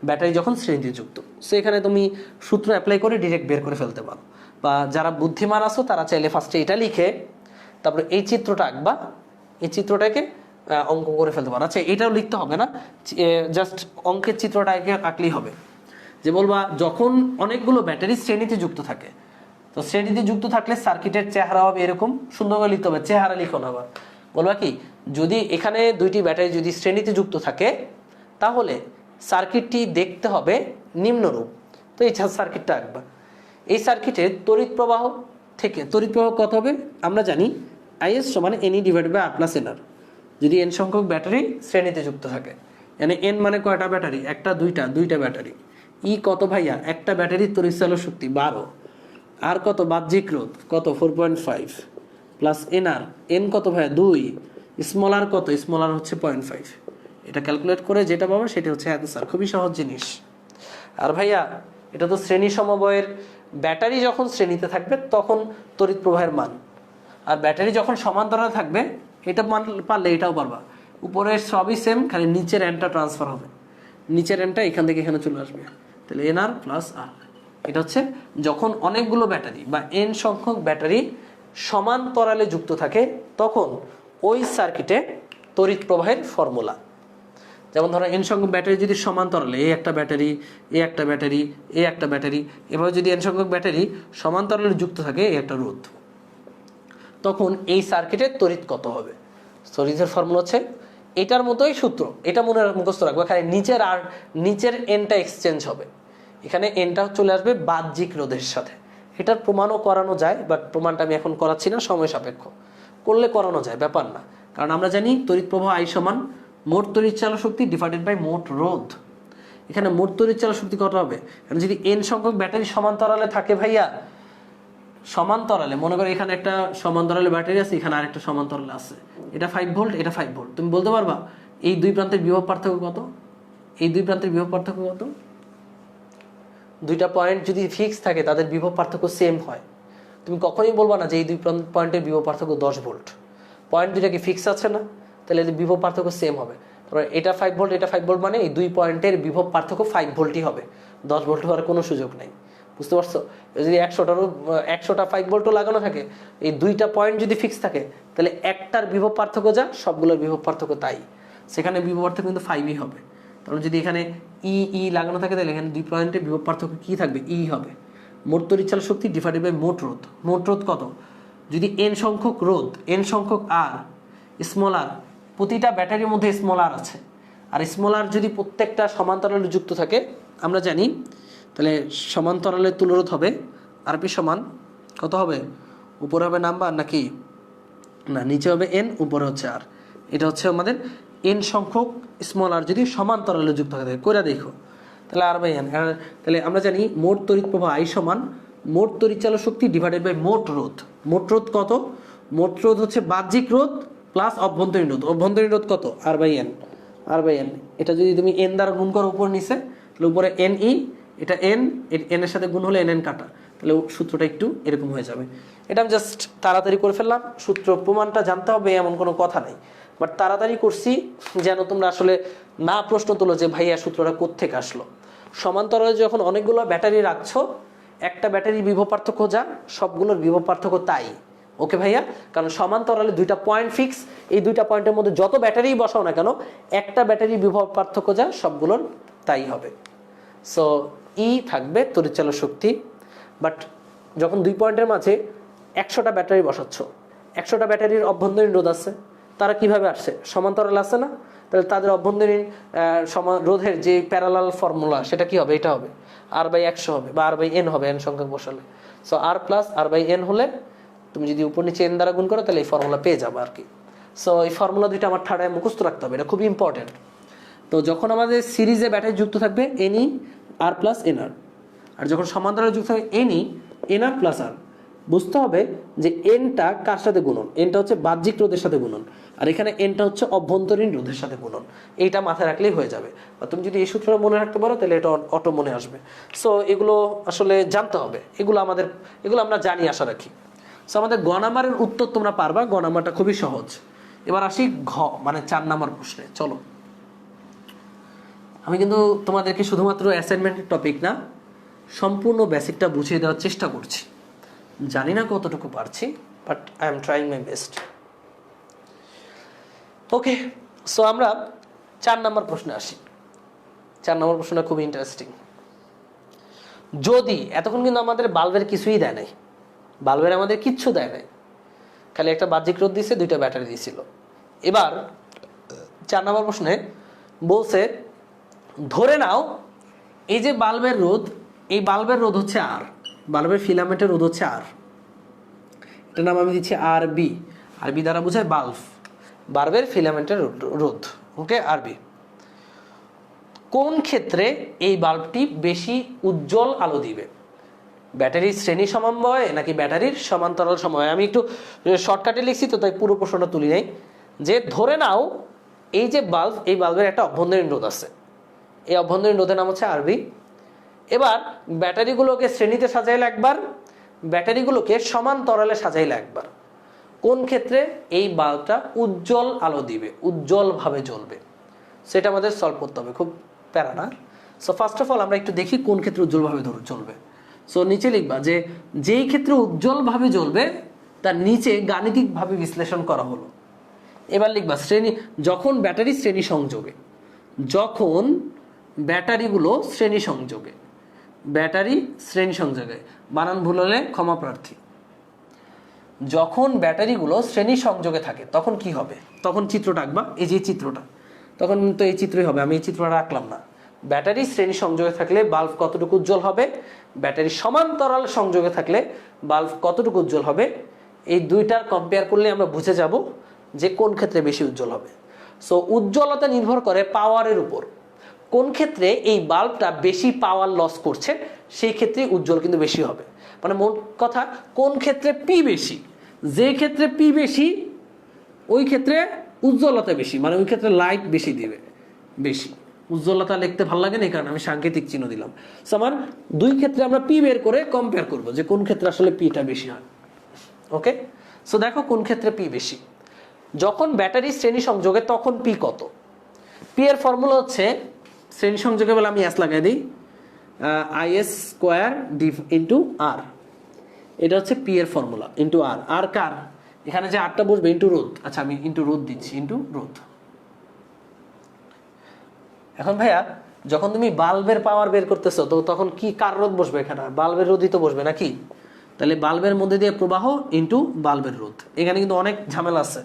ব্যাটারি যখন শ্রেণীতে যুক্ত। সো এখানে তুমি সূত্র অ্যাপ্লাই করে ডিরেক্ট বের করে ফেলতে পারো, বা যারা বুদ্ধিমান আছো তারা চাইলে ফার্স্টে এটা লিখে তারপরে এই চিত্রটা আঁকবা, এই চিত্রটাকে অঙ্ক করে ফেলতে পারো। আচ্ছা এটাও লিখতে হবে না, জাস্ট অঙ্কের চিত্রটা আঁকলেই হবে। যে বলবা যখন অনেকগুলো ব্যাটারি শ্রেণীতে যুক্ত থাকে, তো শ্রেণীতে যুক্ত থাকলে সার্কিটের চেহারা হবে এরকম, সুন্দর করে লিখতে হবে, চেহারা লিখো না। আবার বলবা কি, যদি এখানে দুইটি ব্যাটারি যদি শ্রেণীতে যুক্ত থাকে তাহলে সার্কিটটি দেখতে হবে নিম্নরূপ। তো এই সার্কিটটা আঁকবা। এই সার্কিটের তড়িৎ প্রবাহ কত হবে? আমরা জানি IS সমান NE divided by R plus NR, যদি n সংখ্যক ব্যাটারি শ্রেণীতে যুক্ত থাকে। মানে n মানে কয়টা ব্যাটারি? একটা দুইটা ব্যাটারি। ই কত ভাইয়া? একটা ব্যাটারির তড়িৎচালক শক্তি 12, আর কত বাহ্যিক রোধ কত 4.5 প্লাস NR, n কত ভাইয়া 2, স্মল আর কত? স্মল আর হচ্ছে 0.5। এটা ক্যালকুলেট করে যেটা পাবো সেটা হচ্ছে অ্যান্সার, খুবই সহজ জিনিস। আর ভাইয়া এটা তো শ্রেণী সমবায়ের, ব্যাটারি যখন শ্রেণীতে থাকবে তখন তড়িৎ প্রবাহের মান, আর ব্যাটারি যখন সমান্তরালে থাকবে, এটা পারলে এটাও পারবা। উপরের সবই সেম, খালি নিচের এনটা ট্রান্সফার হবে, নিচের এনটা এখান থেকে এখানে চলে আসবে, তাহলে NR প্লাস R। এটা হচ্ছে যখন অনেকগুলো ব্যাটারি বা n সংখ্যক ব্যাটারি সমান্তরালে যুক্ত থাকে তখন ওই সার্কিটে তড়িৎ প্রবাহের ফর্মুলা। যেমন ধরো n সংখ্যক ব্যাটারি যদি সমান্তরালে, এই একটা ব্যাটারি, এই একটা ব্যাটারি, এই একটা ব্যাটারি, এভাবে যদি n সংখ্যক ব্যাটারি সমান্তরালে যুক্ত থাকে, এই একটা রোধ, তখন এই সার্কিটের তড়িৎ কত হবে? তড়িতের ফর্মুলা হচ্ছে এটার মতোই সূত্র, এটা মনে মুখস্থ রাখবে, খালি নিচের এনটা এক্সচেঞ্জ হবে, এখানে এনটা চলে আসবে বাহ্যিক রোধের সাথে। এটার প্রমাণও করানো যায়, বাট প্রমাণটা আমি এখন করাচ্ছি না, সময় সাপেক্ষ, করলে করানো যায়, ব্যাপার না। কারণ আমরা জানি তড়িৎ প্রবাহ I সমান মোট তড়িৎচালক শক্তি ডিভাইডেড বাই মোট রোধ। এখানে মোট তড়িৎচালক শক্তি কত হবে? যদি n সংখ্যক ব্যাটারি সমান্তরালে থাকে ভাইয়া, সমান্তরালে মনে করো এখানে একটা সমান্তরালে ব্যাটারি আছে, এখানে আরেকটা সমান্তরালে আছে, এটা 5 ভোল্ট, এটা 5 ভোল্ট, তুমি বলতে পারবা এই দুই প্রান্তের বিভব পার্থক্য কত? এই দুই প্রান্তের বিভব পার্থক্য কত? দুইটা পয়েন্ট যদি ফিক্স থাকে তাদের বিভব পার্থক্য সেম হয়, তুমি কখনোই বলবা না যে এই দুই পয়েন্টের বিভব পার্থক্য 10 ভোল্ট। পয়েন্ট দুইটা কি ফিক্স আছে না? তাহলে বিভব পার্থক্য সেম হবে। তারপরে এটা 5 ভোল্ট, এটা 5 ভোল্ট, মানে এই দুই পয়েন্টের বিভব পার্থক্য 5 ভোল্টই হবে, 10 ভোল্ট হওয়ার কোনো সুযোগ নেই। বুঝতে পারছো? যদি 100টা 5 ভোল্টও লাগানো থাকে, এই দুইটা পয়েন্ট যদি ফিক্স থাকে, তাহলে একটার বিভব পার্থক্য যা, সবগুলোর বিভব পার্থক্য তাই, সেখানে বিভব পার্থক্য কিন্তু 5ই হবে। তাহলে যদি এখানে ই লাগানো থাকে, তাহলে এখানে 2 পয়েন্টে বিভব পার্থক্য কি থাকবে? ই হবে। মোট তড়িৎচালক শক্তি ডিভাইডেড বাই মোট রোধ। মোট রোধ কত? যদি এন সংখ্যক রোধ, এন সংখ্যক আর, স্মল আর, প্রতিটা ব্যাটারির মধ্যে স্মল আর আছে, আর স্মল আর যদি প্রত্যেকটা সমান্তরালে যুক্ত থাকে, আমরা জানি, তাহলে সমান্তরালের তুলরোধ হবে আরপি সমান কত হবে? উপরে হবে নাম্বার নাকি না, নিচে হবে এন, উপরে হচ্ছে আর। এটা হচ্ছে আমাদের এন সংখ্যক স্মল আর যদি সমান্তরালে যুক্ত থাকে, কইরা দেখো। তাহলে আর বাই এন, তাহলে আমরা জানি মোট তড়িৎ প্রবাহ আই সমান মোট তড়িৎচালক শক্তি ডিভাইডেড বাই মোট রোধ। মোট রোধ কত? মোট রোধ হচ্ছে বাহ্যিক রোধ প্লাস অভ্যন্তরীণ রোধ। অভ্যন্তরীণ রোধ কত? R by n. R by n, এটা যদি তুমি এন দ্বারা গুণ করো উপর নিচে, তাহলে উপরে এন ই, এটা এন, এন এর সাথে গুণ হলে এন এন কাটা, তাহলে সূত্রটা একটু এরকম হয়ে যাবে। এটা আমি জাস্ট তাড়াতাড়ি করে ফেললাম, সূত্র প্রমাণটা জানতে হবে এমন কোনো কথা নেই, বাট তাড়াতাড়ি করছি যেন তোমরা আসলে না প্রশ্ন তোলো যে ভাইয়া সূত্রটা কোত্থেকে আসলো। সমান্তরালে যখন অনেকগুলো ব্যাটারি রাখছো, একটা ব্যাটারির বিভব পার্থক্য যা, সবগুলোর বিভব পার্থক্য তাই। ওকে ভাইয়া? কারণ সমান্তরালে দুইটা পয়েন্ট ফিক্স, এই দুইটা পয়েন্টের মধ্যে যত ব্যাটারি বসাও না কেন, একটা ব্যাটারির বিভব পার্থক্য যা, সবগুলোর তাই হবে। সো ই থাকবে তড়িৎচালক শক্তি। বাট যখন 2 পয়েন্টের মাঝে 100টা ব্যাটারি বসাচ্ছ, 100টা ব্যাটারির অভ্যন্তরীণ রোধ আছে, তারা কিভাবে আসছে? সমান্তরাল আছে না? তাহলে তাদের অভ্যন্তরীণ রোধের যে প্যারালাল ফর্মুলা, সেটা কি হবে? এটা হবে আর বাই 100 হবে, বা আর বাই এন হবে, এন সংখ্যক বসালে। So R plus R by N হলে তুমি যদি উপর নিচে এন দ্বারা গুণ করো, তাহলে এই ফর্মুলা পেয়ে যাবে আর কি। সো এই ফর্মুলা দুইটা আমার ঠাড়ায় মুখস্থ রাখতে হবে, এটা খুবই ইম্পর্টেন্ট। তো যখন আমাদের সিরিজে ব্যাটারি যুক্ত থাকবে এনই আর প্লাস এনআর, আর যখন সমান্তরালে যুক্ত থাকবে এনই এনআর প্লাস আর, বুঝতে হবে যে এনটা কার সাথে গুণন? এনটা হচ্ছে বাহ্যিক রোধের সাথে গুণন, আর এখানে এনটা হচ্ছে অভ্যন্তরীণ রোধের সাথে গুণন। এইটা মাথায় রাখলেই হয়ে যাবে, বা তুমি যদি এই সূত্রটা মনে রাখতে পারো, তাহলে এটা অটো মনে আসবে। সো এগুলো আসলে জানতে হবে, এগুলো আমরা জানি, আশা রাখি। সো আমাদের গ নাম্বারের উত্তর তোমরা পারবা, গ নাম্বারটা খুবই সহজ। এবার আসি ঘ, মানে 4 নাম্বার প্রশ্নে। চলো, আমি কিন্তু তোমাদেরকে শুধুমাত্র অ্যাসাইনমেন্টের টপিক না, সম্পূর্ণ বেসিকটা বুঝিয়ে দেওয়ার চেষ্টা করছি। জানি না কতটুকু পারছি, but I am trying my best. Okay, so আমরা 4 নম্বর প্রশ্নে আসি। 4 নম্বর প্রশ্নটা খুব ইন্টারেস্টিং। যদি এতক্ষণ কিন্তু আমাদের বাল্বের কিছুই দেয় নাই, বাল্বের আমাদের কিচ্ছু দেয় নাই, খালি একটা বাহ্যিক রোধ দিয়েছে, 2টা ব্যাটারি দিয়েছিল। এবার 4 নম্বর প্রশ্নে বলছে, ধরে নাও এই যে বাল্বের রোধ, এই বাল্বের রোধ হচ্ছে আর, বাল্বের ফিলামেন্টের রোধ হচ্ছে আর, এটার নাম আমি দিচ্ছি আর বি। আর বি দ্বারা বোঝায় বাল্ব, বাল্বের ফিলামেন্টের রোধ। ওকে, আর বি। কোন ক্ষেত্রে এই বাল্বটি বেশি উজ্জ্বল আলো দিবে? ব্যাটারির শ্রেণী সমন্বয়ে নাকি ব্যাটারির সমান্তরাল সমন্বয়ে? আমি একটু শর্টকাটে লিখছি তো, তাই পুরো প্রশ্নটা তুলি নাই। যে ধরে নাও এই যে বাল্ব, এই বাল্বের একটা অভ্যন্তরীণ রোধ আছে, এই অভ্যন্তরীণ রোধের নাম হচ্ছে আরবি। এবার ব্যাটারিগুলোকে শ্রেণীতে সাজাইলে একবার, ব্যাটারিগুলোকে সমান্তরালে সাজাইলে একবার। কোন ক্ষেত্রে এই বাল্বটা উজ্জ্বল আলো দিবে, উজ্জ্বলভাবে জ্বলবে, সেটা আমাদের সলভ করতে হবে, খুব প্যারা না। সো ফার্স্ট অফ অল আমরা একটু দেখি কোন ক্ষেত্রে উজ্জ্বলভাবে জ্বলবে। সো নিচে লিখবা যে যেই ক্ষেত্রে উজ্জ্বলভাবে জ্বলবে তার নিচে গাণিতিকভাবে বিশ্লেষণ করা হলো। এবার লিখবা শ্রেণী, যখন ব্যাটারি শ্রেণী সংযোগে, যখন ব্যাটারিগুলো শ্রেণী সংযোগে, ব্যাটারি শ্রেণী সংযোগে, বানান ভুল হলে ক্ষমা প্রার্থী। যখন ব্যাটারিগুলো শ্রেণী সংযোগে থাকে তখন কি হবে? তখন চিত্রটা আঁকবা, এই যে চিত্রটা, তখন তো এই চিত্রই হবে, আমি এই চিত্রটা রাখলাম না। ব্যাটারি শ্রেণী সংযোগে থাকলে বাল্ব কতটুকু উজ্জ্বল হবে, ব্যাটারি সমান্তরাল সংযোগে থাকলে বাল্ব কতটুকু উজ্জ্বল হবে, এই দুইটার কম্পেয়ার করলে আমরা বুঝে যাব যে কোন ক্ষেত্রে বেশি উজ্জ্বল হবে। সো উজ্জ্বলতা নির্ভর করে পাওয়ারের উপর। কোন ক্ষেত্রে এই বাল্বটা বেশি পাওয়ার লস করছে, সেই ক্ষেত্রে উজ্জ্বল কিন্তু বেশি হবে। মানে মোট কথা, কোন ক্ষেত্রে পি বেশি, যে ক্ষেত্রে পি বেশি ওই ক্ষেত্রে উজ্জ্বলতা বেশি, মানে ওই ক্ষেত্রে লাইট বেশি দিবে, বেশি উজ্জ্বলতা লিখতে ভালো লাগে না, এই কারণে আমি সাংকেতিক চিহ্ন দিলাম। সো আমার দুই ক্ষেত্রে আমরা পি বের করে কম্পেয়ার করব যে কোন ক্ষেত্রে আসলে পিটা বেশি হয়। ওকে, সো দেখো কোন ক্ষেত্রে পি বেশি। যখন ব্যাটারি শ্রেণী সংযোগে তখন পি কত? পি এর ফর্মুলা হচ্ছে, শ্রেণী সংযোগে বলে আমি এস লাগাই দিই, আইএস স্কোয়ার ডি ইন্টু আর, এটা হচ্ছে পি এর ফর্মুলা ইন্টু আর। আর কার এখানে যে আরটা বসবে ইন্টু রোধ, আচ্ছা আমি ইন্টু রোধ দিচ্ছি, ইন্টু রোধ। এখন ভাইয়া যখন তুমি বাল্বের পাওয়ার বের করতেছো তো তখন কি কার রোধ বসবে এখানে? বাল্বের রোধই তো বসবে নাকি? তাহলে বাল্বের মধ্যে দিয়ে প্রবাহ ইন্টু বাল্বের রোধ। এখানে কিন্তু অনেক ঝামেলা আছে,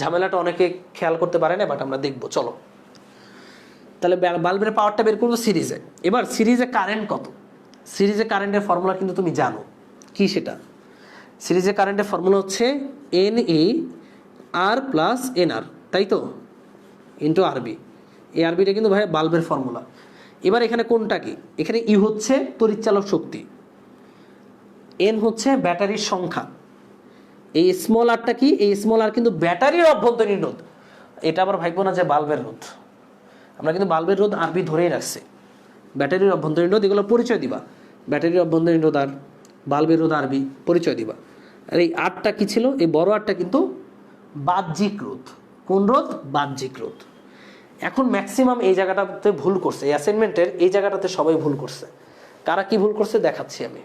ঝামেলাটা অনেকে খেয়াল করতে পারে না, বাট আমরা দেখবো চলো। তাহলে বাল্বের পাওয়ারটা বের করবো সিরিজে। এবার সিরিজে কারেন্ট কত? সিরিজে কারেন্টের ফর্মুলা কিন্তু তুমি জানো কি, সেটা সিরিজে কারেন্টের ফর্মুলা হচ্ছে n E R plus n r, তাই তো, ইন্টু আরবি। এই আরবিটা কিন্তু ভাই বাল্বের ফর্মুলা। এবার এখানে কোনটা কি? এখানে ই হচ্ছে তড়িৎচালক শক্তি, এন হচ্ছে ব্যাটারির সংখ্যা, এই স্মল আরটা কি? এই স্মল আর কিন্তু ব্যাটারির অভ্যন্তরীণ রোধ। এটা আবার ভাববো না যে বাল্বের রোধ, আমরা কিন্তু বাল্বের রোধ আরবি ধরেই রাখছি। ব্যাটারির অভ্যন্তরীণ রোধ এগুলো পরিচয় দিবা, ব্যাটারির অভ্যন্তরীণ রোধ আর বাল্বের রোধ আরবি পরিচয় দিবা। আর এই আরটা কি ছিল? এই বড় আরটা কিন্তু বাহ্যিক রোধ। কোন রোধ? বাহ্যিক রোধ। এখন ম্যাক্সিমাম এই জায়গাটাতে ভুল করছে, এই অ্যাসাইনমেন্টের এই জায়গাটাতে সবাই ভুল করছে। কারা কি ভুল করছে দেখাচ্ছি আমি।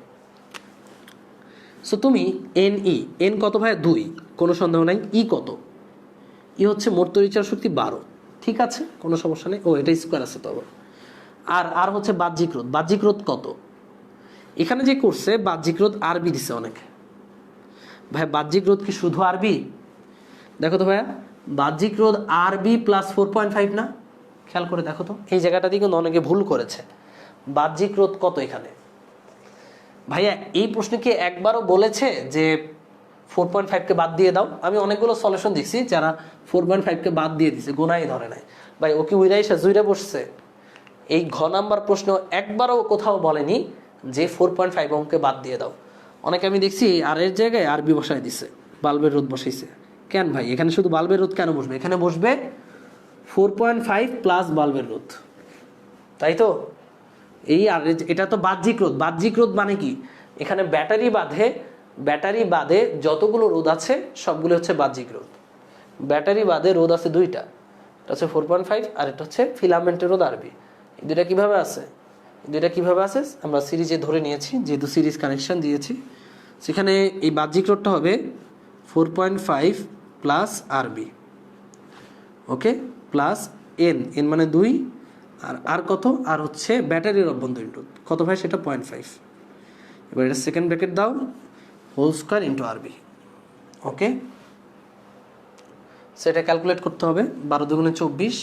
সো তুমি এন ই, এন কত ভাই? 2, কোনো সন্দেহ নাই। ই কত? ই হচ্ছে মোট তড়িৎচালক শক্তি 12, ঠিক আছে, কোনো সমস্যা নেই। ও এটা স্কোয়ার আছে তো আবার। আর হচ্ছে বাহ্যিক রোধ, বাহ্যিক রোধ কত? এখানে যে করছে বাহ্যিক রোধ আরবি দিছে অনেকে। ভাই বাহ্যিক রোধ কি শুধু আরবি? দেখো তো ভাইয়া, বাহ্যিক রোধ আরবি প্লাস 4.5 না? খেয়াল করে দেখো তো, এই জায়গাটাতে কিন্তু অনেকে ভুল করেছে। বাহ্যিক রোধ কত এখানে? ভাইয়া এই প্রশ্নে কি একবারও বলেছে যে 4.5 কে বাদ দিয়ে দাও? আমি অনেকগুলো সলিউশন দেখছি যারা 4.5 কে বাদ দিয়ে দিছে, গোনাই ধরে নাই। ভাই ও কি উইরাইসা জুইরা বসছে? এই ঘ নাম্বার প্রশ্ন একবারও কোথাও বলেনি যে 4.5 ওহমকে বাদ দিয়ে দাও। অনেকে আমি দেখছি আর এর জায়গায় আরবি বসায় দিছে, বাল্বের রোধ বসাইছে। কেন ভাই? এখানে শুধু বাল্বের রোধ কেন বসবে? এখানে বসবে 4.5 প্লাস বাল্বের রোধ, তাই তো। এই আর এটা তো বাহ্যিক রোধ। বাহ্যিক রোধ মানে কি? এখানে ব্যাটারি বাদে যতগুলো রোধ আছে সবগুলো হচ্ছে বাহ্যিক রোধ। ব্যাটারি বাদে রোধ আছে দুইটা, এটা হচ্ছে 4.5 আর এটা হচ্ছে ফিলামেন্টের রোধ আরবি। এই দুইটা কিভাবে আছে? আমরা সিরিজে ধরে নিয়েছি, যেহেতু সিরিজ কানেকশন দিয়েছি। সেখানে এই বাহ্যিক রোধটা হবে 4.5 প্লাস আরবি, ওকে, প্লাস এন মানে 2, আর কত? আর হচ্ছে ব্যাটারির অভ্যন্তরীণ রোধ কত ভাই? সেটা 0.5। এবার এটা সেকেন্ড ব্র্যাকেট দাও, হোল স্কোয়ার ইন্টু আরবি, ওকে। সেটা ক্যালকুলেট করতে হবে, 12 দুগুণে 24,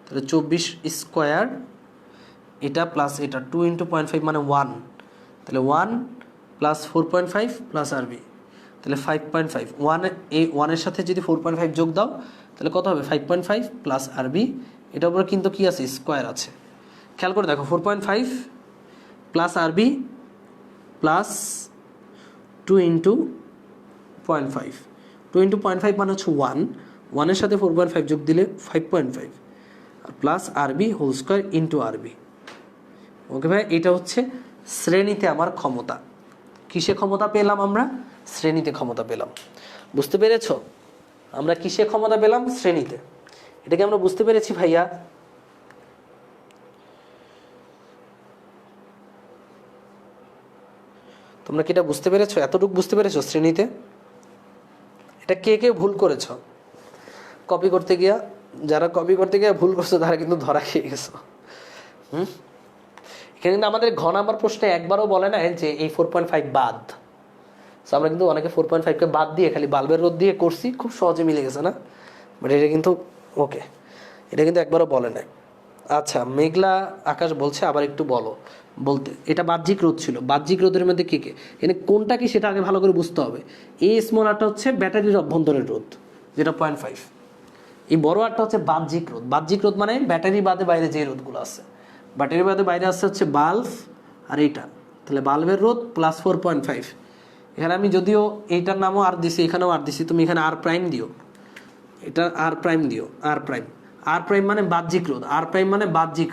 তাহলে 24 স্কোয়ার, এটা প্লাস এটা 2 ইন্টু 0.5 মানে 1, তাহলে 1 প্লাস 4.5 প্লাস আরবি, তাহলে 5.5। 1 এর সাথে যদি 4.5 যোগ দাও তাহলে কত হবে? 5.5 প্লাস আরবি, এটার উপরে কিন্তু কি আছে? স্কোয়ার আছে। খেয়াল করে দেখো, 4.5 প্লাস আরবি প্লাস 2 ইন্টু 0.5, 2 ইন্টু 0.5 মানে হচ্ছে 1, 1-এর সাথে 4.5 যোগ দিলে 5.5, আর প্লাস আরবি হোল স্কোয়ার ইন্টু আরবি, ওকে ভাই। এটা হচ্ছে শ্রেণীতে আমার ক্ষমতা। কিসে ক্ষমতা পেলাম আমরা? শ্রেণীতে ক্ষমতা পেলাম। বুঝতে পেরেছ? আমরা কিসে ক্ষমতা পেলাম? শ্রেণীতে। এটাকে আমরা বুঝতে পেরেছি ভাইয়া? তোমরা কি এটা বুঝতে পেরেছো? এতটুকু বুঝতে পেরেছো শ্রেণীতে? এটা কে কে ভুল করেছো কপি করতে গিয়া? যারা কপি করতে গিয়ে ভুল করছো তারা কিন্তু ধরা খেয়ে গেছো। এখানে কিন্তু আমাদের ঘ নাম্বার প্রশ্নে একবারও বলে না যে এই 4.5 বাদ। আমরা কিন্তু অনেকে 4.5 কে বাদ দিয়ে খালি বাল্বের রোধ দিয়ে করছি, খুব সহজে মিলে গেছে না? বাট এটা কিন্তু ওকে, এটা কিন্তু একবারও বলে নাই। আচ্ছা, মেঘলা আকাশ বলছে আবার একটু বলতে। এটা বাহ্যিক রোধ ছিল। বাহ্যিক রোধের মধ্যে কে কে, এখানে কোনটা কি সেটা আগে ভালো করে বুঝতে হবে। এই স্মল আরটা হচ্ছে ব্যাটারির অভ্যন্তরের রোধ, যেটা 0.5। এই বড় আরটা হচ্ছে বাহ্যিক রোধ। বাহ্যিক রোধ মানে ব্যাটারি বাদে বাইরে যে রোধগুলো আছে। ব্যাটারি বাদে বাইরে আসছে হচ্ছে বাল্ব আর এইটা, তাহলে বাল্বের রোধ প্লাস 4.5। এখানে আমি যদিও এইটার নামও আর দিছি, এখানেও আর দিছি, তুমি এখানে আর প্রাইম দিও, এটা আর প্রাইম দিও, আর প্রাইম মানে বাহ্যিক রোধ, আর প্রাইম মানে বাহ্যিক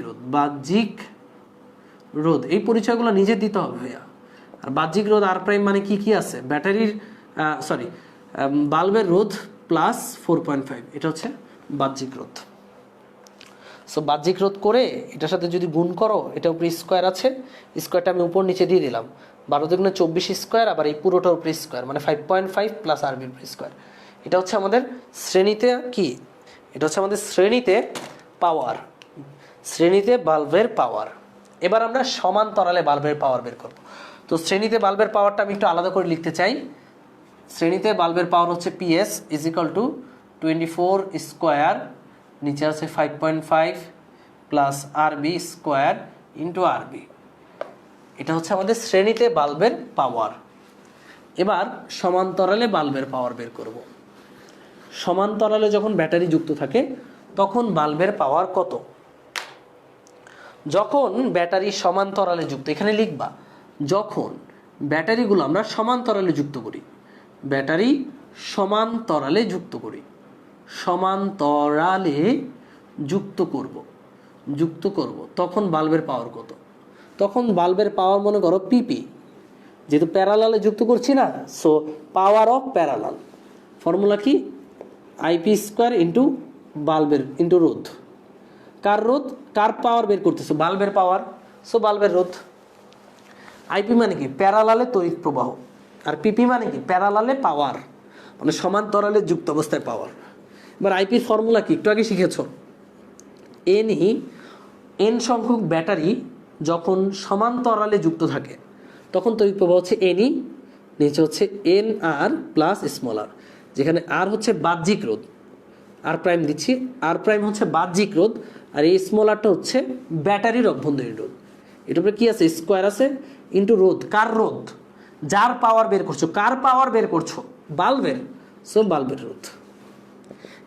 রোধ। এই পরিচয়গুলো নিজে দিতে হবে ভাইয়া। আর বাহ্যিক রোধ আর প্রাইম মানে কি কি আছে? ব্যাটারির বাল্বের রোধ প্লাস 4.5, এটা হচ্ছে বাহ্যিক রোধ। সো বাহ্যিক রোধ করে এটার সাথে যদি গুণ করো, এটা উপরে স্কোয়ার আছে, স্কোয়ারটা আমি উপর নিচে দিয়ে দিলাম, 12×24 স্কোয়ার, আবার এই পুরোটার উপরে স্কোয়ার, মানে 5.5 প্লাস আরবির উপরে স্কোয়ার। এটা হচ্ছে আমাদের শ্রেণীতে কি, এটা হচ্ছে আমাদের শ্রেণীতে পাওয়ার, শ্রেণীতে বাল্বের পাওয়ার। এবার আমরা সমান্তরালে বাল্বের পাওয়ার বের করব। তো শ্রেণীতে বাল্বের পাওয়ারটা আমি একটু আলাদা করে লিখতে চাই। শ্রেণীতে বাল্বের পাওয়ার হচ্ছে PS is equal to 24 square, নিচে আছে 5.5 প্লাস আরবি স্কোয়ার ইন্টু আরবি। এটা হচ্ছে আমাদের শ্রেণীতে বাল্বের পাওয়ার। এবার সমান্তরালে বাল্বের পাওয়ার বের করব। সমান্তরালে যখন ব্যাটারি যুক্ত থাকে তখন বাল্বের পাওয়ার কত? যখন ব্যাটারি সমান্তরালে যুক্ত, এখানে লিখবা যখন ব্যাটারিগুলো আমরা সমান্তরালে যুক্ত করি, ব্যাটারি সমান্তরালে যুক্ত করি, সমান্তরালে যুক্ত করব তখন বাল্বের পাওয়ার কত? তখন বাল্বের পাওয়ার মনে করো পিপি, যেহেতু প্যারালালে যুক্ত করছি না, so power of parallel formula কি? আইপি স্কোয়ার ইন্টু বাল্বের ইন্টু রোধ। কার রোধ, কার পাওয়ার বের করতেছো? বাল্বের পাওয়ার, সো বাল্বের রোধ। আইপি মানে কি? প্যারালালে তড়িৎ প্রবাহ, আর পিপি মানে কি? প্যারালালে পাওয়ার, মানে সমান্তরালে যুক্ত অবস্থায় পাওয়ার। এবার আইপির ফর্মুলা কি একটু আগে শিখেছ, এন সংখ্যক ব্যাটারি যখন সমান্তরালে যুক্ত থাকে তখন তড়িৎ প্রবাহ হচ্ছে এনই, নিচে হচ্ছে এন আর প্লাস স্মল আর, যেখানে আর হচ্ছে বাহ্যিক রোধ, আর প্রাইম দিচ্ছি, আর প্রাইম হচ্ছে বাহ্যিক রোধ, আর এই স্মল আরটা হচ্ছে ব্যাটারির অভ্যন্তরীণ রোধ। এটার উপরে কি আছে? স্কোয়ার আছে ইন্টু রোধ। কার রোধ? যার পাওয়ার বের করছো। কার পাওয়ার বের করছো? বাল্বের, সো বাল্বের রোধ।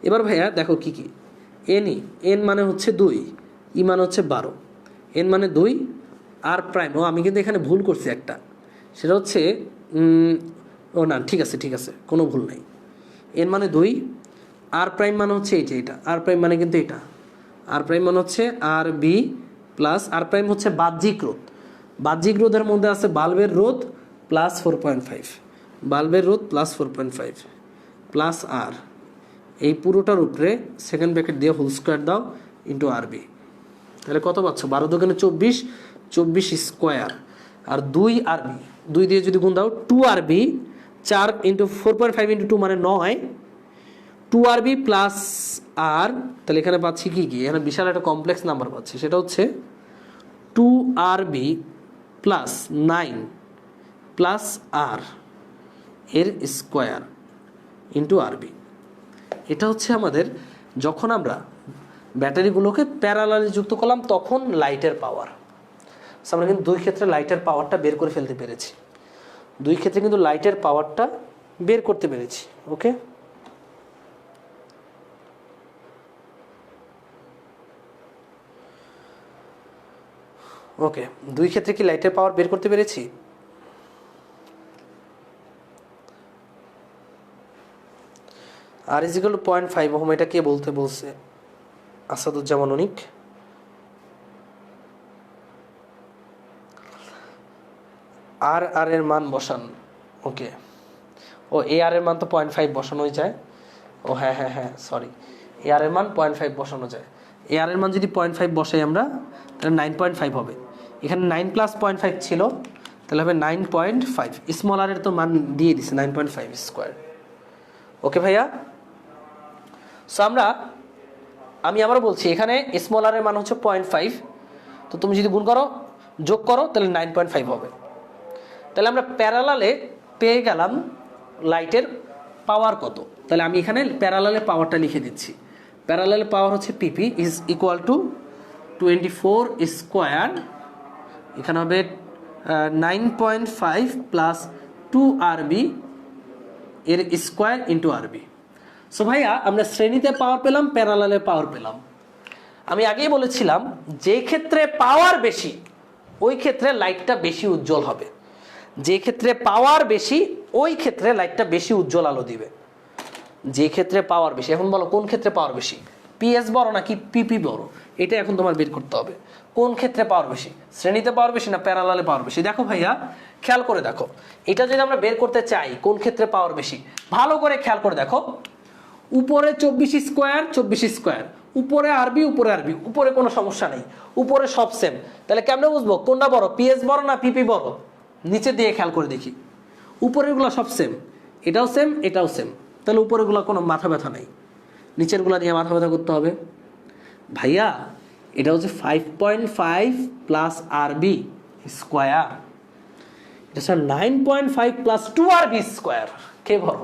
এবার ভাইয়া দেখো কি কি, এন মানে হচ্ছে 2, ই মানে হচ্ছে 12, এন মানে 2, আর প্রাইম, ও আমি কিন্তু এখানে ভুল করছি একটা, সেটা হচ্ছে ও না ঠিক আছে কোনো ভুল নাই, এন মানে 2, আর প্রাইম মানে হচ্ছে এটা, আর প্রাইম মানে কিন্তু এটা, আর প্রাইম মানে হচ্ছে আর বি প্লাস আর প্রাইম হচ্ছে বাহ্যিক রোধ। বাহ্যিক রোধের মধ্যে আছে বাল্বের রোধ প্লাস 4.5, বাল্বের রোধ প্লাস 4.5 প্লাস আর, এই পুরোটার উপরে সেকেন্ড ব্র্যাকেট দিয়ে হোল স্কোয়ার দাও ইন্টু আরবি। তাহলে কত পাচ্ছ? 12×24, 24 স্কোয়ার, আর 2 আরবি, 2 দিয়ে যদি গুণ দাও 2 আরবি, 4 ইন্টু 4.5 ইন্টু 2 মানে 9, 2 আরবি প্লাস আর, তাহলে এখানে পাচ্ছি কি কি, এখানে বিশাল একটা কমপ্লেক্স নাম্বার পাচ্ছি, সেটা হচ্ছে 2 আরবি প্লাস 9 প্লাস আর এর স্কোয়ার ইন্টু আরবি। এটা হচ্ছে আমাদের যখন আমরা ব্যাটারিগুলোকে প্যারালালে যুক্ত করলাম তখন লাইটের পাওয়ার। আমরা কিন্তু দুই ক্ষেত্রে লাইটের পাওয়ারটা বের করে ফেলতে পেরেছি, দুই ক্ষেত্রে কিন্তু লাইটের পাওয়ারটা বের করতে পেরেছি। ওকে, ওকে, দুই ক্ষেত্রে কি লাইটের পাওয়ার বের করতে পেরেছি? আর ইজ ইকুয়াল টু 0.5 ওহম, এটা কে বলতে বলছে? আসাদুজ্জামান অনিক। আর এর মান বসান। ওকে, ও এ আর এর মান তো 0.5 বসানোই যায়। ও হ্যাঁ সরি, এ আর এর মান 0.5 বসানো যায়। এ আর এর মান যদি 0.5 বসাই আমরা, তাহলে 9.5 হবে। এখানে 9 প্লাস 0.5 ছিল, তাহলে হবে 9.5। স্মল আর এর তো মান দিয়ে দিছে 9.5 স্কোয়ার। ওকে ভাইয়া, সো আমি আবার বলছি, এখানে স্মল আর এর মান হচ্ছে 0.5, তো তুমি যদি গুণ করো যোগ করো তাহলে 9.5 হবে। তাহলে আমরা প্যারালালে পেয়ে গেলাম লাইটের পাওয়ার কত। তাহলে আমি এখানে প্যারালালে পাওয়ারটা লিখে দিচ্ছি। প্যারালালে পাওয়ার হচ্ছে পিপি ইজ ইকুয়াল টু 24 স্কোয়ার, এখানে হবে 9.5 প্লাস 2 আরবি এর স্কোয়ার ইন্টু আরবি। সো ভাইয়া আমরা শ্রেণীতে পাওয়ার পেলাম, প্যারালালে পাওয়ার পেলাম। আমি আগেই বলেছিলাম যে ক্ষেত্রে পাওয়ার বেশি ওই ক্ষেত্রে লাইটটা বেশি উজ্জ্বল হবে, যে ক্ষেত্রে পাওয়ার বেশি ওই ক্ষেত্রে লাইটটা বেশি উজ্জ্বল আলো দিবে। যে ক্ষেত্রে পাওয়ার বেশি, এখন বলো কোন ক্ষেত্রে পাওয়ার বেশি, পিএস বড় নাকি পিপি বড়, এটা এখন তোমার বের করতে হবে। কোন ক্ষেত্রে পাওয়ার বেশি, শ্রেণীতে পাওয়ার বেশি না প্যারালালে পাওয়ার বেশি? দেখো ভাইয়া খেয়াল করে দেখো, এটা যদি আমরা বের করতে চাই কোন ক্ষেত্রে পাওয়ার বেশি, ভালো করে খেয়াল করে দেখো। উপরে 24 স্কোয়ার, 24 স্কোয়ার, উপরে আরবি উপরে আরবি, উপরে কোনো সমস্যা নেই, উপরে সব সেম। তাহলে কেমনে বুঝবো কোনটা বড়, পিএস বড় না পিপি বড়? নিচে দিয়ে খেয়াল করে দেখি, উপরেরগুলো সব সেম, এটাও সেম এটাও সেম, তাহলে উপরেরগুলো কোনো মাথা ব্যথা নেই, নিচেরগুলো নিয়ে মাথা ব্যথা করতে হবে। ভাইয়া এটা হচ্ছে 5.5 প্লাস আরবি স্কোয়ার, এটা স্যার 9.5 প্লাস 2 আরবি স্কোয়ার, কে বড়?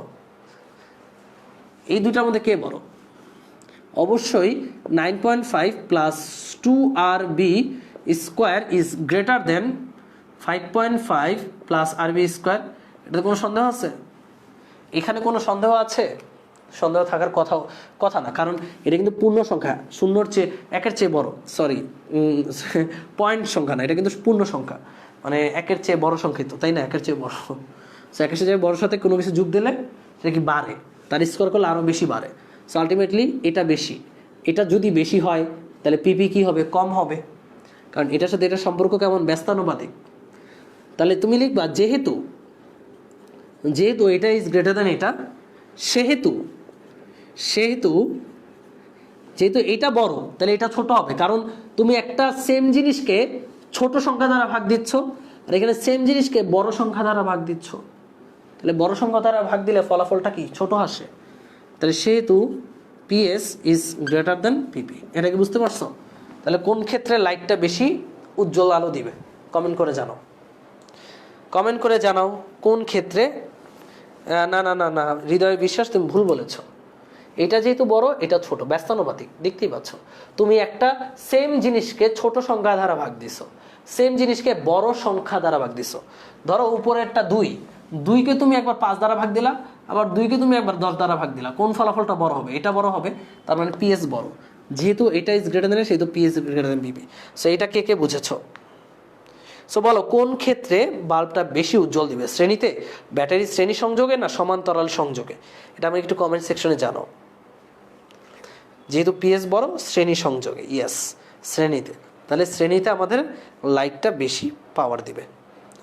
এই দুটার মধ্যে কে বড়? অবশ্যই 9.5 প্লাস 2 আরবি square is greater than 5.5 plus আরবি স্কোয়ার। এটাতে কোনো সন্দেহ আছে? এখানে কোনো সন্দেহ আছে? সন্দেহ থাকার কথা না, কারণ এটা কিন্তু পূর্ণ সংখ্যা, শূন্যর চেয়ে একের চেয়ে বড়, সরি পয়েন্ট সংখ্যা না, এটা কিন্তু পূর্ণ সংখ্যা, মানে একের চেয়ে বড় সংখ্যিত, তাই না? একের চেয়ে বড়, একের চেয়ে বড় সাথে কোনো কিছু যোগ দিলে সেটা কি বাড়ে, তার স্কোয়ার করলে আরও বেশি বাড়ে। সো আলটিমেটলি এটা বেশি, এটা যদি বেশি হয় তাহলে পিপি কি হবে? কম হবে, কারণ এটার সাথে এটার সম্পর্ক কেমন? ব্যস্তানুপাতিক। তাহলে তুমি লিখবা যেহেতু এটা ইজ গ্রেটার দ্যান এটা, সেহেতু যেহেতু এটা বড় তাহলে এটা ছোট হবে, কারণ তুমি একটা সেম জিনিসকে ছোট সংখ্যা দ্বারা ভাগ দিচ্ছ, আর এখানে সেম জিনিসকে বড় সংখ্যা দ্বারা ভাগ দিচ্ছ, তাহলে বড় সংখ্যা দ্বারা ভাগ দিলে ফলাফলটা কি? ছোট আসে। তাহলে সেহেতু পিএস ইজ গ্রেটার দ্যান পিপি। এটা কি বুঝতে পারছো? তাহলে কোন ক্ষেত্রে লাইটটা বেশি উজ্জ্বল আলো দিবে? কমেন্ট করে জানাও, কমেন্ট করে জানাও কোন ক্ষেত্রে। না না না না হৃদয় বিশ্বাস, তুমি ভুল বলেছ, এটা যেহেতু বড় এটা ছোট, ব্যস্তানুপাতিক, দেখতেই পাচ্ছ। তুমি একটা সেম জিনিসকে ছোট সংখ্যা দ্বারা ভাগ দিছো, সেম জিনিসকে বড় সংখ্যা দ্বারা ভাগ দিছো। ধরো উপরেরটা 2, 2কে তুমি একবার 5 দ্বারা ভাগ দিলা, আবার 2কে তুমি একবার 10 দ্বারা ভাগ দিলা, কোন ফলাফলটা বড় হবে? এটা বড় হবে, তার মানে পিএস বড়। যেহেতু এটা ইজ গ্রেটার দেন, সেহেতু পিএস গ্রেটার দেন পিপি। সো এটা কে কে বুঝেছো? সো বলো কোন ক্ষেত্রে বাল্বটা বেশি উজ্জ্বল দিবে? শ্রেণীতে, ব্যাটারি শ্রেণী সংযোগে, না সমান্তরাল সংযোগে? এটা আমি একটু কমেন্ট সেকশনে জানাও। যেহেতু পিএস বড়, শ্রেণী সংযোগে, ইয়েস শ্রেণীতে। তাহলে শ্রেণীতে আমাদের লাইটটা বেশি পাওয়ার দিবে।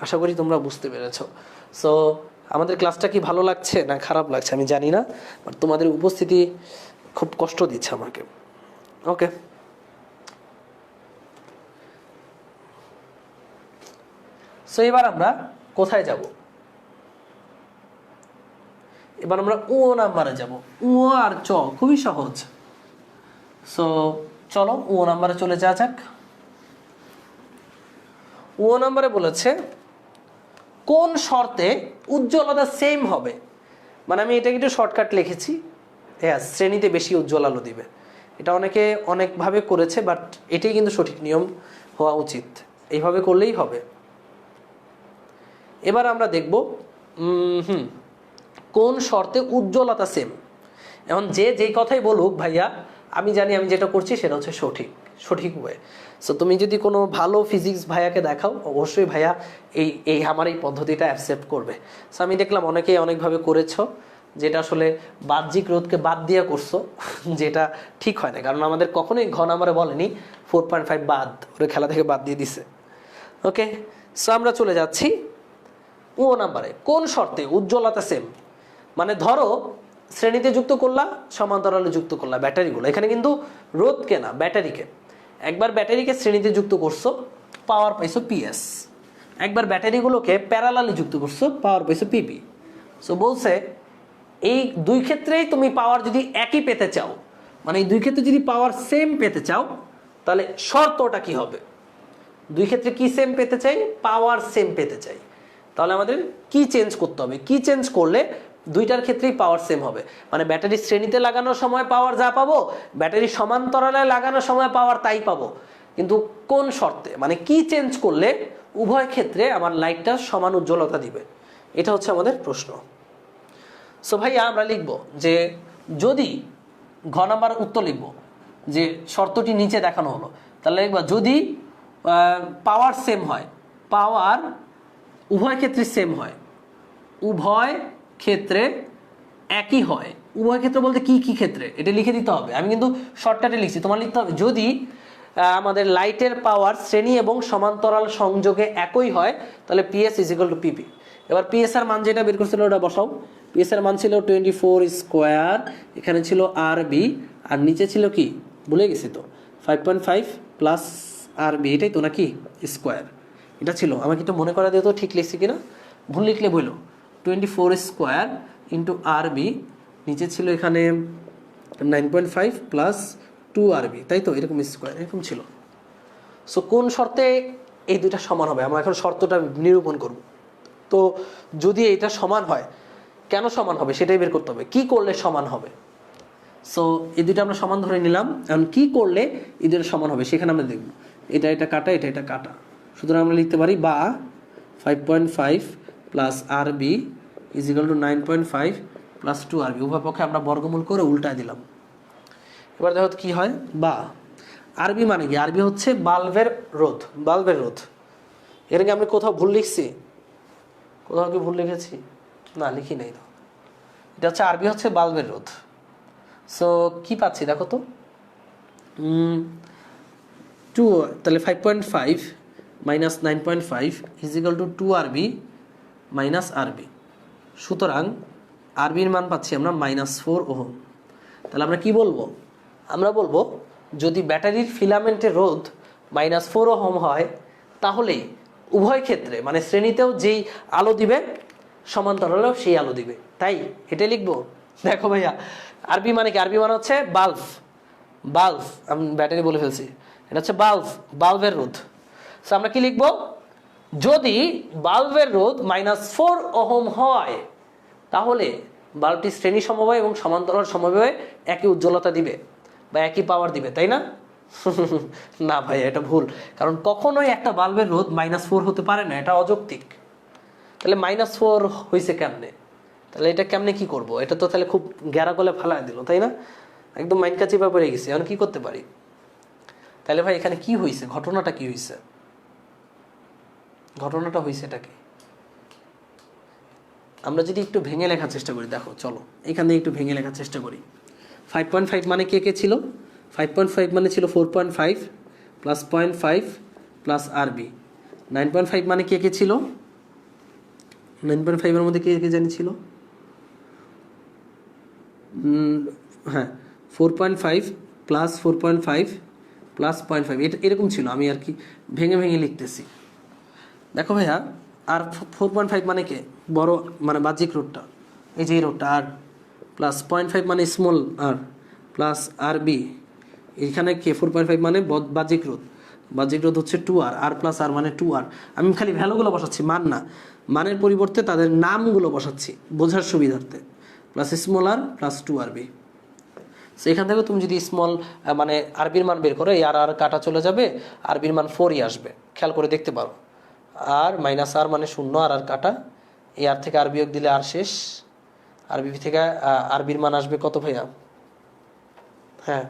আশা করি তোমরা বুঝতে পেরেছো। সো আমাদের ক্লাসটা কি ভালো লাগছে না খারাপ লাগছে আমি জানি না, বাট তোমাদের উপস্থিতি খুব কষ্ট দিচ্ছে আমাকে। ওকে, সো এবার আমরা কোথায় যাব? এবার আমরা ও নাম্বারে যাব। ও আর চ খুবই সহজ। সো চলো ও নাম্বারে চলে যাওয়া যাক। ও নাম্বারে বলেছে কোন শর্তে উজ্জ্বলতা সেম হবে? মানে আমি এটাকে একটু শর্টকাট লিখেছি, হ্যাঁ শ্রেণীতে বেশি উজ্জ্বল আলো দিবে। এটা অনেকে অনেকভাবে করেছে, বাট এটাই কিন্তু সঠিক নিয়ম হওয়া উচিত, এইভাবে করলেই হবে। এবার আমরা দেখব কোন শর্তে উজ্জ্বলতা সেম। এখন যে যেই কথাই বলুক ভাইয়া, আমি জানি আমি যেটা করছি সেটা হচ্ছে সঠিক ওয়ে। সো তুমি যদি কোনো ভালো ফিজিক্স ভাইয়াকে দেখাও, অবশ্যই ভাইয়া আমার এই পদ্ধতিটা অ্যাকসেপ্ট করবে। সো আমি দেখলাম অনেকেই অনেকভাবে করেছো, যেটা আসলে বাহ্যিক রোধকে বাদ দিয়ে করছো, যেটা ঠিক হয় না, কারণ আমাদের কখনোই ঘ নাম্বারে বলেনি 4.5 বাদ, ওরা খেলা থেকে বাদ দিয়ে দিছে। ওকে, সো আমরা চলে যাচ্ছি ও নাম্বারে। কোন শর্তে উজ্জ্বলতা সেম? মানে ধরো শ্রেণীতে যুক্ত করলা, সমান্তরালে যুক্ত করলা ব্যাটারিগুলো, এখানে কিন্তু রোধকে না ব্যাটারিকে। একবার ব্যাটারিকে শ্রেণীতে যুক্ত করছো, পাওয়ার পাইছো পিএস। একবার ব্যাটারিগুলোকে প্যারালালি যুক্ত করছো, পাওয়ার পাইছো পিপি। সো বলছে এই দুই ক্ষেত্রেই তুমি পাওয়ার যদি একই পেতে চাও, মানে এই দুই ক্ষেত্রে যদি পাওয়ার সেম পেতে চাও, তাহলে শর্তটা কি হবে? দুই ক্ষেত্রে কি সেম পেতে চাই? পাওয়ার সেম পেতে চাই। তাহলে আমাদের কি চেঞ্জ করতে হবে? কি চেঞ্জ করলে দুইটার ক্ষেত্রেই পাওয়ার সেম হবে? মানে ব্যাটারি শ্রেণীতে লাগানোর সময় পাওয়ার যা পাবো, ব্যাটারি সমান্তরালে লাগানোর সময় পাওয়ার তাই পাবো, কিন্তু কোন শর্তে? মানে কি চেঞ্জ করলে উভয় ক্ষেত্রে আমার লাইটটা সমান উজ্জ্বলতা দিবে? এটা হচ্ছে আমাদের প্রশ্ন। সো ভাইয়া আমরা লিখবো যে যদি ঘ নাম্বার উত্তর লিখবো যে শর্তটি নিচে দেখানো হলো, তাহলে লিখবা যদি পাওয়ার সেম হয়, পাওয়ার উভয় ক্ষেত্রে সেম হয়, উভয় ক্ষেত্রে একই হয়। উভয় ক্ষেত্রে বলতে কি কি ক্ষেত্রে এটা লিখে দিতে হবে। আমি কিন্তু শর্টকাটে লিখছি, তোমার লিখতে হবে যদি আমাদের লাইটের পাওয়ার শ্রেণী এবং সমান্তরাল সংযোগে একই হয়, তাহলে পিএস ইজ ইকুয়াল টু পিপি। এবার পিএস এর মান যেটা বের করছিল ওটা বসাও। পিএস এর মান ছিল 24 স্কোয়ার, এখানে ছিল আরবি, আর নিচে ছিল কি ভুলে গেছি তো 5.5 প্লাস আর বি, এটাই তো নাকি স্কোয়ার, এটা ছিল। আমাকে একটু মনে করা দিও তো ঠিক লিখছি কিনা, ভুল লিখলে বললো 24 স্কোয়ার ইন্টু আর বি, নিচে ছিল এখানে 9.5 প্লাস 2 আর বি, তাই তো এরকম স্কোয়ার এরকম ছিল। সো কোন শর্তে এই দুইটা সমান হবে, আমরা এখন শর্তটা নিরূপণ করব। তো যদি এটা সমান হয়, কেন সমান হবে সেটাই বের করতে হবে, কি করলে সমান হবে। সো এই দুইটা আমরা সমান ধরে নিলাম, এখন কি করলে এই দুইটা সমান হবে সেখানে আমরা দেখব। এটা কাটা, এটা কাটা, সুতরাং আমরা লিখতে পারি বা 5.5 plus R B is equal to 9.5 plus 2 R B, উভয় পক্ষে আমরা বর্গমূল করে উল্টায় দিলাম। এবার দেখো কি হয়, বা আরবি মানে কি, আরবি হচ্ছে বাল্বের রোধ, বাল্বের রোধ। এটাকে আমি কোথাও ভুল লিখছি, কোথাও কি ভুল লিখেছি? না, লিখি নাই তো। এটা হচ্ছে আরবি হচ্ছে বাল্বের রোধ। সো কি পাচ্ছি দেখো তো, 2, তাহলে 5.5 মাইনাস 9.5 ইজ ইকুয়াল টু 2 আরবি মাইনাস আরবি। সুতরাং আরবির মান পাচ্ছি আমরা -4 ওহম। তাহলে আমরা কি বলবো, আমরা বলবো যদি ব্যাটারির ফিলামেন্টের রোধ -4 ওহম হয়, তাহলে উভয় ক্ষেত্রে মানে শ্রেণীতেও যেই আলো দিবে সমান্তরালেও সেই আলো দিবে, তাই এটাই লিখবো। দেখো ভাইয়া, আরবি মানে কি, আরবি মানে হচ্ছে বাল্ব, বাল্ব, আমি ব্যাটারি বলে ফেলছি, এটা হচ্ছে বাল্ব, বাল্বের রোধ। সো আমরা কি লিখবো, যদি বাল্বের রোধ -4 ওহম হয়, তাহলে বাল্বটি শ্রেণী সমবায় এবং সমান্তরাল সমবায়ে একই উজ্জ্বলতা দিবে বা একই পাওয়ার দিবে, তাই না? না ভাই, এটা ভুল, কারণ কখনোই একটা বাল্বের রোধ -4 হতে পারে না, এটা অযৌক্তিক। তাহলে -4 হয়েছে কেমনে, তাহলে এটা কেমনে কি করব, এটা তো তাহলে খুব গ্যারা গলে ফালায় দিল, তাই না? একদম মাইন্ড কাচিপা পড়ে গেছে, এখন কি করতে পারি? তাহলে ভাই এখানে কি হয়েছে, ঘটনাটা কি হয়েছে, ঘটনাটা হয়েছে এটা কি? আমরা যদি একটু ভেঙে লেখার চেষ্টা করি, দেখো চলো এখান থেকে একটু ভেঙে লেখার চেষ্টা করি। 5.5 মানে কে ছিল, 5.5 মানে ছিল 4.5 প্লাস 0.5 প্লাস আর বি। 9.5 মানে কে ছিল, 9.5 এর মধ্যে কে জানি ছিল, হ্যাঁ 4.5 প্লাস 4.5 প্লাস 0.5, এটা এরকম ছিল। আমি আর কি ভেঙে ভেঙে লিখতেছি। দেখো ভাইয়া, আর 4.5 মানে কে, বড় মানে বাহ্যিক রোধটা, এই যে এই রোধটা, আর প্লাস 0.5 মানে স্মল আর, প্লাস আর বি, এখানে কে 4.5 মানে বাহ্যিক রোধ, বাহ্যিক রোধ হচ্ছে 2R, আর প্লাস আর মানে 2R। আমি খালি ভ্যালুগুলো বসাচ্ছি, মান না, মানের পরিবর্তে তাদের নামগুলো বসাচ্ছি বোঝার সুবিধার্থে। প্লাস স্মল আর প্লাস 2RB। সো এখান থেকে তুমি যদি স্মল মানে আরবির মান বের করো, এই আর কাটা চলে যাবে, আরবির মান 4ই আসবে, খেয়াল করে দেখতে পারো। আর মাইনাস আর মানে 0, আর কাটা, এই আর থেকে আর বিয়োগ দিলে আর শেষ, আরবি থেকে আরবির মান আসবে কত ভাইয়া? হ্যাঁ,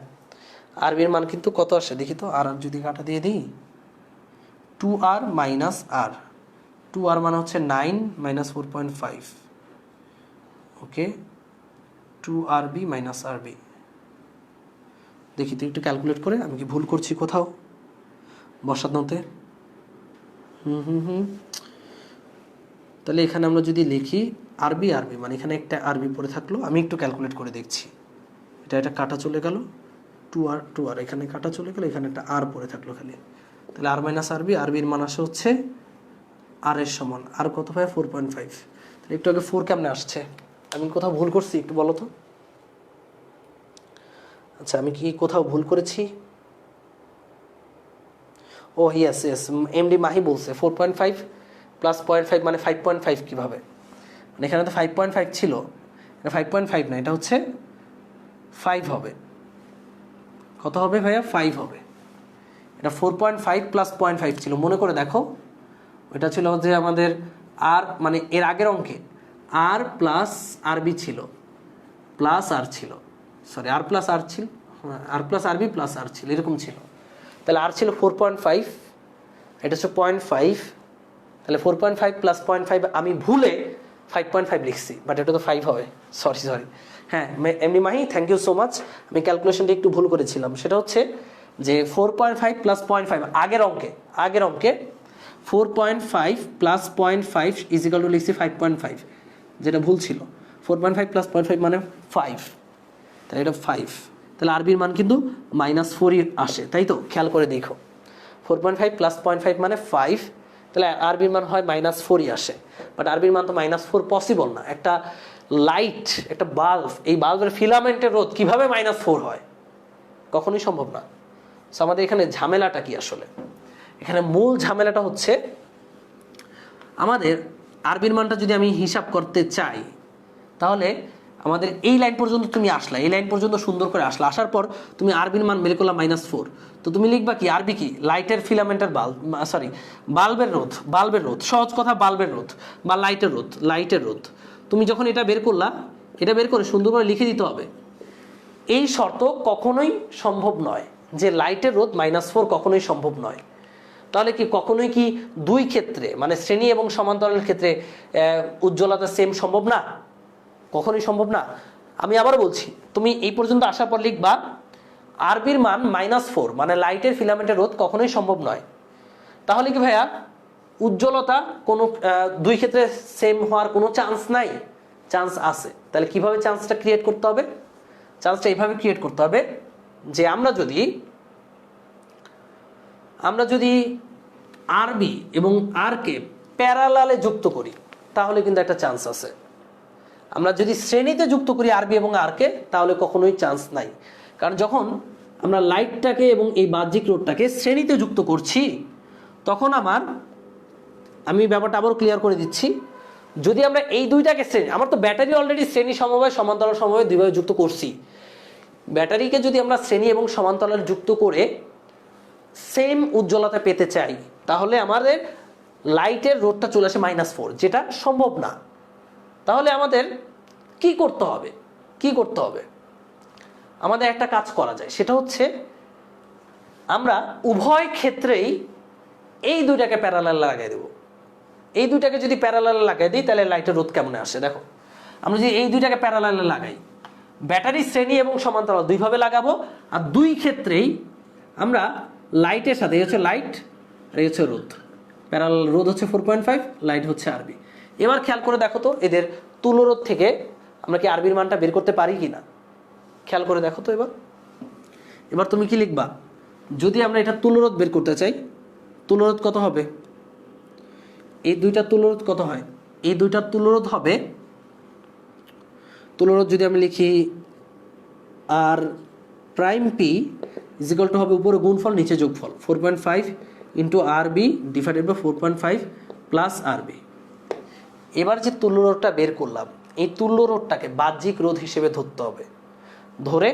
আরবির মান কিন্তু কত আসে দেখি তো, আর যদি কাটা দিয়ে দিই, 2R মাইনাস আর, 2R মানে হচ্ছে 9 মাইনাস 4.5, ওকে, 2RB মাইনাস আরবি। দেখি তো একটু ক্যালকুলেট করে, আমি কি ভুল করছি কোথাও বসানোতে? তাহলে এখানে আমরা যদি লিখি আরবি মানে এখানে একটা আরবি পড়ে থাকলো, আমি একটু ক্যালকুলেট করে দেখছি, এটা কাটা চলে গেল, 2R এখানে কাটা চলে গেল, এখানে একটা আর পড়ে থাকলো খালি। তাহলে আর মাইনাস আরবির মান আসে হচ্ছে আর এর সমান, আর কত ভাই 4.5। তাহলে একটু আগে 4 কেমনে আসছে, আমি কোথাও ভুল করছি একটু বলো তো। আচ্ছা, আমি কি কোথাও ভুল করেছি? ও ইয়েস, এমডি মাহি বলছে 4.5 প্লাস 0.5 মানে 5.5 কিভাবে, মানে এখানে তো 5.5 ছিল, এটা 5.5 না, এটা হচ্ছে 5 হবে। কত হবে ভাইয়া? 5 হবে। এটা 4.5 প্লাস 0.5 ছিল, মনে করে দেখো, এটা ছিল যে আমাদের আর মানে এর আগের অঙ্কে আর প্লাস আরবি ছিল, প্লাস আর ছিল, সরি আর প্লাস আর ছিল, আর প্লাস আরবি প্লাস আর ছিল, এরকম ছিল। তাহলে আর ছিল 4.5, এটা হচ্ছে 0.5, তাহলে 4.5 প্লাস 0.5, আমি ভুলে 5.5 লিখছি, বাট এটা তো 5 হবে, সরি। হ্যাঁ এমনি Mahi, thank you so much, আমি ক্যালকুলেশনটা একটু ভুল করেছিলাম। সেটা হচ্ছে যে 4.5 প্লাস 0.5 আগের অঙ্কে 4.5 প্লাস 0.5 ইজ ইকুয়াল টু লিখছি 5.5, যেটা ভুল ছিল। 4.5 প্লাস 0.5 মানে 5, তাহলে এটা 5, তাহলে আরবির মান কিন্তু -4ই আসে, তাই তো? খেয়াল করে দেখো 4.5 + 0.5 মানে 5, তাহলে আরবির মান হয় -4ই আসে। বাট আরবির মান তো -4 পসিবল না। একটা লাইট, একটা বাল্ব, এই বাল্বের ফিলামেন্টের রোধ কিভাবে -4 হয়? কখনোই সম্ভব না। সো আমাদের এখানে ঝামেলাটা কি আসলে? এখানে মূল ঝামেলাটা হচ্ছে আমাদের আরবির মানটা যদি আমি হিসাব করতে চাই, তাহলে আমাদের এই লাইন পর্যন্ত তুমি আসলা, এই লাইন পর্যন্ত সুন্দর করে আসলা, আসার পর তুমি আরবির মান বের করলাম -4, তো তুমি লিখবা কি? আরবি কি? লাইটের ফিলামেন্টের বাল্বের রোধ, বাল্বের রোধ, সহজ কথা বাল্বের রোধ বা লাইটের রোধ, লাইটের রোধ। তুমি যখন এটা বের করলা, এটা বের করে সুন্দর করে লিখে দিতে হবে এই শর্ত কখনোই সম্ভব নয় যে লাইটের রোধ -4 কখনোই সম্ভব নয়। তাহলে কি কখনোই কি দুই ক্ষেত্রে মানে শ্রেণী এবং সমান্তরালের ক্ষেত্রে উজ্জ্বলতা সেম সম্ভব না? কখনোই সম্ভব না। আমি আবার বলছি, তুমি এই পর্যন্ত আসার পর লিখবা আরবির মান -4 মানে লাইটের ফিলামেন্টের রোধ কখনোই সম্ভব নয়। তাহলে কি ভাইয়া উজ্জ্বলতা কোনো দুই ক্ষেত্রে সেম হওয়ার কোনো চান্স নাই? চান্স আছে। তাহলে কিভাবে চান্সটা ক্রিয়েট করতে হবে? চান্সটা এইভাবে ক্রিয়েট করতে হবে যে আমরা যদি আরবি এবং আর কে প্যারালালে যুক্ত করি তাহলে কিন্তু একটা চান্স আছে। আমরা যদি শ্রেণীতে যুক্ত করি আরবি এবং আর কে, তাহলে কখনোই চান্স নাই। কারণ যখন আমরা লাইটটাকে এবং এই বাহ্যিক রোধটাকে শ্রেণীতে যুক্ত করছি, তখন আমি ব্যাপারটা আবারও ক্লিয়ার করে দিচ্ছি, যদি আমরা এই দুইটাকে আমার তো ব্যাটারি অলরেডি শ্রেণী সমবায় সমান্তরাল সমবায় দুইভাবে যুক্ত করছি। ব্যাটারিকে যদি আমরা শ্রেণী এবং সমান্তরাল যুক্ত করে সেম উজ্জ্বলতা পেতে চাই, তাহলে আমাদের লাইটের রোধটা চলে আসে -4, যেটা সম্ভব না। তাহলে আমাদের কি করতে হবে? আমাদের একটা কাজ করা যায়, সেটা হচ্ছে আমরা উভয় ক্ষেত্রেই এই দুইটাকে প্যারালালে লাগাই দেব। এই দুইটাকে যদি প্যারালালে লাগাই দিই, তাহলে লাইটের রোধ কেমন আসে দেখো। আমরা যদি এই দুইটাকে প্যারালালে লাগাই, ব্যাটারি শ্রেণী এবং সমান্তরাল দুইভাবে লাগাবো, আর দুই ক্ষেত্রেই আমরা লাইটের সাথে, এই হচ্ছে লাইট আর এই হচ্ছে রোধ, প্যারালাল রোধ হচ্ছে 4.5, লাইট হচ্ছে আরবি। এবার খেয়াল করে দেখো তো এদের তুল্যরোধ থেকে আমরা কি আরবির মানটা বের করতে পারি কিনা? খেয়াল করে দেখো তো। এবার তুমি কি লিখবা? যদি আমরা এটা তুল্যরোধ বের করতে চাই, তুল্যরোধ কত হবে? এই দুইটা তুল্যরোধ কত হয়? এই দুইটার তুল্যরোধ হবে, তুল্যরোধ যদি আমি লিখি আর প্রাইম পি ইজিক্যাল টু হবে উপরে গুণফল নিচে যোগফল 4.5 ইন্টু আরবি ডিভাইডেড বাই 4.5 প্লাস আরবি। এবার যে তুল্যরোধটা বের করলাম, এই তুল্যরোধটাকে বাহ্যিক রোধ হিসেবে ধরতে হবে। ধরে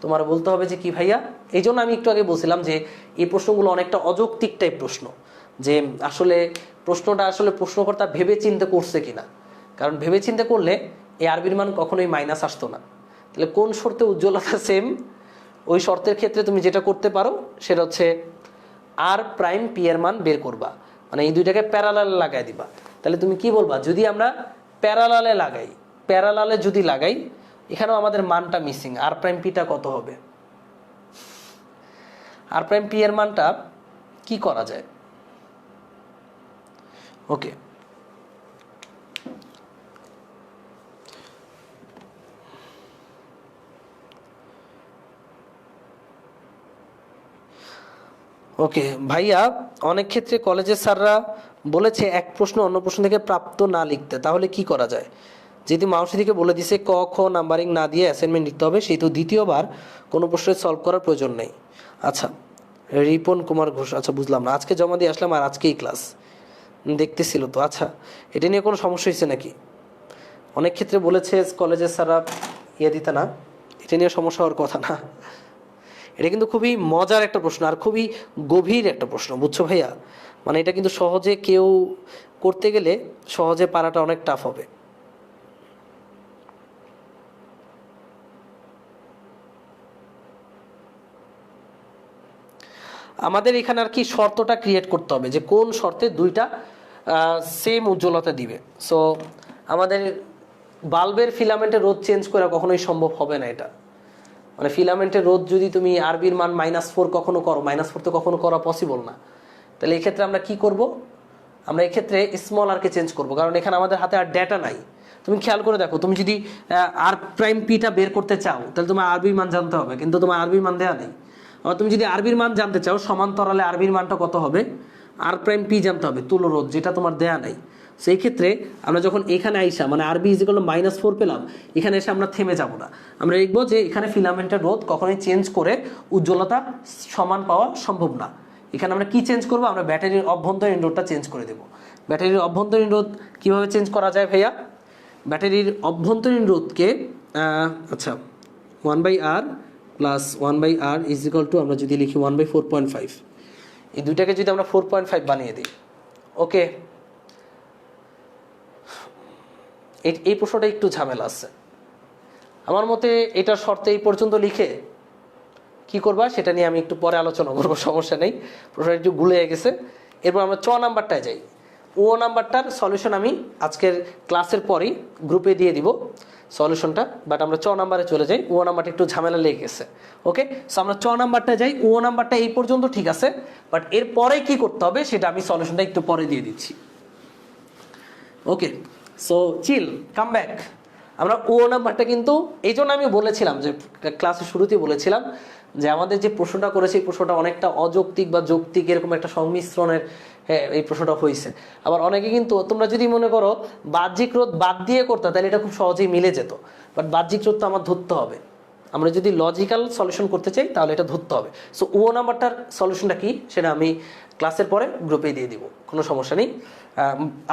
তোমার বলতে হবে যে কি ভাইয়া, এই জন্য আমি একটু আগে বলছিলাম যে এই প্রশ্নগুলো অনেকটা অযৌক্তিক টাইপ প্রশ্ন, যে আসলে প্রশ্নটা আসলে প্রশ্নকর্তা ভেবে চিন্তে করছে কিনা। কারণ ভেবে চিন্তে করলে এই আরবির মান কখনোই মাইনাস আসতো না। তাহলে কোন শর্তে উজ্জ্বলতা সেম, ওই শর্তের ক্ষেত্রে তুমি যেটা করতে পারো সেটা হচ্ছে আর প্রাইম পি এর মান বের করবা, মানে এই দুইটাকে প্যারালালে লাগাই দিবা। তাহলে তুমি কি বলবা? যদি আমরা প্যারালালে যদি লাগাই, এখানেও আমাদের মানটা মিসিং, আর প্রাইম পিটা কত হবে? আর প্রাইম পি এর মানটা কি করা যায়? ওকে, ভাইয়া অনেক ক্ষেত্রে কলেজের স্যাররা বলেছে এক প্রশ্ন অন্য প্রশ্ন থেকে প্রাপ্ত না লিখতে, তাহলে কি করা যায়? যেহেতু মাউসিদিকে বলে দিছে ক খ নাম্বারিং না দিয়ে অ্যাসাইনমেন্ট লিখতে হবে, সেই তো দ্বিতীয়বার কোনো প্রশ্নের সলভ করার প্রয়োজন নেই। আচ্ছা, রিপন কুমার ঘোষ, আচ্ছা বুঝলাম না, আজকে জমা দিয়ে আসলাম আর আজকেই ক্লাস দেখতেছিল তো। আচ্ছা, এটা নিয়ে কোনো সমস্যা হয়েছে নাকি? অনেক ক্ষেত্রে বলেছে কলেজের স্যাররা দিতে না, এটা নিয়ে সমস্যা হওয়ার কথা না। এটা কিন্তু খুবই মজার একটা প্রশ্ন আর খুবই গভীর একটা প্রশ্ন, বুঝছো ভাইয়া? মানে এটা কিন্তু সহজে কেউ করতে গেলে সহজে পারাটা অনেক টাফ হবে। আমাদের এখানে আর কি শর্তটা ক্রিয়েট করতে হবে যে কোন শর্তে দুইটা সেম উজ্জ্বলতা দিবে। সো আমাদের বাল্বের ফিলামেন্টের রোধ চেঞ্জ করা কখনোই সম্ভব হবে না। এটা মানে ফিলামেন্টের রোধ যদি তুমি আরবির মান -4 কখনো করো, -4 তো কখনো করা পসিবল না। তাহলে এই ক্ষেত্রে আমরা কি করব? আমরা এই ক্ষেত্রে স্মল আর কে চেঞ্জ করব, কারণ এখানে আমাদের হাতে আর ডেটা নাই। তুমি খেয়াল করে দেখো, তুমি যদি আর প্রাইম পিটা বের করতে চাও তাহলে তোমার আরবির মান জানতে হবে, কিন্তু তোমার আরবির মান দেওয়া নেই। আর তুমি যদি আরবির মান জানতে চাও সমান্তরালে আরবির মানটা কত হবে, আর প্রাইম পি জানতে হবে, তুলরোধ, যেটা তোমার দেয়া নাই। সেই ক্ষেত্রে আমরা যখন এখানে আইসা মানে আরবি ইজিক্যাল -4 পেলাম, এখানে এসে আমরা থেমে যাব না, আমরা দেখবো যে এখানে ফিলামেন্টের রোধ কখনোই চেঞ্জ করে উজ্জ্বলতা সমান পাওয়া সম্ভব না। এখানে আমরা কি চেঞ্জ করবো, আমরা ব্যাটারির অভ্যন্তরীণ রোধটা চেঞ্জ করে দেবো। ব্যাটারির অভ্যন্তরীণ রোধ কিভাবে চেঞ্জ করা যায় ভাইয়া? ব্যাটারির অভ্যন্তরীণ রোধকে আচ্ছা 1/r plus 1/r is equal two, আমরা যদি লিখি 1/4.5, এই দুইটাকে যদি আমরা 4.5 বানিয়ে দিই, ওকে। এই প্রশ্নটা একটু ঝামেলা আছে আমার মতে, এটার শর্তে এই পর্যন্ত লিখে কি করবা সেটা নিয়ে আমি একটু পরে আলোচনা করবো, সমস্যা নেই, প্রশ্নটা একটু গুলিয়ে গেছে। এরপর আমরা 6 নাম্বারটায় যাই। ও নাম্বারটার সলিউশন আমি আজকের ক্লাসের পরেই গ্রুপে দিয়ে দিব সলিউশনটা, বাট আমরা 6 নাম্বারে চলে যাই। ও নাম্বারটা একটু ঝামেলা লেগে গেছে, ওকে। সো আমরা 6 নাম্বারটা যাই। ও নাম্বারটা এই পর্যন্ত ঠিক আছে, বাট এর পরে কি করতে হবে সেটা আমি সলিউশনটা একটু পরে দিয়ে দিচ্ছি, ওকে। সো চিল, কাম ব্যাক। আমরা ও নাম্বারটা কিন্তু এই জন্য আমি বলেছিলাম যে ক্লাসের শুরুতেই বলেছিলাম যে আমাদের যে প্রশ্নটা করেছে এই প্রশ্নটা অনেকটা অযৌক্তিক বা যৌক্তিক এরকম একটা সংমিশ্রণের এই প্রশ্নটা হয়েছে। আবার অনেকে কিন্তু তোমরা যদি মনে করো বাহ্যিক রোধ বাদ দিয়ে করতে তাহলে এটা খুব সহজেই মিলে যেত, বাট বাহ্যিক রোধ তো আমার ধরতে হবে। আমরা যদি লজিক্যাল সলিউশন করতে চাই তাহলে এটা ধরতে হবে। সো ও নাম্বারটার সলিউশনটা কি সেটা আমি ক্লাসের পরে গ্রুপে দিয়ে দিব, কোনো সমস্যা নেই।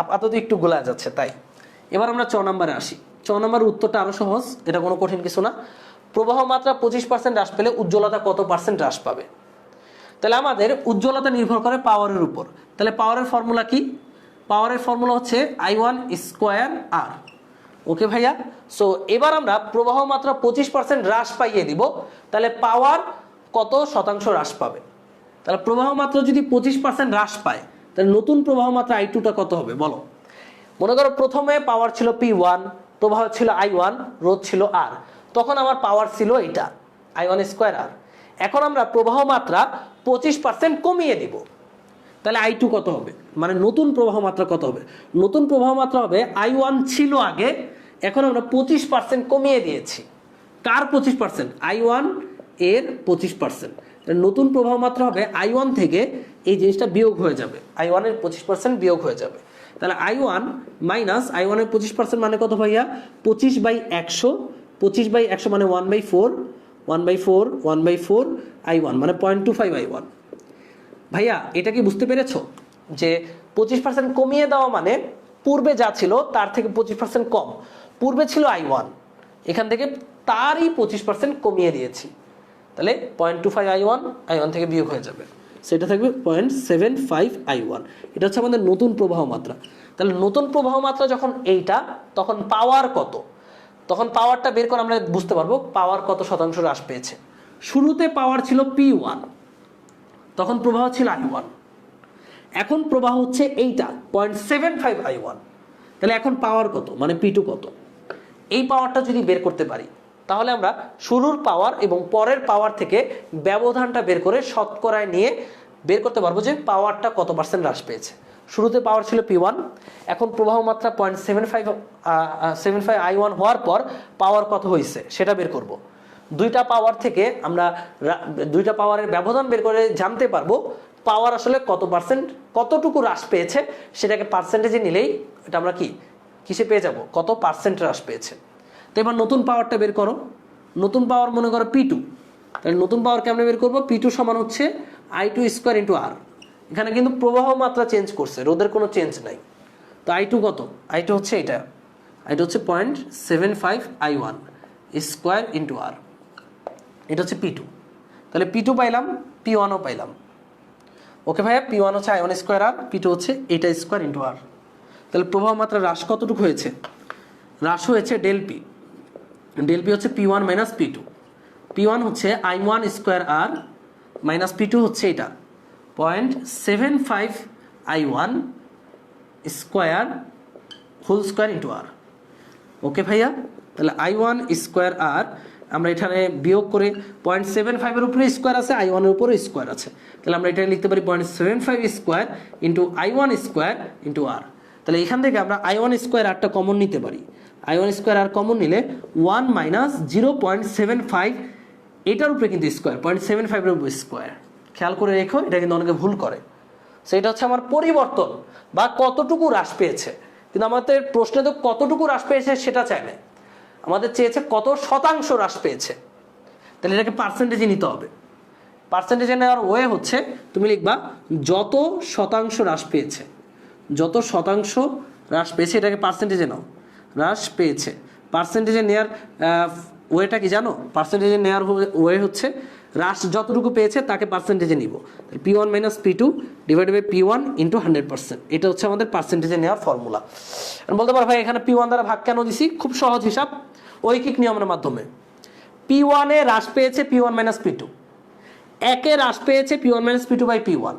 আপাতত একটু গোলা যাচ্ছে তাই। এবার আমরা 6 নাম্বারে আসি। 6 নাম্বার উত্তরটা আরো সহজ, এটা কোনো কঠিন কিছু না। প্রবাহ মাত্রা 25% হ্রাস পেলে উজ্জ্বলতা কত পার্সেন্ট হ্রাস পাবে? তাহলে আমাদের উজ্জ্বলতা নির্ভর করে পাওয়ারের উপর। তাহলে পাওয়ারের ফর্মুলা কি? পাওয়ারের ফর্মুলা হচ্ছে I1²R, ওকে ভাইয়া। সো এবার আমরা প্রবাহ মাত্রা 25% হ্রাস পাইয়ে দিব, তাহলে পাওয়ার কত শতাংশ হ্রাস পাবে? তাহলে প্রবাহ মাত্রা যদি 25% হ্রাস পায় তাহলে নতুন প্রবাহ মাত্রা I2টা কত হবে বলো? মনে করো প্রথমে পাওয়ার ছিল P1, প্রবাহ ছিল I1, রোধ ছিল R, তখন আমার পাওয়ার ছিল এটা I1²R। এখন আমরা প্রবাহ মাত্রা 25% কমিয়ে দিব, তাহলে I2 কত হবে? মানে নতুন প্রবাহ মাত্রা কত হবে? নতুন প্রবাহ মাত্রা হবে I1 ছিল আগে, এখন আমরা 25% কমিয়ে দিয়েছি। কার 25%? I1 এর 25%। নতুন প্রবাহ মাত্রা হবে I1 থেকে এই জিনিসটা বিয়োগ হয়ে যাবে, I1 এর 25% বিয়োগ হয়ে যাবে। তাহলে I1 মাইনাস I1 এর 25% মানে কত ভাইয়া? 25/100, 25/100 মানে 1/4, 1/4 I1 মানে 0.25 I1। ভাইয়া এটা কি বুঝতে পেরেছো যে 25% কমিয়ে দেওয়া মানে পূর্বে যা ছিল তার থেকে 25% কম। পূর্বে ছিল I1, এখান থেকে তারই 25% কমিয়ে দিয়েছি, তাহলে 0.25 I1 থেকে বিয়োগ হয়ে যাবে, সেটা থাকবে 0.75 I1। এটা হচ্ছে আমাদের নতুন প্রবাহ মাত্রা। তাহলে নতুন প্রবাহ মাত্রা যখন এইটা, তখন পাওয়ার কত? তখন পাওয়ারটা বের করে আমরা বুঝতে পারবো পাওয়ার কত শতাংশ হ্রাস পেয়েছে। শুরুতে পাওয়ার ছিল P1, তখন প্রবাহ ছিল I1, এখন প্রবাহ হচ্ছে এইটা 0.75 I1। তাহলে এখন পাওয়ার কত মানে P2 কত? এই পাওয়ারটা যদি বের করতে পারি তাহলে আমরা শুরুর পাওয়ার এবং পরের পাওয়ার থেকে ব্যবধানটা বের করে শতকরায় নিয়ে বের করতে পারবো যে পাওয়ারটা কত পার্সেন্ট হ্রাস পেয়েছে। শুরুতে পাওয়ার ছিল P1, এখন প্রবাহ মাত্রা 0.75 I1 হওয়ার পর পাওয়ার কত হয়েছে সেটা বের করব। দুইটা পাওয়ার থেকে আমরা দুইটা পাওয়ারের ব্যবধান বের করে জানতে পারবো পাওয়ার আসলে কত পার্সেন্ট, কতটুকু হ্রাস পেয়েছে, সেটাকে পার্সেন্টেজে নিলেই এটা আমরা কিসে পেয়ে যাব, কত পার্সেন্ট হ্রাস পেয়েছে। তো এবার নতুন পাওয়ারটা বের করো। নতুন পাওয়ার মনে করো P2, তাহলে নতুন পাওয়ার কেমনে বের করবো? P2 সমান হচ্ছে I2² R। এখানে কিন্তু প্রবাহ মাত্রা চেঞ্জ করছে, রোধের কোনো চেঞ্জ নাই। তো I2 কত? I2 হচ্ছে এটা, এটা হচ্ছে 0.75 I1² R, এটা হচ্ছে P2। তাহলে P2 পাইলাম, P1ও পাইলাম, ওকে ভাইয়া। P1 হচ্ছে I1²R, P2 হচ্ছে এটা স্কোয়ার ইন্টু R। তাহলে প্রবাহ মাত্রা হ্রাস কতটুকু হয়েছে? হ্রাস হয়েছে del P। del P হচ্ছে P1 মাইনাস P2। P1 হচ্ছে I1² মাইনাস P2 হচ্ছে এটা 0.75 I1² whole square into R, okay ভাইয়া। তাহলে I1² R আমরা এখানে বিয়োগ করে 0.75 এর উপরে স্কোয়ার আছে, I1 এর উপরে স্কোয়ার আছে, তাহলে আমরা এটা লিখতে পারি 0.75² ইন্টু I1² ইন্টু R। তাহলে এখান থেকে আমরা I1² Rটা কমন নিতে পারি। i1 স্কোয়ার আর কমন নিলে 1 মাইনাস 0.75, এটার উপরে কিন্তু স্কোয়ার 0.75 এর উপরে স্কোয়ার। খেয়াল করে রেখো, এটা কিন্তু অনেকে ভুল করে। সো এটা হচ্ছে আমার পরিবর্তন বা কতটুকু হ্রাস পেয়েছে, কিন্তু আমাদের প্রশ্নে তো কতটুকু হ্রাস পেয়েছে সেটা চাই না, আমাদের চেয়েছে কত শতাংশ হ্রাস পেয়েছে। তাহলে এটাকে পার্সেন্টেজে নিতে হবে। পার্সেন্টেজে নেওয়ার ওয়ে হচ্ছে তুমি লিখবা যত শতাংশ হ্রাস পেয়েছে, যত শতাংশ হ্রাস পেয়েছে এটাকে পার্সেন্টেজে নাও, হ্রাস পেয়েছে। পার্সেন্টেজে নেওয়ার ওয়েটা কি জানো? পার্সেন্টেজে নেওয়ার ওয়ে হচ্ছে হ্রাস যতটুকু পেয়েছে তাকে পার্সেন্টেজে নিব, P1 minus P2 divided by P1 into 100%। এটা হচ্ছে আমাদের পার্সেন্টেজে নেওয়ার ফর্মুলা। বলতে পারো ভাই এখানে P1 দ্বারা ভাগ কেন দিছি? খুব সহজ হিসাব, ঐকিক নিয়মের মাধ্যমে। P1 এ হ্রাস পেয়েছে P1 মাইনাস P2, একে হ্রাস পেয়েছে P1 minus P2 by P1,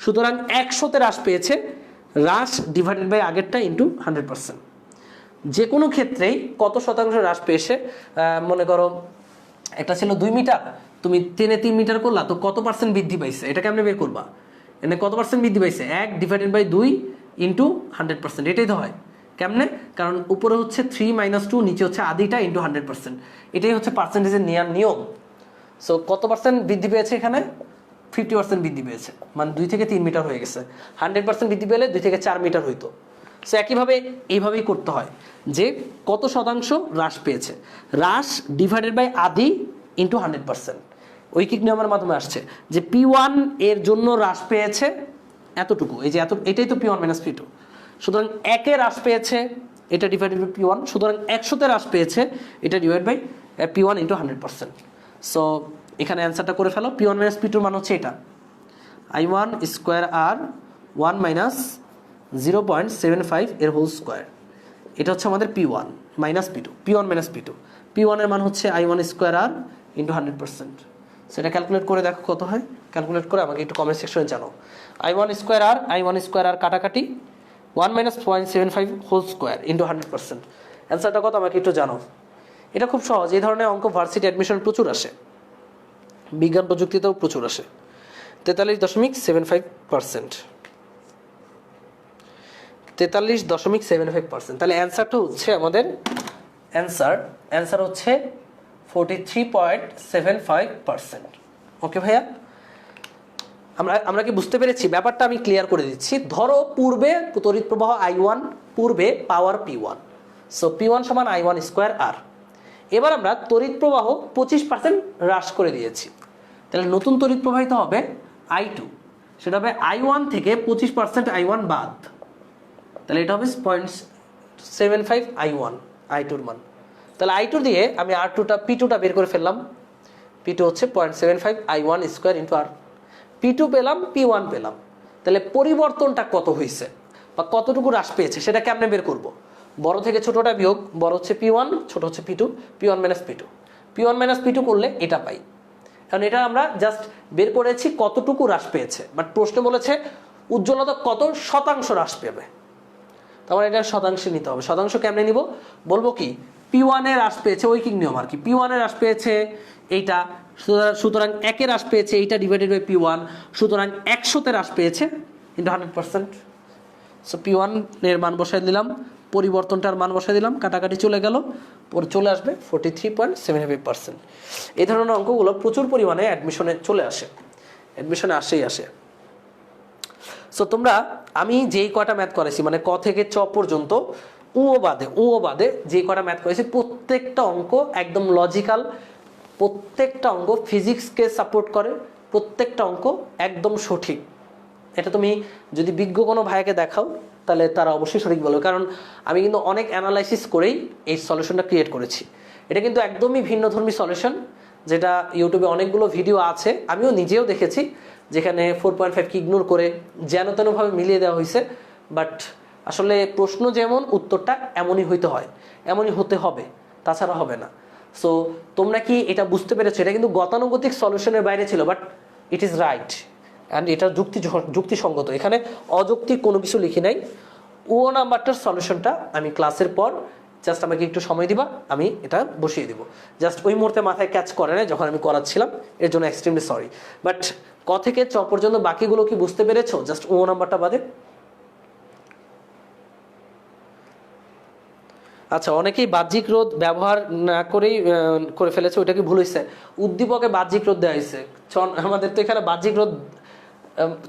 সুতরাং 100-তে হ্রাস পেয়েছে, হ্রাস ডিভাইডেড বাই আগেরটা ইন্টু 100%। যে কোনো ক্ষেত্রেই কত শতাংশ হ্রাস পেয়েছে, মনে করো একটা ছিল 2 মিটার, তুমি টেনে 3 মিটার করলা, তো কত পার্সেন্ট বৃদ্ধি পাইছে এটা কেমনে বের করবা? এনে কত পার্সেন্ট বৃদ্ধি পাইছে? 1 ডিভাইডেড বাই 2 ইন্টু 100%, এটাই তো হয়। কেমনে? কারণ উপরে হচ্ছে 3 মাইনাস 2, নিচে হচ্ছে আদিটা ইন্টু 100%, এটাই হচ্ছে পার্সেন্টেজের নেওয়ার নিয়ম। সো কত পার্সেন্ট বৃদ্ধি পেয়েছে? এখানে 50% বৃদ্ধি পেয়েছে, মানে 2 থেকে 3 মিটার হয়ে গেছে। 100% বৃদ্ধি পেলে 2 থেকে 4 মিটার হইতো। সো একইভাবে এইভাবেই করতে হয় যে কত শতাংশ হ্রাস পেয়েছে, হ্রাস ডিভাইডেড বাই আদি ইন্টু 100%। ঐকিক নিয়মের মাধ্যমে আসছে যে P1 এর জন্য হ্রাস পেয়েছে এতটুকু, এই যে এত, এটাই তো P1 মাইনাস P2, সুতরাং 1-এ হ্রাস পেয়েছে এটা ডিভাইডেড বাই P1, সুতরাং 100-তে হ্রাস পেয়েছে এটা divide by P1 into 100%। So এখানে অ্যান্সারটা করে ফেলো। P1 মাইনাস P2 মান হচ্ছে এটা, I1 স্কোয়ার আর 1 মাইনাস 0.75 এর হোল স্কোয়ার। এটা হচ্ছে আমাদের P1 minus P2, P1 minus P2। P1 এর মান হচ্ছে I1 স্কোয়ার আর ইন্টু 100%। সেটা ক্যালকুলেট করে দেখো কত হয়, ক্যালকুলেট করে আমাকে একটু কমেন্ট সেকশনে জানাও। I1 স্কোয়ার আর কাটাকাটি 1 মাইনাস 0.75 হোল স্কোয়ার ইন্টু 100%। অ্যান্সারটা কত আমাকে একটু জানাও। এটা খুব সহজ, এই ধরনের অঙ্ক ভার্সিটি অ্যাডমিশন প্রচুর আসে, বিজ্ঞান প্রযুক্তিতেও প্রচুর আসে। 43.75%, 43.75%। তাহলে অ্যান্সারটা হচ্ছে আমাদের অ্যান্সার হচ্ছে 43.75%। ওকে ভাইয়া, আমরা কি বুঝতে পেরেছি ব্যাপারটা? আমি ক্লিয়ার করে দিচ্ছি। ধরো পূর্বে তড়িৎ প্রবাহ I1, পূর্বে পাওয়ার P1, সো P1 সমান I1 স্কোয়ার আর। এবার আমরা তড়িৎ প্রবাহ 25% হ্রাস করে দিয়েছি, তাহলে নতুন তড়িৎ প্রবাহিত হবে I2, সেটা হবে I1 থেকে 25% I1 বাদ, তাহলে এটা হবে 0.75 I2-র মান। তাহলে I2 দিয়ে আমি P2টা বের করে ফেললাম। P2 হচ্ছে 0.75 I1 স্কোয়ার ইন্টু আর। P2 পেলাম, P1 পেলাম, তাহলে পরিবর্তনটা কত হয়েছে বা কতটুকু হ্রাস পেয়েছে সেটা কেমনে বের করব? বড় থেকে ছোটটা বিয়োগ, বড় হচ্ছে P1, ছোট হচ্ছে P2, P1 minus P2, P1 minus P2 করলে এটা পাই। কারণ এটা আমরা জাস্ট বের করেছি কতটুকু হ্রাস পেয়েছে, বাট প্রশ্ন বলেছে উজ্জ্বলতা কত শতাংশ হ্রাস পেবে, তারপর এটা শতাংশে নিতে হবে। শতাংশ কেমনে নিব? বলবো কি P1 এর হ্রাস পেয়েছে, ঐকিক নিয়ম আর কি, P1 এর হ্রাস পেয়েছে এইটা, সুতরাং 1-এর হ্রাস পেয়েছে এইটা ডিভাইডেড বাই P1, সুতরাং 100-তে হ্রাস পেয়েছে ইন্টু 100%। সো P1 এর মান বসাই দিলাম, পরিবর্তনটার মান বসাই দিলাম, কাটাকাটি চলে গেল, পরে চলে আসবে 43.75%। এই ধরনের অঙ্কগুলো প্রচুর পরিমাণে অ্যাডমিশনে চলে আসে, অ্যাডমিশনে আসে। সো তোমরা, আমি যেই কটা ম্যাথ করেছি মানে ক থেকে চ পর্যন্ত, ও বাদে যে কটা ম্যাথ করেছি প্রত্যেকটা অঙ্ক একদম লজিক্যাল, প্রত্যেকটা অঙ্ক ফিজিক্সকে সাপোর্ট করে, প্রত্যেকটা অঙ্ক একদম সঠিক। এটা তুমি যদি বিজ্ঞ কোনো ভাইকে দেখাও তাহলে তারা অবশ্যই সঠিক বলবে, কারণ আমি কিন্তু অনেক অ্যানালাইসিস করেই এই সলিউশনটা ক্রিয়েট করেছি। এটা কিন্তু একদমই ভিন্নধর্মী সলিউশন, যেটা ইউটিউবে অনেকগুলো ভিডিও আছে, আমিও নিজেও দেখেছি, যেখানে 4.5 ইগনোর করে যেন তেনভাবে মিলিয়ে দেওয়া হয়েছে। বাট আসলে প্রশ্ন যেমন উত্তরটা এমনই হতে হবে, তাছাড়া হবে না। সো তোমরা কি এটা বুঝতে পেরেছো? এটা কিন্তু গতানুগতিক সলিউশনের বাইরে ছিল, but it is right and এটা যুক্তিসঙ্গত। এখানে অযৌক্তিক কোনো কিছু লিখি নাই। ও নাম্বারটার সলিউশনটা আমি ক্লাসের পর, জাস্ট আমাকে একটু সময় দিবা, আমি এটা বসিয়ে দিব। জাস্ট ওই মুহূর্তে মাথায় ক্যাচ করে না যখন আমি করাচ্ছিলাম, এর জন্য এক্সট্রিমলি সরি। বাট ক থেকে চ পর্যন্ত বাকিগুলো কি বুঝতে পেরেছো? জাস্ট ও নাম্বারটা বাদে। আচ্ছা, অনেকেই বাহ্যিক রোধ ব্যবহার না করেই করে ফেলেছে, ওইটা কি ভুল হয়েছে? উদ্দীপকে বাহ্যিক রোধ দেওয়া হয়েছে, আমাদের তো এখানে বাহ্যিক রোধ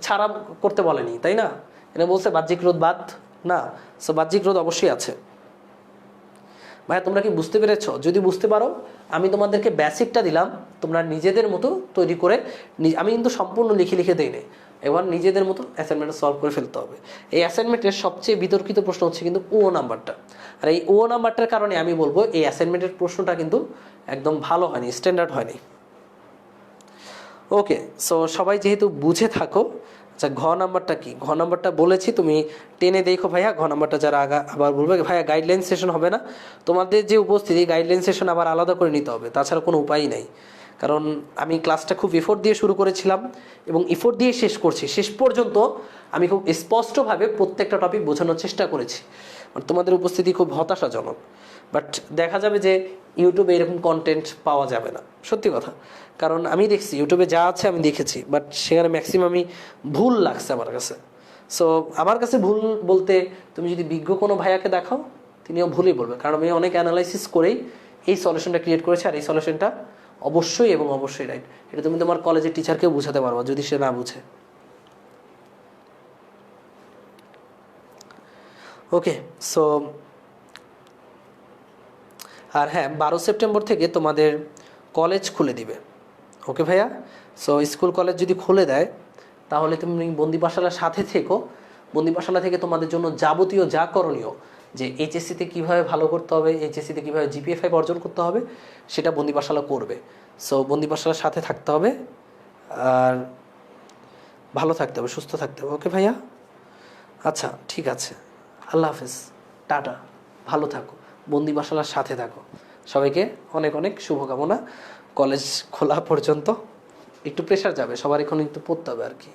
ছাড়া করতে বলেনি, তাই না? এটা বলছে বাহ্যিক রোধ বাদ না, সো বাহ্যিক রোধ অবশ্যই আছে। ভাইয়া তোমরা কি বুঝতে পেরেছো? যদি বুঝতে পারো আমি তোমাদেরকে বেসিকটা দিলাম, তোমরা নিজেদের মতো তৈরি করে, আমি কিন্তু সম্পূর্ণ লিখে লিখে দেই নি, এবার নিজেদের মতো অ্যাসাইনমেন্ট সলভ করে ফেলতে হবে। এই অ্যাসাইনমেন্টের সবচেয়ে বিতর্কিত প্রশ্ন হচ্ছে কিন্তু ও নাম্বারটা, আর এই ও নাম্বারটার কারণে আমি বলবো এই অ্যাসাইনমেন্টের প্রশ্নটা কিন্তু একদম ভালো হয়নি, স্ট্যান্ডার্ড হয়নি। ওকে, সো সবাই যেহেতু বুঝে থাকো, আচ্ছা ঘ নাম্বারটা কি? ঘ নাম্বারটা বলেছি, তুমি টেনে দেখো ভাইয়া। ঘ নাম্বারটা যারা আবার বলবে ভাইয়া গাইডলাইন সেশন হবে না, তোমাদের যে উপস্থিতি গাইডলাইন সেশন আবার আলাদা করে নিতে হবে, তাছাড়া কোনো উপায়ই নেই। কারণ আমি ক্লাসটা খুব এফোর্ট দিয়ে শুরু করেছিলাম এবং এফোর্ট দিয়ে শেষ করছি, শেষ পর্যন্ত আমি খুব স্পষ্টভাবে প্রত্যেকটা টপিক বোঝানোর চেষ্টা করেছি। তোমাদের উপস্থিতি খুব হতাশাজনক, বাট দেখা যাবে যে ইউটিউবে এরকম কন্টেন্ট পাওয়া যাবে না, সত্যি কথা। কারণ আমি দেখছি ইউটিউবে যা আছে আমি দেখেছি, বাট সেখানে ম্যাক্সিমামই ভুল লাগছে আমার কাছে। সো আমার কাছে ভুল বলতে তুমি যদি বিজ্ঞ কোনো ভাইয়াকে দেখাও, তিনিও ভুলই বলবে, কারণ আমি অনেক অ্যানালাইসিস করেই এই সলিউশনটা ক্রিয়েট করেছি, আর এই সলিউশনটা অবশ্যই এবং অবশ্যই রাইট। এটা তুমি তোমার কলেজের টিচারকেও বোঝাতে পারবা যদি সে না বুঝে। ওকে, সো আর হ্যাঁ 12 সেপ্টেম্বর থেকে তোমাদের কলেজ খুলে দিবে। ওকে ভাইয়া, সো স্কুল কলেজ যদি খুলে দেয় তাহলে তুমি বন্দিপাশালার সাথে থেকো। বন্দিপাশালা থেকে তোমাদের জন্য যাবতীয় যা করণীয়, যে এইচএসসিতে কীভাবে ভালো করতে হবে, এইচএসসিতে কীভাবে জিপিএ 5 অর্জন করতে হবে, সেটা বন্দিপাশালা করবে। সো বন্দিপাশালার সাথে থাকতে হবে আর ভালো থাকতে হবে, সুস্থ থাকতে হবে। ওকে ভাইয়া, আচ্ছা ঠিক আছে, আল্লাহ হাফেজ, টাটা, ভালো থাকো, বন্দিপাশালার সাথে থাকো। সবাইকে অনেক অনেক শুভকামনা। কলেজ খোলা পর্যন্ত একটু প্রেশার যাবে সবার, এখন একটু পড়তে হবে আর কি।